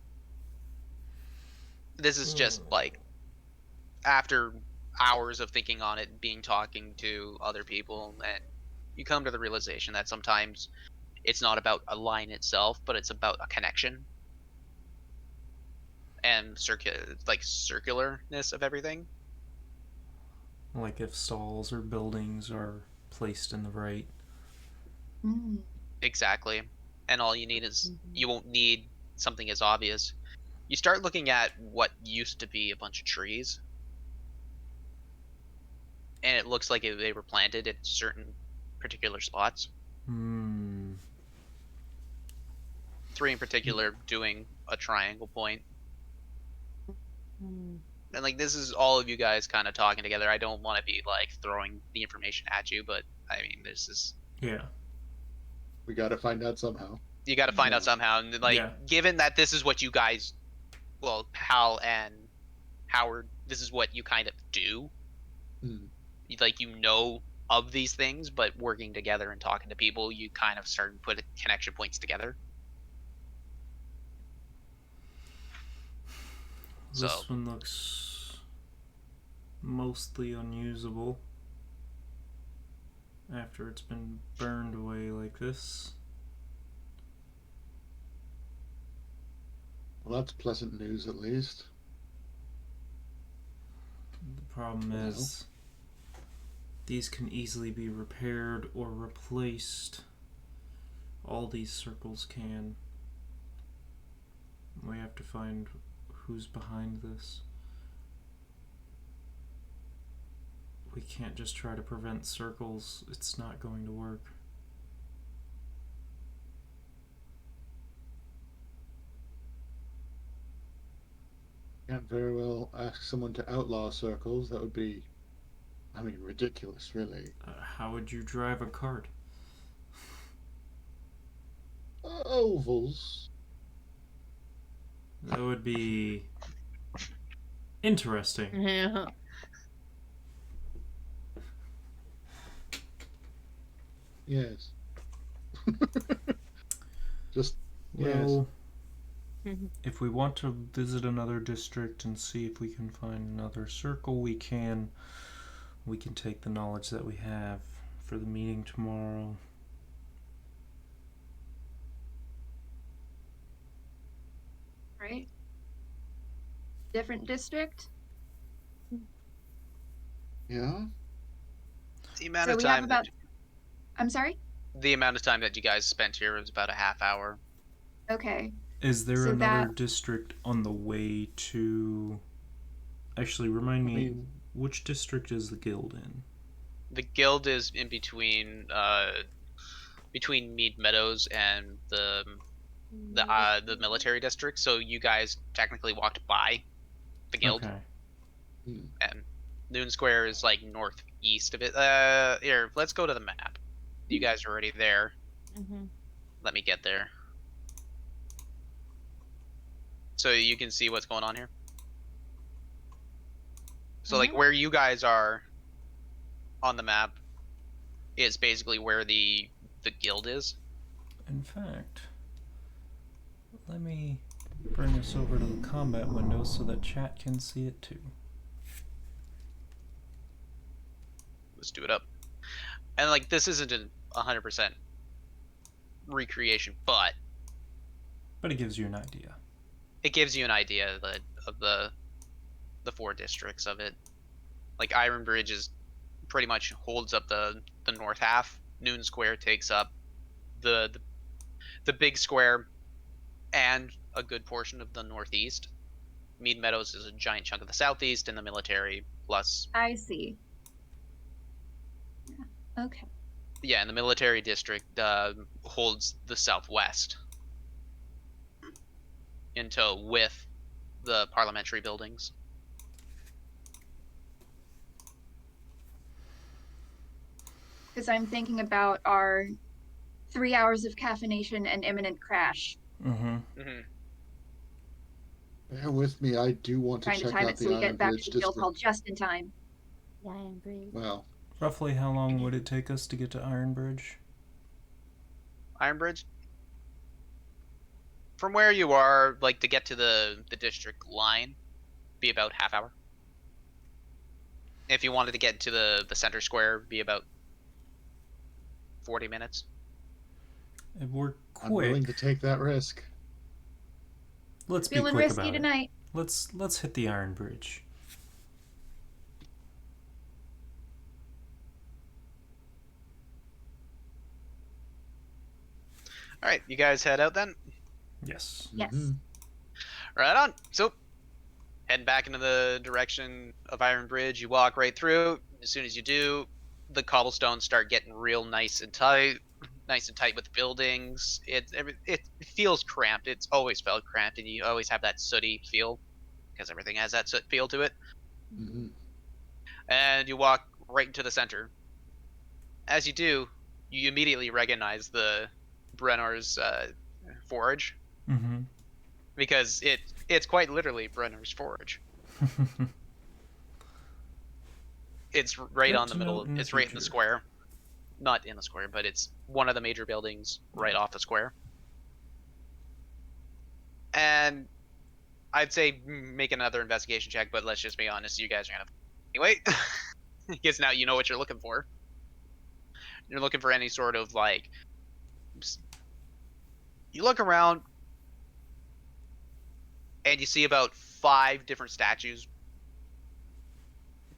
This is just like after hours of thinking on it, talking to other people, and you come to the realization that sometimes it's not about a line itself, but it's about a connection and circularness of everything. Like if stalls or buildings are placed in the right. Mm. Exactly. And all you need is, you won't need something as obvious. You start looking at what used to be a bunch of trees, and it looks like they were planted at certain particular spots. 3 in particular doing a triangle point. And like, this is all of you guys kind of talking together. I don't want to be like throwing the information at you, but I mean, this is, Yeah. We got to find out somehow. you got to find Yeah. out somehow. And like, Yeah. given that this is what you guys, well, Hal and Howard, this is what you kind of do. Mm. Like, you know of these things, but working together and talking to people, you kind of start to put connection points together. This So one looks mostly unusable after it's been burned away like this. Well, that's pleasant news, at least. The problem Well. is these can easily be repaired or replaced. All these circles can. We have to find who's behind this. We can't just try to prevent circles. It's not going to work. Can't very well ask someone to outlaw circles. That would be, I mean, ridiculous, really. How would you drive a cart? Ovals. That would be interesting. Yes. Just, Well, if we want to visit another district and see if we can find another circle, we can. We can take the knowledge that we have for the meeting tomorrow. Right. Different district. yeah. the amount So of we time have about. I'm sorry. the amount of time that you guys spent here was about a half hour. Okay. Is there So another that- district on the way to... Actually, remind me, mean- which district is the guild in? The guild is in between Mead Meadows and the military district. So you guys technically walked by the guild. Okay. And Noon Square is like northeast of it. Here, let's go to the map. You guys are already there. Mm-hmm. Let me get there. So you can see what's going on here. So like where you guys are on the map is basically where the guild is. In fact, let me bring this over to the combat window so that chat can see it too. Let's do it up. And like this isn't a 100% recreation, but it gives you an idea. It gives you an idea of the 4 districts of it. Like Iron Bridge is pretty much holds up the north half. Noon Square takes up the big square and a good portion of the northeast. Mead Meadows is a giant chunk of the southeast, and the military plus. I see. Yeah. Okay. Yeah, and the military district holds the southwest into with the parliamentary buildings. Because I'm thinking about our 3 hours of caffeination and imminent crash. Mm-hmm. Bear with me, I do want to Trying to check time out it so the we Iron get back Bridge to the guild hall district. just in time. The Iron Bridge. Well, Roughly how long would it take us to get to Iron Bridge? Iron Bridge? From where you are, like to get to the district line, be about half hour. If you wanted to get to the center square, be about 40 minutes. If we're I'm willing quick, to take that risk. let's be Feeling quick risky about it. tonight. Let's hit the Iron Bridge. All right, you guys head out then. Yes. Yes. Right on. So, heading back into the direction of Iron Bridge, you walk right through. As soon as you do, the cobblestones start getting real nice and tight with buildings. It feels cramped. It's always felt cramped, and you always have that sooty feel because everything has that soot feel to it. Mm-hmm. And you walk right into the center. As you do, you immediately recognize the Brennor's forge. Mm-hmm. Because it's quite literally Brenner's Forge. It's right on the middle. It's right in the square. Not in the square, but it's one of the major buildings right off the square. And I'd say make another investigation check, but let's just be honest, you guys are gonna anyway. Because now you know what you're looking for. You're looking for any sort of like. You look around, and you see about 5 different statues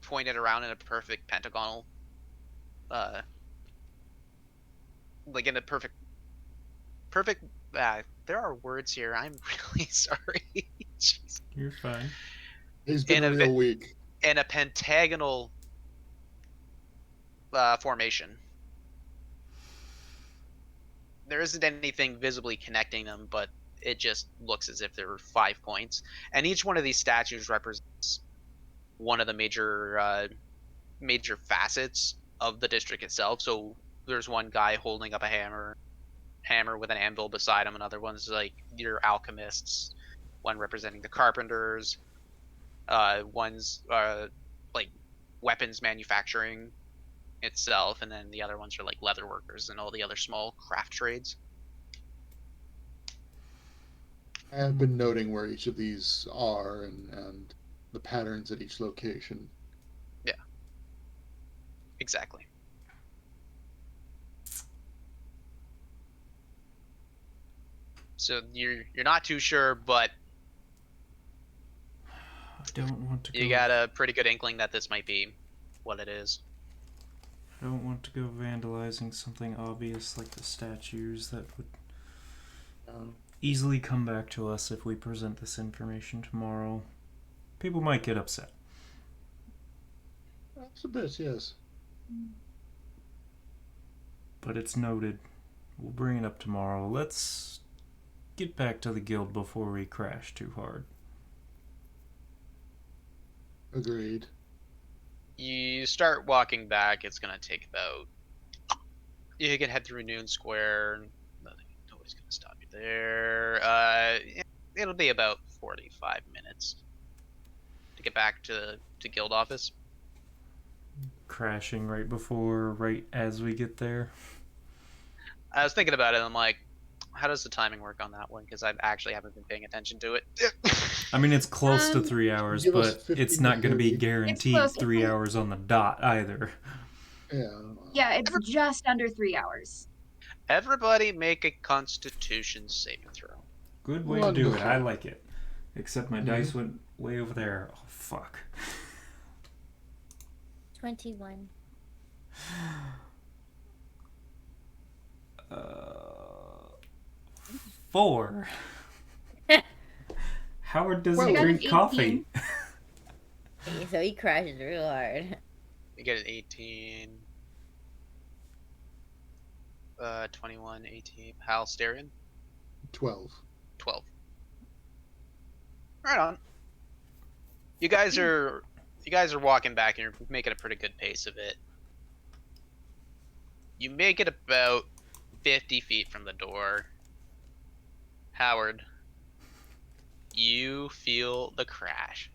pointed around in a perfect pentagonal, like in a perfect. There are words here. I'm really sorry. Jeez. You're fine. He's been a real week. In a pentagonal formation. There isn't anything visibly connecting them, but it just looks as if there were 5 points, and each one of these statues represents one of the major facets of the district itself. So there's one guy holding up a hammer with an anvil beside him. Another one's like your alchemists. One representing the carpenters. One's like weapons manufacturing itself, and then the other ones are like leather workers and all the other small craft trades. I have been noting where each of these are and the patterns at each location. Yeah. Exactly. So you're not too sure, but I don't want to go. you got a pretty good inkling that this might be what it is. I don't want to go vandalizing something obvious like the statues that would easily come back to us if we present this information tomorrow. People might get upset. That's a bit, yes. But it's noted. We'll bring it up tomorrow. Let's get back to the guild before we crash too hard. Agreed. You start walking back. It's gonna take about. You can head through Noon Square. Nobody's gonna stop you there. It'll be about 45 minutes to get back to guild office. Crashing right as we get there. I was thinking about it. And I'm like, how does the timing work on that one? Because I actually haven't been paying attention to it. I mean, it's close to 3 hours, give us but 50 it's not going to be to 30. guaranteed close. 3 hours on the dot either. Yeah. Yeah, it's just under 3 hours. Everybody make a Constitution saving throw. Good way to do it. Wonderful. I like it. Except my dice went way over there. Oh, fuck. 21. 4. Howard doesn't Well, drink 18. coffee. So he crashes real hard. You get an 18. 21, 18. Hal Starion? 12. 12. Right on. You guys are walking back and you're making a pretty good pace of it. You make it about 50 feet from the door. Howard, you feel the crash.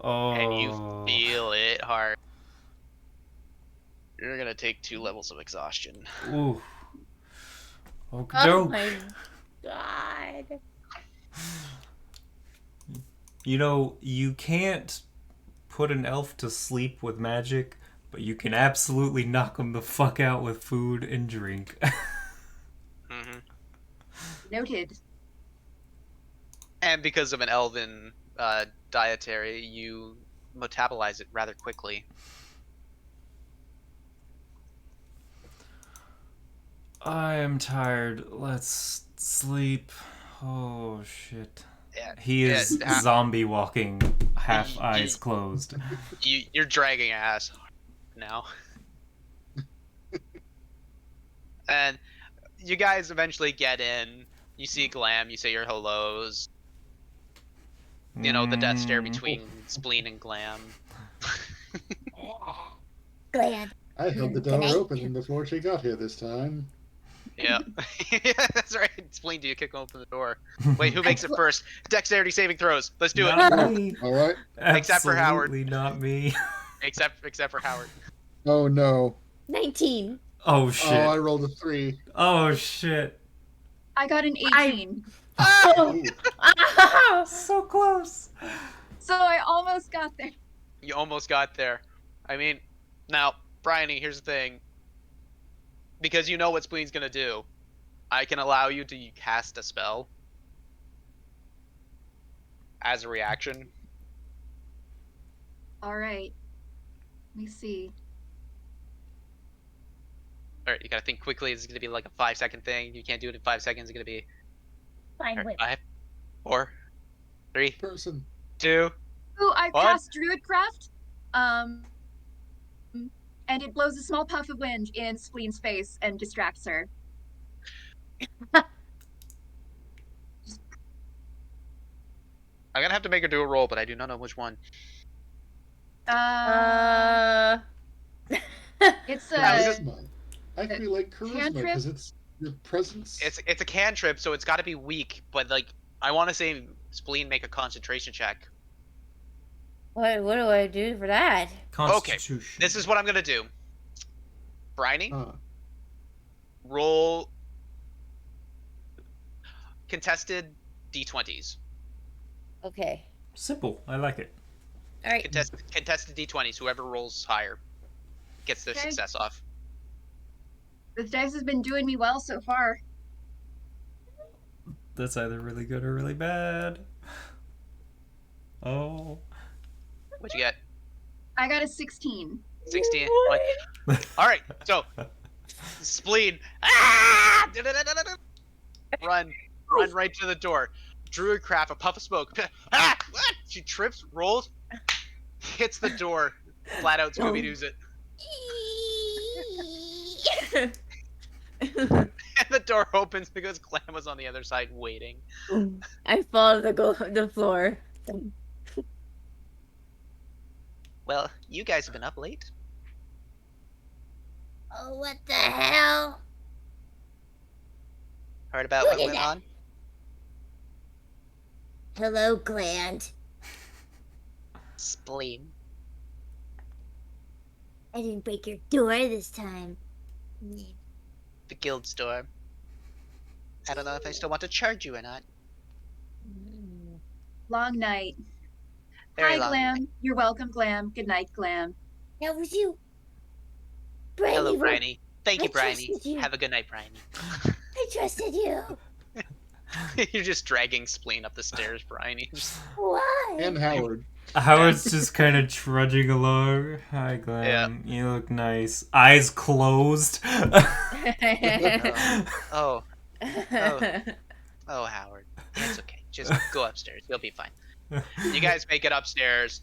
Oh. And you feel it hard. You're gonna take 2 levels of exhaustion. Ooh. Oh Okey-doke. my god. You know, you can't put an elf to sleep with magic, but you can absolutely knock them the fuck out with food and drink. Mm-hmm. Noted. And because of an elven dietary, you metabolize it rather quickly. I am tired. Let's sleep. Oh, shit. Yeah, He is yeah, zombie walking, half Ye- eyes ye- closed. You're dragging ass now. And you guys eventually get in. You see Glam. You say your hellos. You know, the death stare between Spleen and Glam. Glad. I held the door open before she got here this time. Yeah. Yeah, that's right. Spleen, do you kick open the door? Wait, who makes it first? Dexterity saving throws. Let's do it. Not me. All right. Except for Howard. Absolutely not me. Except for Howard. Oh no. 19. Oh, shit. Oh, I rolled a 3. Oh, shit. I got an 18. Ooh. Oh. So close. So I almost got there. You almost got there. I mean, now, Bryony, here's the thing. Because you know what Spleen's gonna do, I can allow you to cast a spell as a reaction. All right. Let me see. Alright, you gotta think quickly. This is gonna be like a 5-second thing. You can't do it in 5 seconds. It's gonna be Fine with 5, 4, 3, Person. 2. Ooh, I What? cast Druidcraft. And it blows a small puff of wind in Spleen's face and distracts her. I'm gonna have to make her do a roll, but I do not know which one. It's Charisma. I feel like charisma cantrip? because it's your presence. It's a cantrip, so it's gotta be weak, but like I wanna say Spleen make a concentration check. what do I do for that? Constitution. This is what I'm gonna do. Bryony, Ah, roll contested d20s. Okay. Simple. I like it. All right. Contested d20s. Whoever rolls higher gets their Okay. success off. this dice has been doing me well so far. That's either really good or really bad. Oh. What'd you get? I got a 16. 16. All right, so Spleen. Ah! Run right to the door. Druidcraft, a puff of smoke. Ah! What? She trips, rolls, hits the door. Flat out Scooby Doo's it. And the door opens because Clam was on the other side waiting. I fall to the floor. Well, you guys have been up late. Oh, what the hell? Heard about Who what did went that? on? Hello, Gland. Spleen. I didn't break your door this time. The guild store. I don't know if I still want to charge you or not. Long night. Very Hi, long Glam. night. You're welcome, Glam. Good night, Glam. That was you. Hello, Bryony, Bryony. Thank you, I Bryony. trusted you. Have a good night, Bryony. I trusted you. You're just dragging Spleen up the stairs, Bryony. Why? And Howard. Howard's just kind of trudging along. Hi, Glenn. You look nice. Eyes closed. Oh, Howard. It's okay. Just go upstairs. You'll be fine. You guys make it upstairs,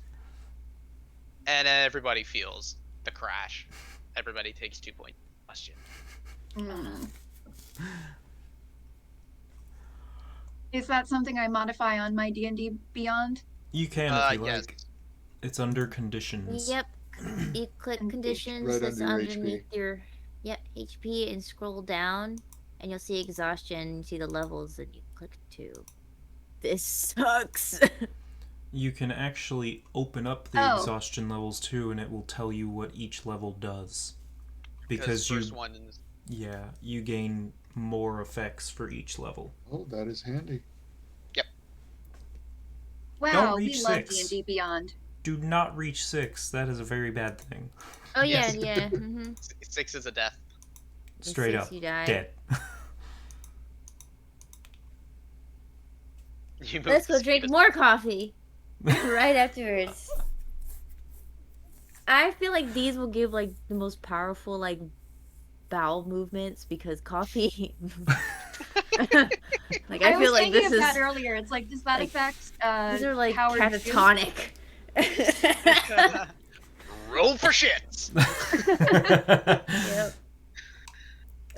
and everybody feels the crash. Everybody takes 2 points. Question. Mm. Is that something I modify on my D&D Beyond? You can if you Yes. like. It's under conditions. Yep. You click conditions Right that's under your underneath HP. your HP and scroll down and you'll see exhaustion, you see the levels and you click 2. This sucks. You can actually open up the Oh. exhaustion levels too, and it will tell you what each level does. Because Because you, first one is you gain more effects for each level. Oh, that is handy. Wow, we reach love 6. D&D Beyond. Do not reach 6. That is a very bad thing. Oh yeah, Yes. yeah. Mm-hmm. 6 is a death. Straight 6 up. you die. Dead. You move Let's the go speed drink of- more coffee right afterwards. I feel like these will give like the most powerful like bowel movements because coffee. Like I was feel like thinking this of is that earlier. It's like, does that like, affect these are like Howard's juice? catatonic. Roll for shits. Yep.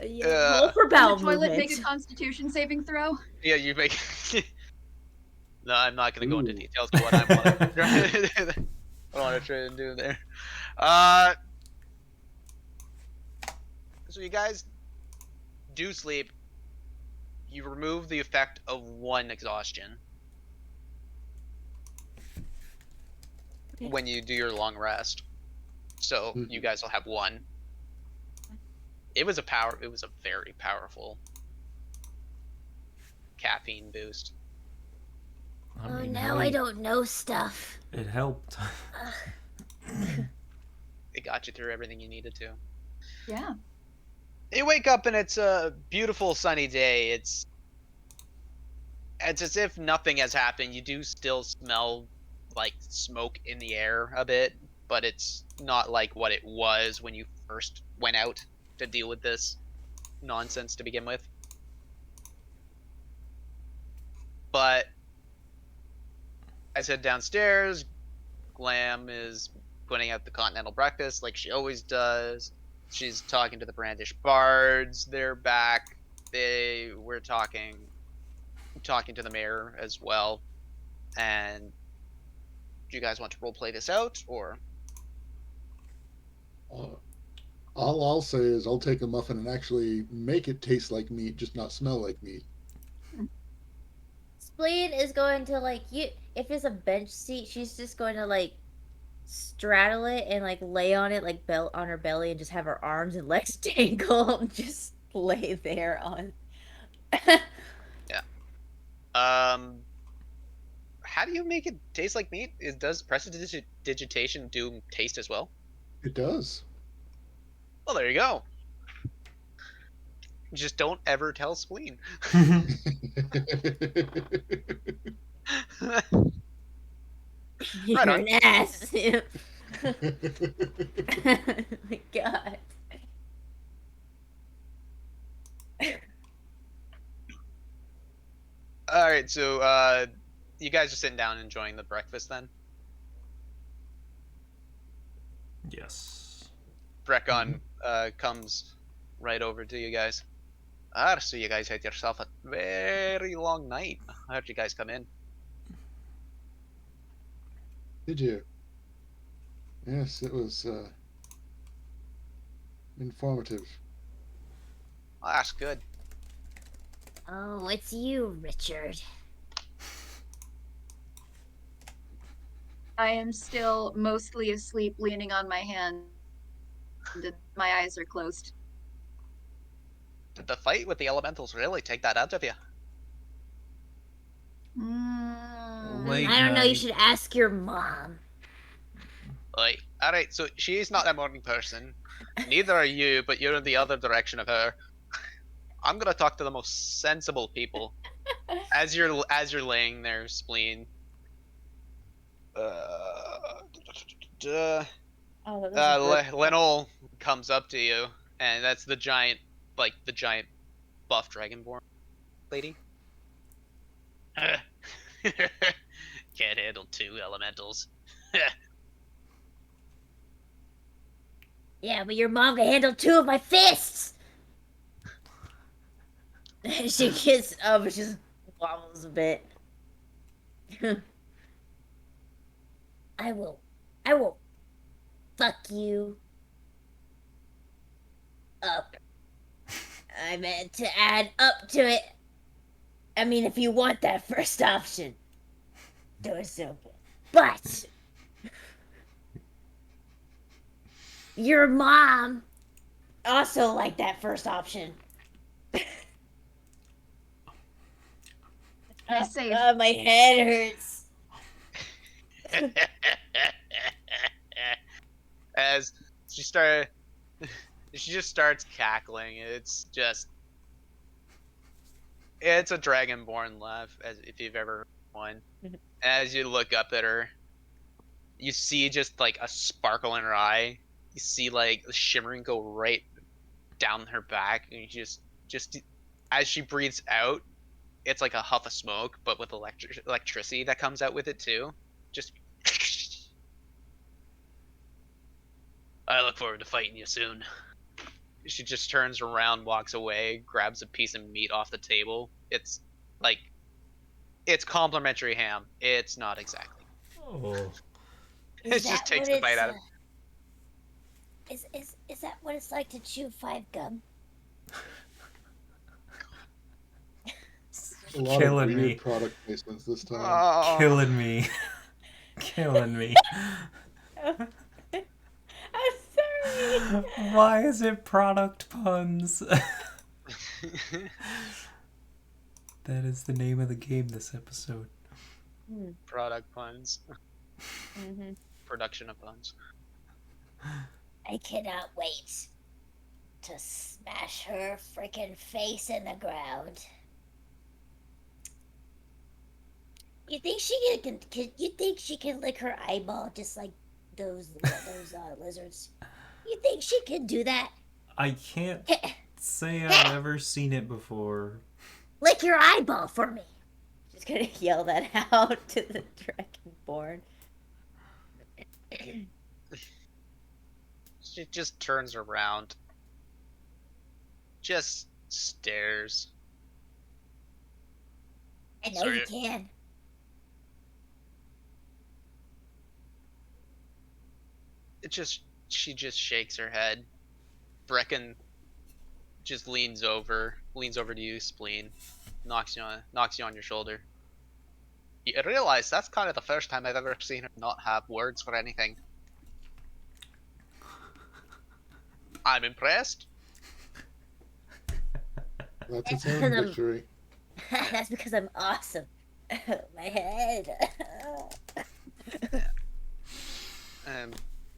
Yeah, roll for Can bowel the toilet make movements. a Constitution saving throw? Yeah, you make. No, I'm not going to go into Ooh. details of what I want to try to do there. So you guys do sleep. You remove the effect of 1 exhaustion Okay. when you do your long rest. So you guys will have 1. It was a very powerful caffeine boost. Oh, now I don't know stuff. It helped. It got you through everything you needed to. Yeah. You wake up and it's a beautiful sunny day. It's as if nothing has happened. You do still smell like smoke in the air a bit, but it's not like what it was when you first went out to deal with this nonsense to begin with. But I said downstairs, Glam is putting out the continental breakfast like she always does. She's talking to the Brandish Bards. They're back. They were talking to the mayor as well. And do you guys want to roleplay this out, or? All I'll say is I'll take a muffin and actually make it taste like meat, just not smell like meat. Spleen is going to like if it's a bench seat, she's just going to like straddle it and like lay on it like on her belly and just have her arms and legs dangle and just lay there on. Yeah. How do you make it taste like meat? Does prestidigitation do taste as well? It does. Well, there you go. Just don't ever tell Spleen. You're Right on. an ass. Oh my god. All right, so you guys are sitting down enjoying the breakfast then? Yes. Brecon comes right over to you guys. So you guys had yourself a very long night. How'd you guys come in? Did you? Yes, it was informative. Well, that's good. Oh, it's you, Richard. I am still mostly asleep, leaning on my hand, and my eyes are closed. Did the fight with the elementals really take that out of you? Late I don't know. You night. should ask your mom. Like, alright, so she's not a morning person. Neither are you, but you're in the other direction of her. I'm gonna talk to the most sensible people. As you're laying there, spleen. Oh, that was a good. Lenol comes up to you, and that's the giant, the giant buff dragonborn lady. Can't handle 2 elementals. Yeah, but your mom can handle 2 of my fists. She gets up and just wobbles a bit. I will fuck you up. I meant to add up to it. I mean, if you want that first option, do it so good. But your mom also liked that first option. I say, My head hurts. As she just starts cackling. It's a dragonborn laugh, as if you've ever heard one. As you look up at her, you see just like a sparkle in her eye. You see like the shimmering go right down her back, and you just as she breathes out, it's like a huff of smoke, but with electricity that comes out with it too. Just. I look forward to fighting you soon. She just turns around, walks away, grabs a piece of meat off the table. It's complimentary ham. It's not exactly. Oh. It just takes the bite out of it. Is that what it's like to chew 5 gum? A lot Killing of weird me. product placements this time. Oh. Killing me. Killing me. I'm sorry. Why is it product puns? That is the name of the game this episode. Product puns. Mm-hmm. Production of puns. I cannot wait to smash her freaking face in the ground. You think she can? You think she can lick her eyeball just like those lizards? You think she can do that? I can't say I've ever seen it before. Lick your eyeball for me. She's gonna yell that out to the dragonborn. She just turns around. Just stares. I know Sorry. you can. She just shakes her head. Brecken just leans over to you, spleen, knocks you on your shoulder. You realize that's kind of the first time I've ever seen her not have words for anything. I'm impressed. That's its own victory. That's because I'm awesome. My head. And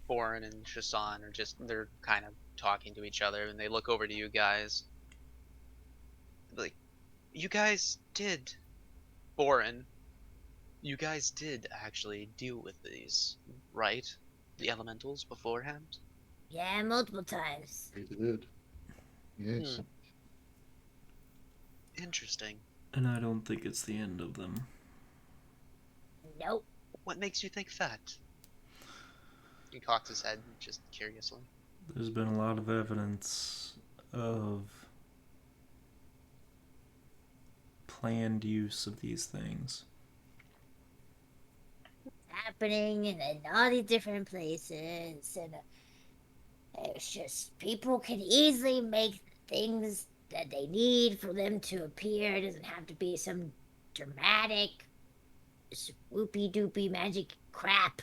Boren and Shasan they're kind of talking to each other, and they look over to you guys. Like, you guys did, Boren, you guys did actually deal with these, right? The elementals beforehand? Yeah, multiple times. We did. Yes. Interesting. And I don't think it's the end of them. Nope. What makes you think that? He cocks his head just curiously. There's been a lot of evidence of planned use of these things. happening and in all these different places, and it's just people can easily make things that they need for them to appear. It doesn't have to be some dramatic, swoopy doopy magic crap.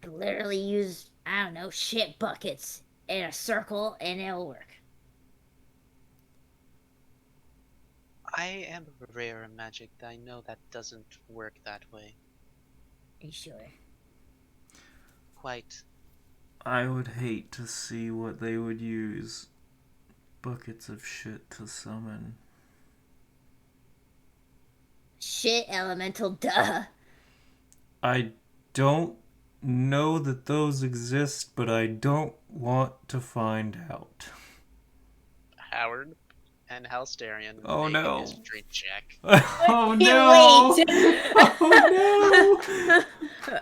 You can literally use, I don't know, shit buckets in a circle and it'll work. I am rare in magic. I know that doesn't work that way. Are you sure? Quite. I would hate to see what they would use buckets of shit to summon. Shit elemental, duh. I don't know that those exist, but I don't want to find out. Howard and Halsterian Oh, make no. a history check. Oh no! Wait. Oh no!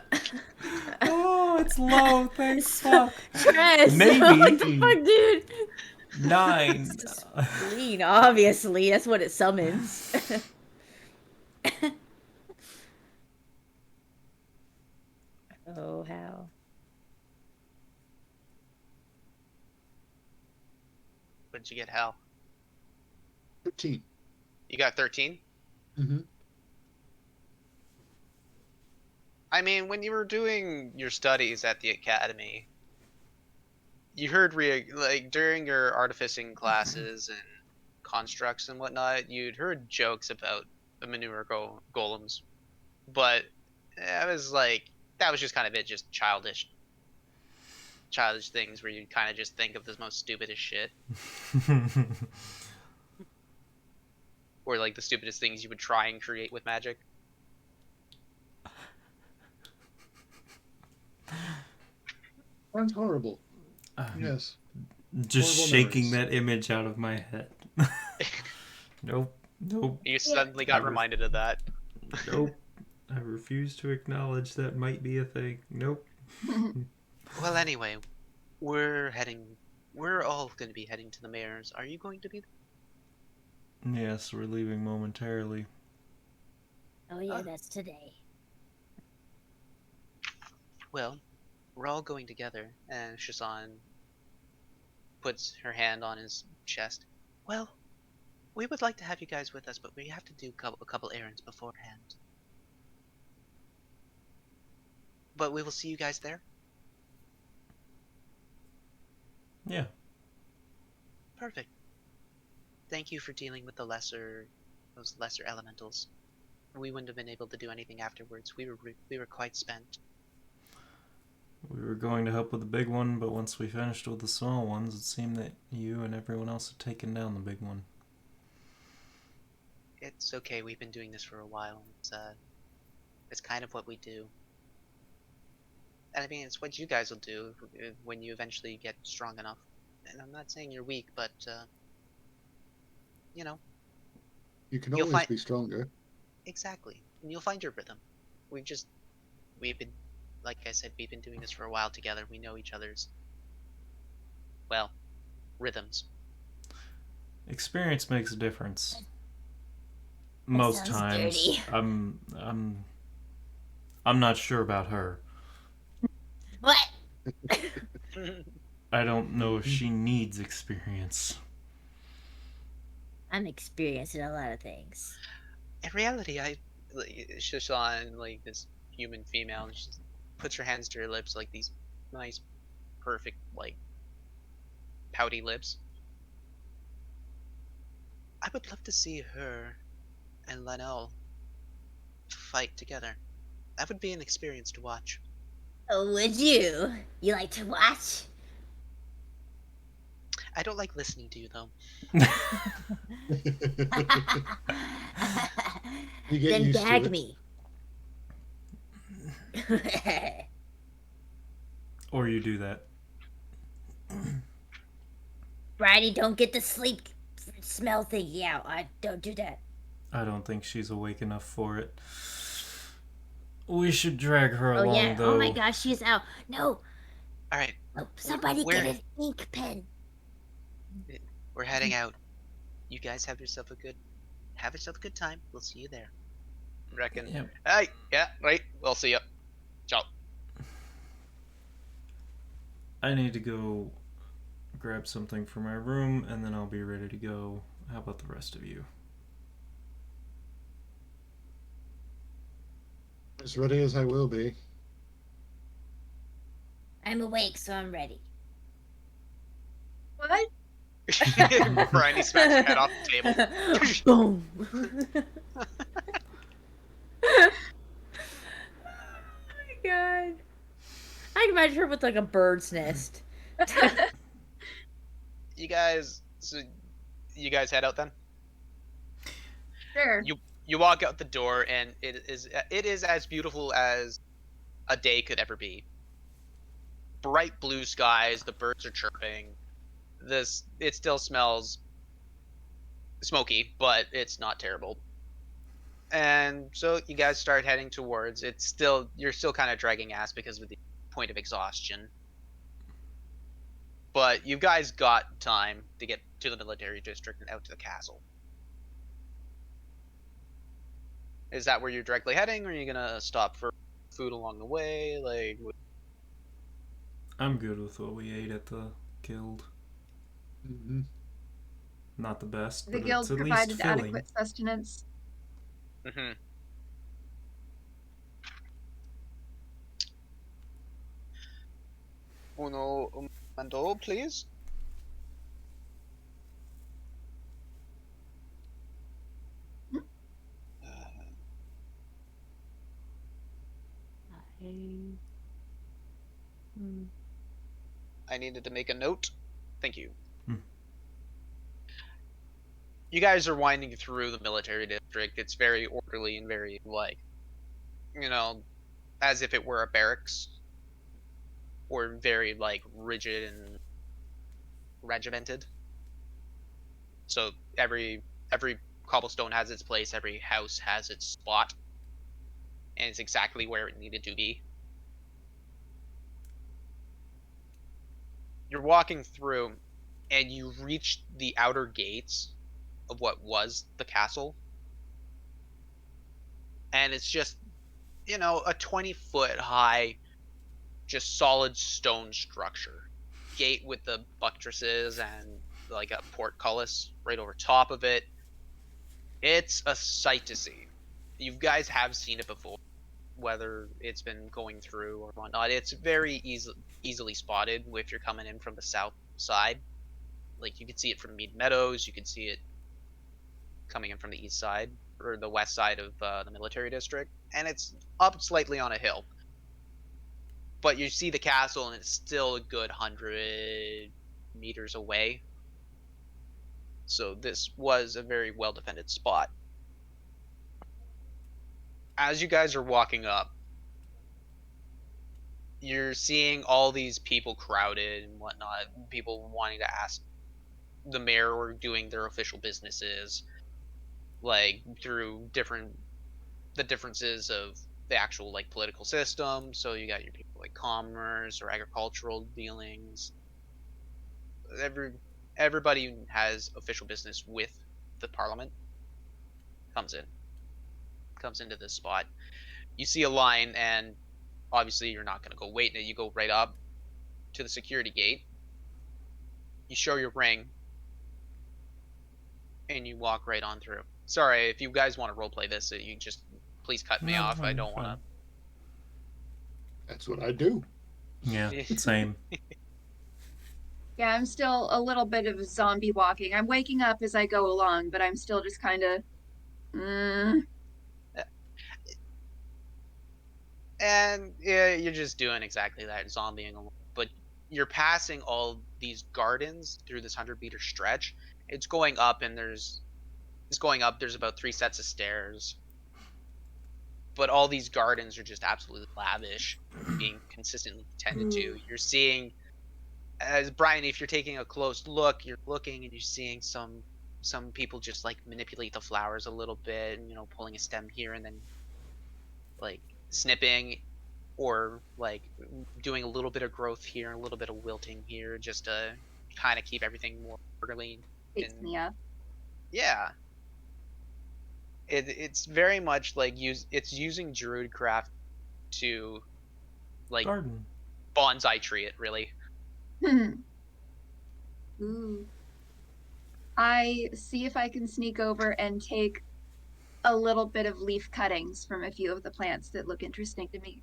Oh, it's low. Thanks, fuck. Tress. Maybe. What the fuck, dude? 9. Spleen, obviously. That's what it summons. Oh, how? What'd you get, Hal? 13. You got 13? Mm-hmm. I mean, when you were doing your studies at the academy, you heard like during your artificing classes and constructs and whatnot, you'd heard jokes about the manure golems, but that was just kind of it, just childish things where you kind of just think of the most stupidest shit, or like the stupidest things you would try and create with magic. Sounds horrible. Yes. Just Horrible shaking memories. that image out of my head. Nope. You suddenly got reminded of that. Nope. I refuse to acknowledge that might be a thing. Nope. Well, anyway, we're all going to be heading to the mayor's. Are you going to be there? Yes, we're leaving momentarily. Oh, yeah, that's today. Well, we're all going together, and Shazan puts her hand on his chest. Well, we would like to have you guys with us, but we have to do a couple errands beforehand. But we will see you guys there. Yeah. Perfect. Thank you for dealing with those lesser elementals. We wouldn't have been able to do anything afterwards. We were quite spent. We were going to help with the big one, but once we finished with the small ones, it seemed that you and everyone else had taken down the big one. It's okay. We've been doing this for a while. It's kind of what we do. And I mean, it's what you guys will do when you eventually get strong enough. And I'm not saying you're weak, but you know. You can You'll always find- be stronger. Exactly. And you'll find your rhythm. We've been, like I said, we've been doing this for a while together. We know each other's, well, rhythms. Experience makes a difference. Most sounds times, dirty. I'm not sure about her. What? I don't know if she needs experience. I'm experienced in a lot of things. In reality, Shashan, like this human female, and she puts her hands to her lips, like these nice, perfect, like, pouty lips. I would love to see her and Lenel fight together. That would be an experience to watch. Oh, would you? You like to watch? I don't like listening to you, though. You get Then used to gag it. me. Or you do that. Bridie, don't get the sleep smell thingy out. Don't do that. I don't think she's awake enough for it. We should drag her Oh, along, yeah. though. Oh, my gosh, she's out. No. All right, Oh, somebody Where- get an ink pen. we're heading out. You guys have yourself a good time. We'll see you there. Reckon. Yep. Hey, yeah, right. We'll see you. So, I need to go grab something for my room, and then I'll be ready to go. How about the rest of you? As ready as I will be. I'm awake, so I'm ready. What? Bryony smacks her head off the table. Boom. Oh my god. I can imagine her with like a bird's nest. You guys, so you guys head out then. Sure. You walk out the door, and it is as beautiful as a day could ever be. Bright blue skies, the birds are chirping. It still smells smoky, but it's not terrible. And so you guys start heading towards. You're still kind of dragging ass because of the point of exhaustion. But you guys got time to get to the military district and out to the castle. Is that where you're directly heading, or are you gonna stop for food along the way? Like, I'm good with what we ate at the guild. Mm-hmm. Not the best, The but guild it's at least provided filling. adequate sustenance. mm-hmm. Uno momento, please. I needed to make a note. Thank you. You guys are winding through the military district. It's very orderly and very, like, as if it were a barracks. Or very, like, rigid and regimented. So every cobblestone has its place, every house has its spot. And it's exactly where it needed to be. You're walking through, and you reach the outer gates of what was the castle. And it's just, a 20-foot high, just solid stone structure. Gate with the buttresses and like a portcullis right over top of it. It's a sight to see. You guys have seen it before, whether it's been going through or whatnot. It's very easily spotted if you're coming in from the south side. Like, you can see it from Mead Meadows, you can see it coming in from the east side or the west side of the military district, and it's up slightly on a hill. But you see the castle, and it's still a good 100 meters away. So this was a very well defended spot. As you guys are walking up, you're seeing all these people crowded and whatnot, people wanting to ask the mayor or doing their official businesses, like through the differences of the actual like political system. So you got your people like commerce or agricultural dealings. Everybody who has official business with the parliament comes into this spot. You see a line, and obviously you're not going to go wait. You go right up to the security gate. You show your ring, and you walk right on through. Sorry, if you guys want to roleplay this, you just please cut me off. I don't want to. That's what I do. Yeah, same. Yeah, I'm still a little bit of a zombie walking. I'm waking up as I go along, but I'm still just kind of. And yeah, you're just doing exactly that, zombieing along. But you're passing all these gardens through this 100-meter stretch. It's going up, and there's about 3 sets of stairs. But all these gardens are just absolutely lavish, being consistently tended to. You're seeing, as Brian, if you're taking a close look, you're looking and you're seeing some people just like manipulate the flowers a little bit, and pulling a stem here and then like snipping, or like doing a little bit of growth here and a little bit of wilting here, just to kind of keep everything more orderly. Takes me up. Yeah. It's very much like it's using Druidcraft to like Garden. bonsai tree it really. Ooh. I see if I can sneak over and take a little bit of leaf cuttings from a few of the plants that look interesting to me.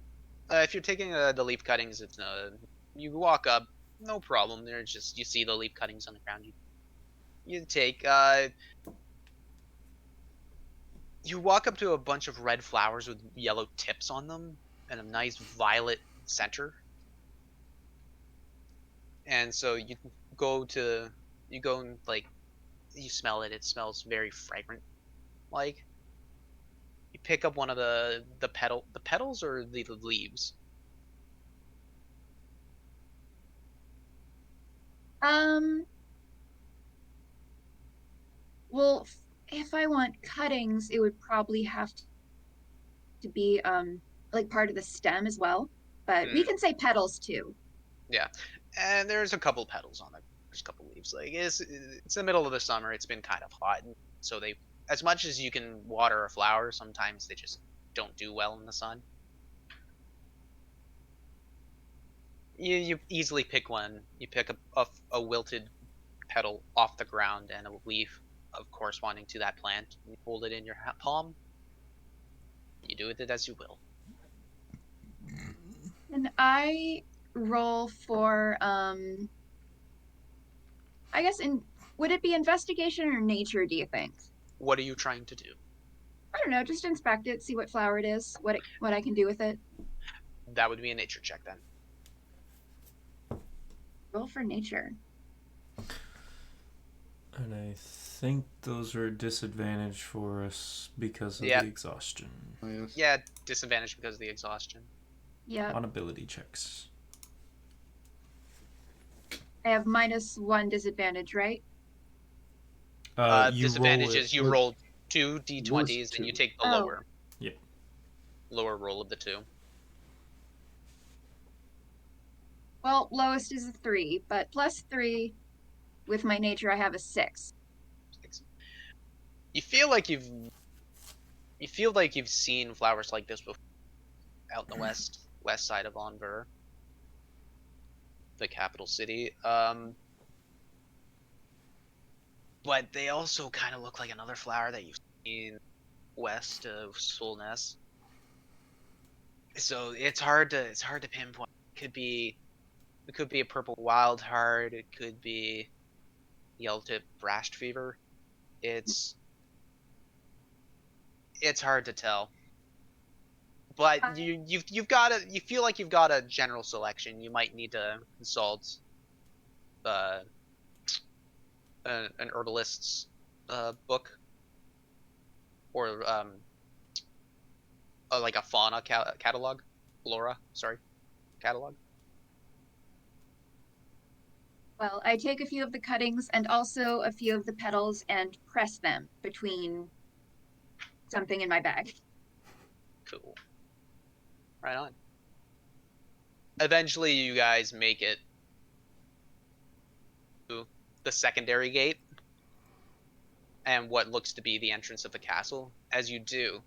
If you're taking the leaf cuttings, it's you walk up, no problem. There's just you see the leaf cuttings on the ground. You take you walk up to a bunch of red flowers with yellow tips on them and a nice violet center. And so you go and like you smell it. It smells very fragrant. Like you pick up one of the petals or the leaves. Um, well, if I want cuttings, it would probably have to be like part of the stem as well. But we Mm, can say petals too. yeah, and there's a couple petals on it. There's a couple leaves. Like it's the middle of the summer. It's been kind of hot, and so they as much as you can water a flower, sometimes they just don't do well in the sun. You easily pick one. You pick a wilted petal off the ground and a leaf of corresponding to that plant. You hold it in your palm. You do with it as you will. And I roll for I guess in would it be investigation or nature, do you think? What are you trying to do? I don't know, just inspect it, see what flower it is, what I can do with it. That would be a nature check then. Roll for nature. And I think those are a disadvantage for us because of Yeah. the exhaustion Oh, yes. Yeah, disadvantage because of the exhaustion. Yeah. on ability checks. I have -1 disadvantage, right? You Disadvantage roll it. is you with roll two d20s worst and you two. take the Oh. lower. Yep. Lower roll of the two. Well, lowest is a 3, but +3 with my nature I have a 6. You feel like you've seen flowers like this before out in the west side of Anver, the capital city. But they also kind of look like another flower that you've seen west of Solness. So it's hard to pinpoint. It could be a purple wild heart. It could be yellow tip brashed fever. It's hard to tell. But you feel like you've got a general selection. You might need to consult uh, an herbalist's book or like a fauna catalog, flora, sorry, catalog. Well, I take a few of the cuttings and also a few of the petals and press them between something in my bag. Cool. Right on. Eventually, you guys make it to the secondary gate and what looks to be the entrance of the castle. As you do,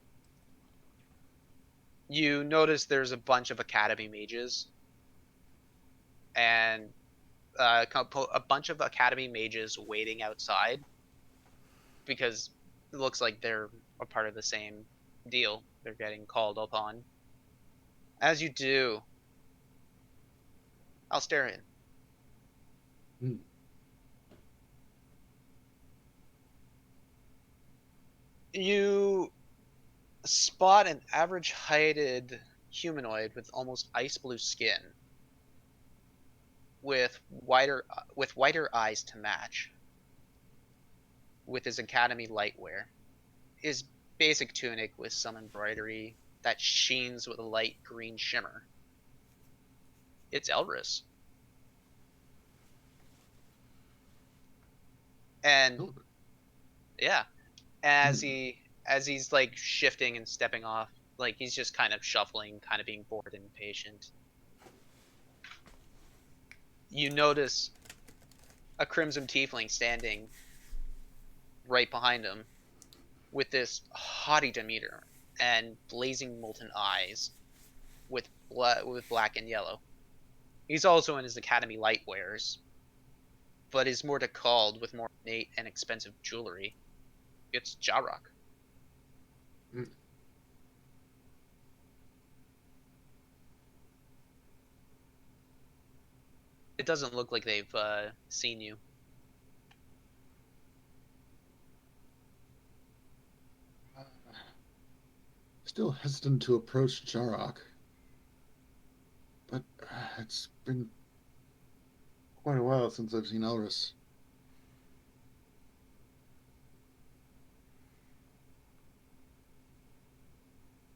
you notice there's a bunch of academy mages and a bunch of academy mages waiting outside because it looks like they're a part of the same deal. They're getting called upon. As you do, Alsterian. Hmm. You spot an average heighted humanoid with almost ice blue skin with whiter eyes to match with his academy lightwear. His basic tunic with some embroidery that sheens with a light green shimmer. It's Elris. And Oh, yeah, as he's like shifting and stepping off, like he's just kind of shuffling, kind of being bored and impatient. You notice a crimson tiefling standing right behind him with this haughty demeanor and blazing molten eyes. with black and yellow. He's also in his Academy light wares, but is more decalled with more ornate and expensive jewelry. It's Jarok. Mm. It doesn't look like they've seen you. Still hesitant to approach Jarok, but it's been quite a while since I've seen Elris.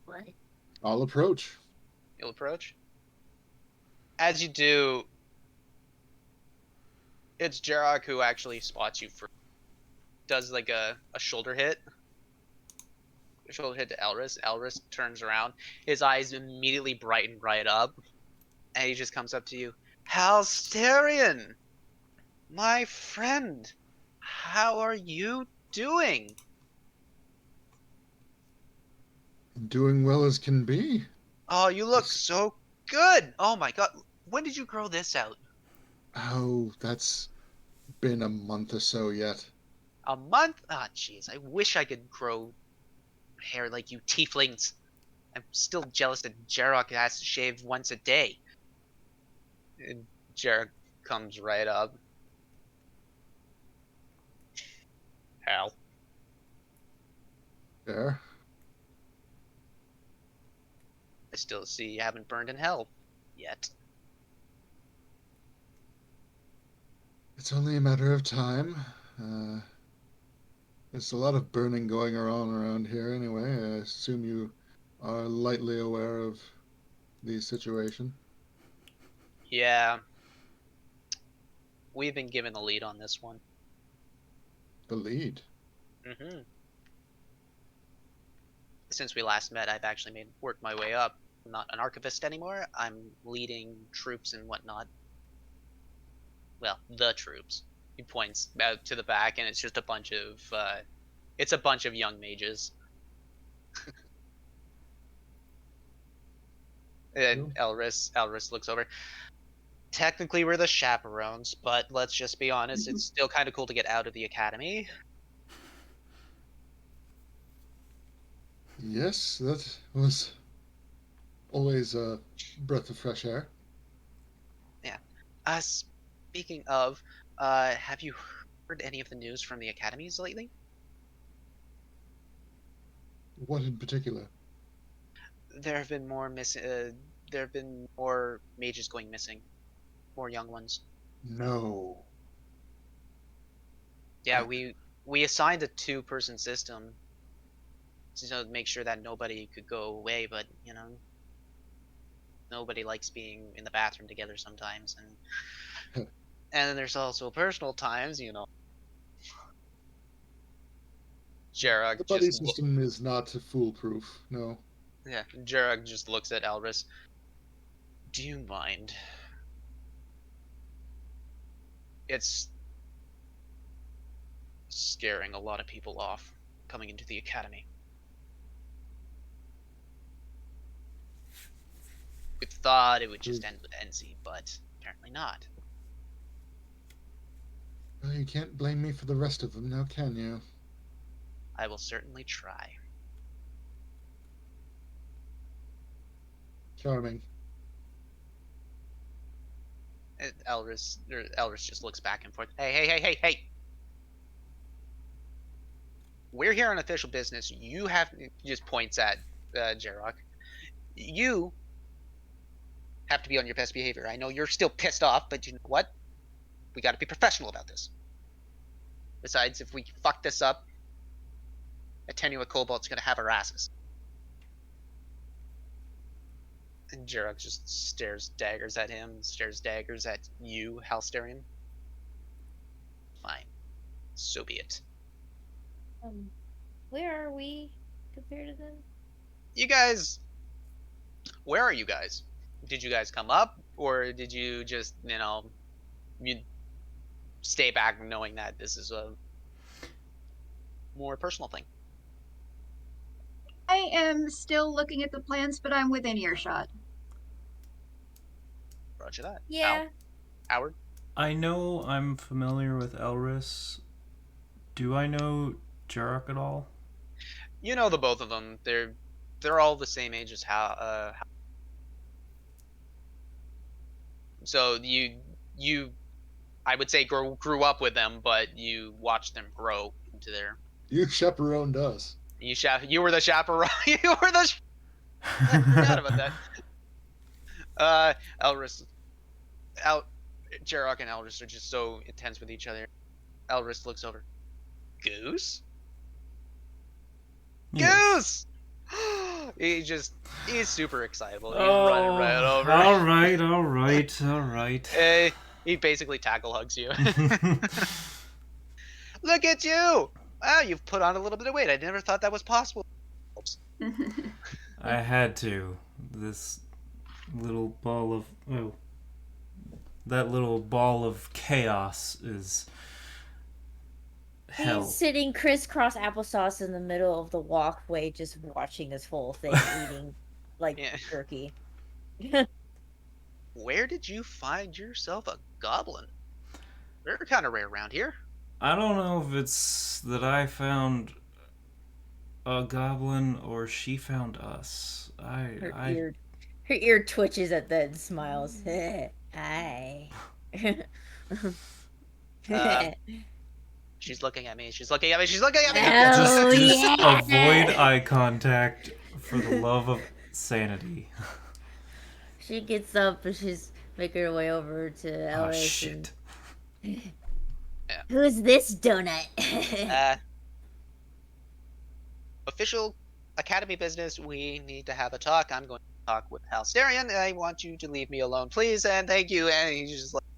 What? I'll approach. You'll approach. As you do, it's Jarok who actually spots you for does like a shoulder hit. A shoulder hit to Elris. Elris turns around. His eyes immediately brighten right up. And he just comes up to you. Halsterian! My friend! How are you doing? Doing well as can be. Oh, you look so good! Oh my god. When did you grow this out? Oh, that's been a month or so yet. A month? Ah, jeez. I wish I could grow hair like you tieflings. I'm still jealous that Jarok has to shave once a day. And Jarok comes right up. Hal. There. I still see you haven't burned in hell. Yet. It's only a matter of time. There's a lot of burning going on around here anyway. I assume you are lightly aware of the situation. Yeah. We've been given the lead on this one. The lead. Mm-hmm. Since we last met, I've actually worked my way up. I'm not an archivist anymore. I'm leading troops and whatnot. Well, the troops. He points out to the back, and it's just a bunch of it's a bunch of young mages. And Elris looks over. Technically, we're the chaperones, but let's just be honest, it's still kind of cool to get out of the academy. Yes, that was always a breath of fresh air. Yeah. Speaking of, have you heard any of the news from the academies lately? What in particular? There have been more there have been more mages going missing, more young ones. No. Yeah, we assigned a two-person system to make sure that nobody could go away, but you know, nobody likes being in the bathroom together sometimes, and and then there's also personal times, you know. Jarok The buddy just system is not foolproof, no. yeah, Jarok just looks at Elris. Do you mind? It's scaring a lot of people off coming into the academy. We thought it would just end with NC, but apparently not. Well, you can't blame me for the rest of them now, can you? I will certainly try. Charming. And Elris just looks back and forth. Hey. We're here on official business. You have, he just points at Jarok. You have to be on your best behavior. I know you're still pissed off, but you know what? We got to be professional about this. Besides, if we fuck this up, Attenua Cobalt's gonna have our asses. And Jarok just stares daggers at him, stares daggers at you, Halsterian. Fine. So be it. Where are we compared to them? You guys, where are you guys? Did you guys come up, or did you just, you stay back knowing that this is a more personal thing? I am still looking at the plans, but I'm within earshot. Roger that. Yeah. Howard? I know I'm familiar with Elris. Do I know Jarok at all? You know the both of them. They're all the same age as so you I would say grew up with them, but you watched them grow into their. You chaperoned us. You were the chaperone. You were the. I forgot about that. Elris, Jarok and Elris are just so intense with each other. Elris looks over. Goose? Yes. Goose! He's super excitable. He's Oh, running right over. all right. He basically tackle hugs you. Look at you! Wow, you've put on a little bit of weight. I never thought that was possible. I had to. This little ball of that little ball of chaos is hell. He's sitting crisscross applesauce in the middle of the walkway, just watching this whole thing, eating like turkey. Where did you find yourself a goblin? They're kind of rare around here. I don't know if it's that I found a goblin or she found us. Her ear twitches at that and smiles. Hi. She's looking at me. She's looking at me. She's looking at me. Just avoid eye contact for the love of sanity. She gets up and she's making her way over to Elris. Oh shit. Who's this donut? Official Academy business. We need to have a talk. I'm going to talk with Halsterian. I want you to leave me alone, please, and thank you. And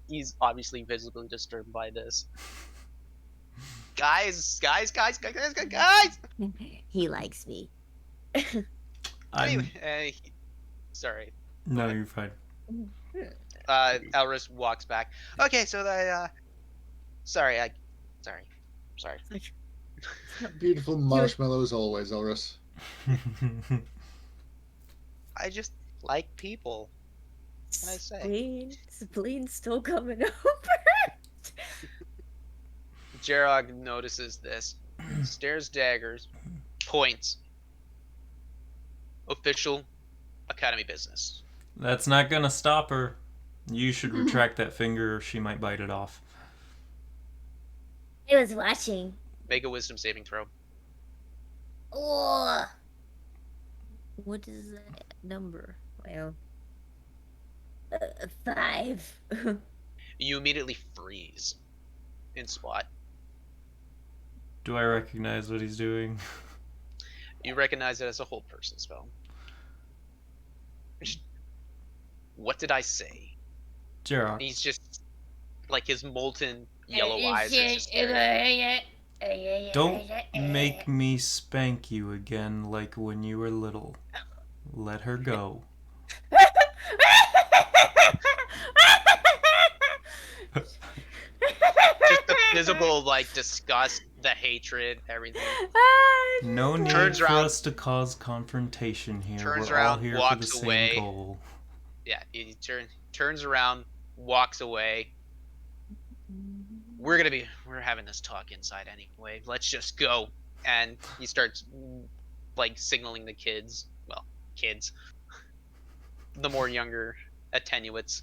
he's obviously visibly disturbed by this. Guys! He likes me. Anyway, sorry. No, you're fine. Elris walks back. Okay, so sorry. Beautiful marshmallows always, Elris. I just like people. What can I say? Spleen's still coming over. Jarog notices this, stares daggers, points. Official Academy business. That's not gonna stop her. You should retract that finger or she might bite it off. I was watching. Make a wisdom saving throw. Oh. What is that number? Well, 5. You immediately freeze in spot. Do I recognize what he's doing? You recognize it as a hold person spell. What did I say? Jarok. He's just like his molten yellow eyes are just staring. Don't make me spank you again like when you were little. Let her go. Just the visible disgust, the hatred, everything. No need Turns for around- us to cause confrontation here. Turns We're all around, here for walks the same away. goal. Yeah, he turns around, walks away. We're having this talk inside anyway. Let's just go. And he starts signaling the kids. Well, kids. The more younger attenuates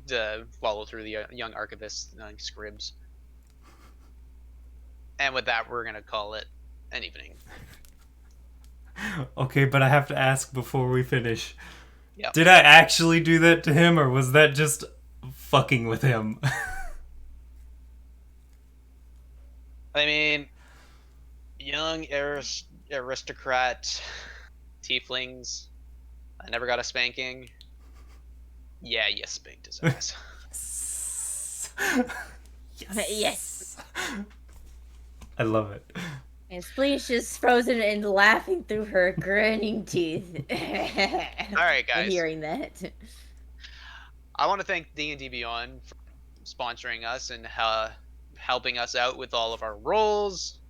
to follow through the young archivists, scribs. And with that, we're gonna call it an evening. Okay, but I have to ask before we finish. Yep. Did I actually do that to him, or was that just fucking with him? I mean, young aristocrat tieflings. I never got a spanking. Yeah, you spanked his ass. Yes. I love it. And Spleen's just frozen and laughing through her grinning teeth. Alright, guys. Hearing that. I want to thank D&D Beyond for sponsoring us and helping us out with all of our rolls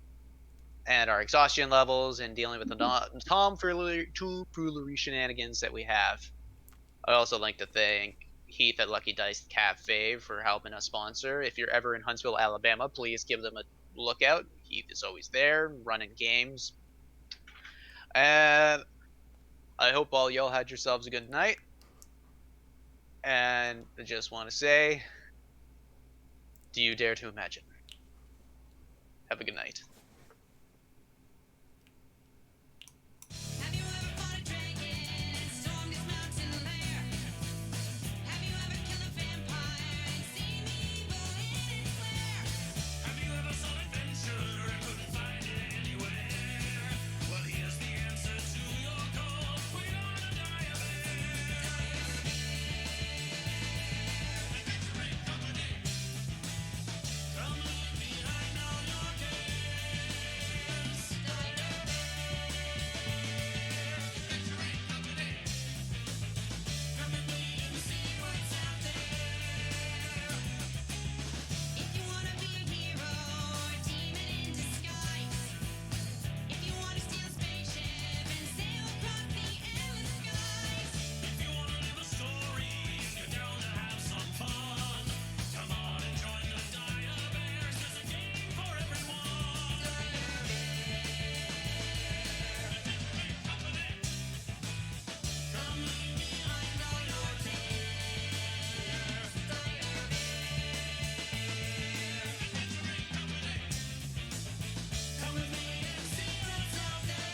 and our exhaustion levels and dealing with the tomfoolery shenanigans that we have. I'd also like to thank Heath at Lucky Dice Cafe for helping us sponsor. If you're ever in Huntsville, Alabama, please give them a lookout. Heath is always there, running games. And I hope all y'all had yourselves a good night. And I just want to say, do you dare to imagine? Have a good night. Have you ever fought a dragon and stormed its mountain lair? Have you ever killed a vampire and seen the evil in its lair? Have you ever sought adventure and couldn't find it anywhere? Well, here's the answer to your call. We are the Dire Adventuring Company. Come leave behind all your cares. Adventuring Company. Come with me and see what's out there. If you wanna be a hero or a demon in disguise, if you wanna steal a spaceship and sail across the endless skies, if you wanna live a story and you're down to have some fun, come on and join the Dire Bears. There's a game for everyone. Adventuring Company. Come leave behind all your cares. Adventuring Company. Come with me and see what's out there.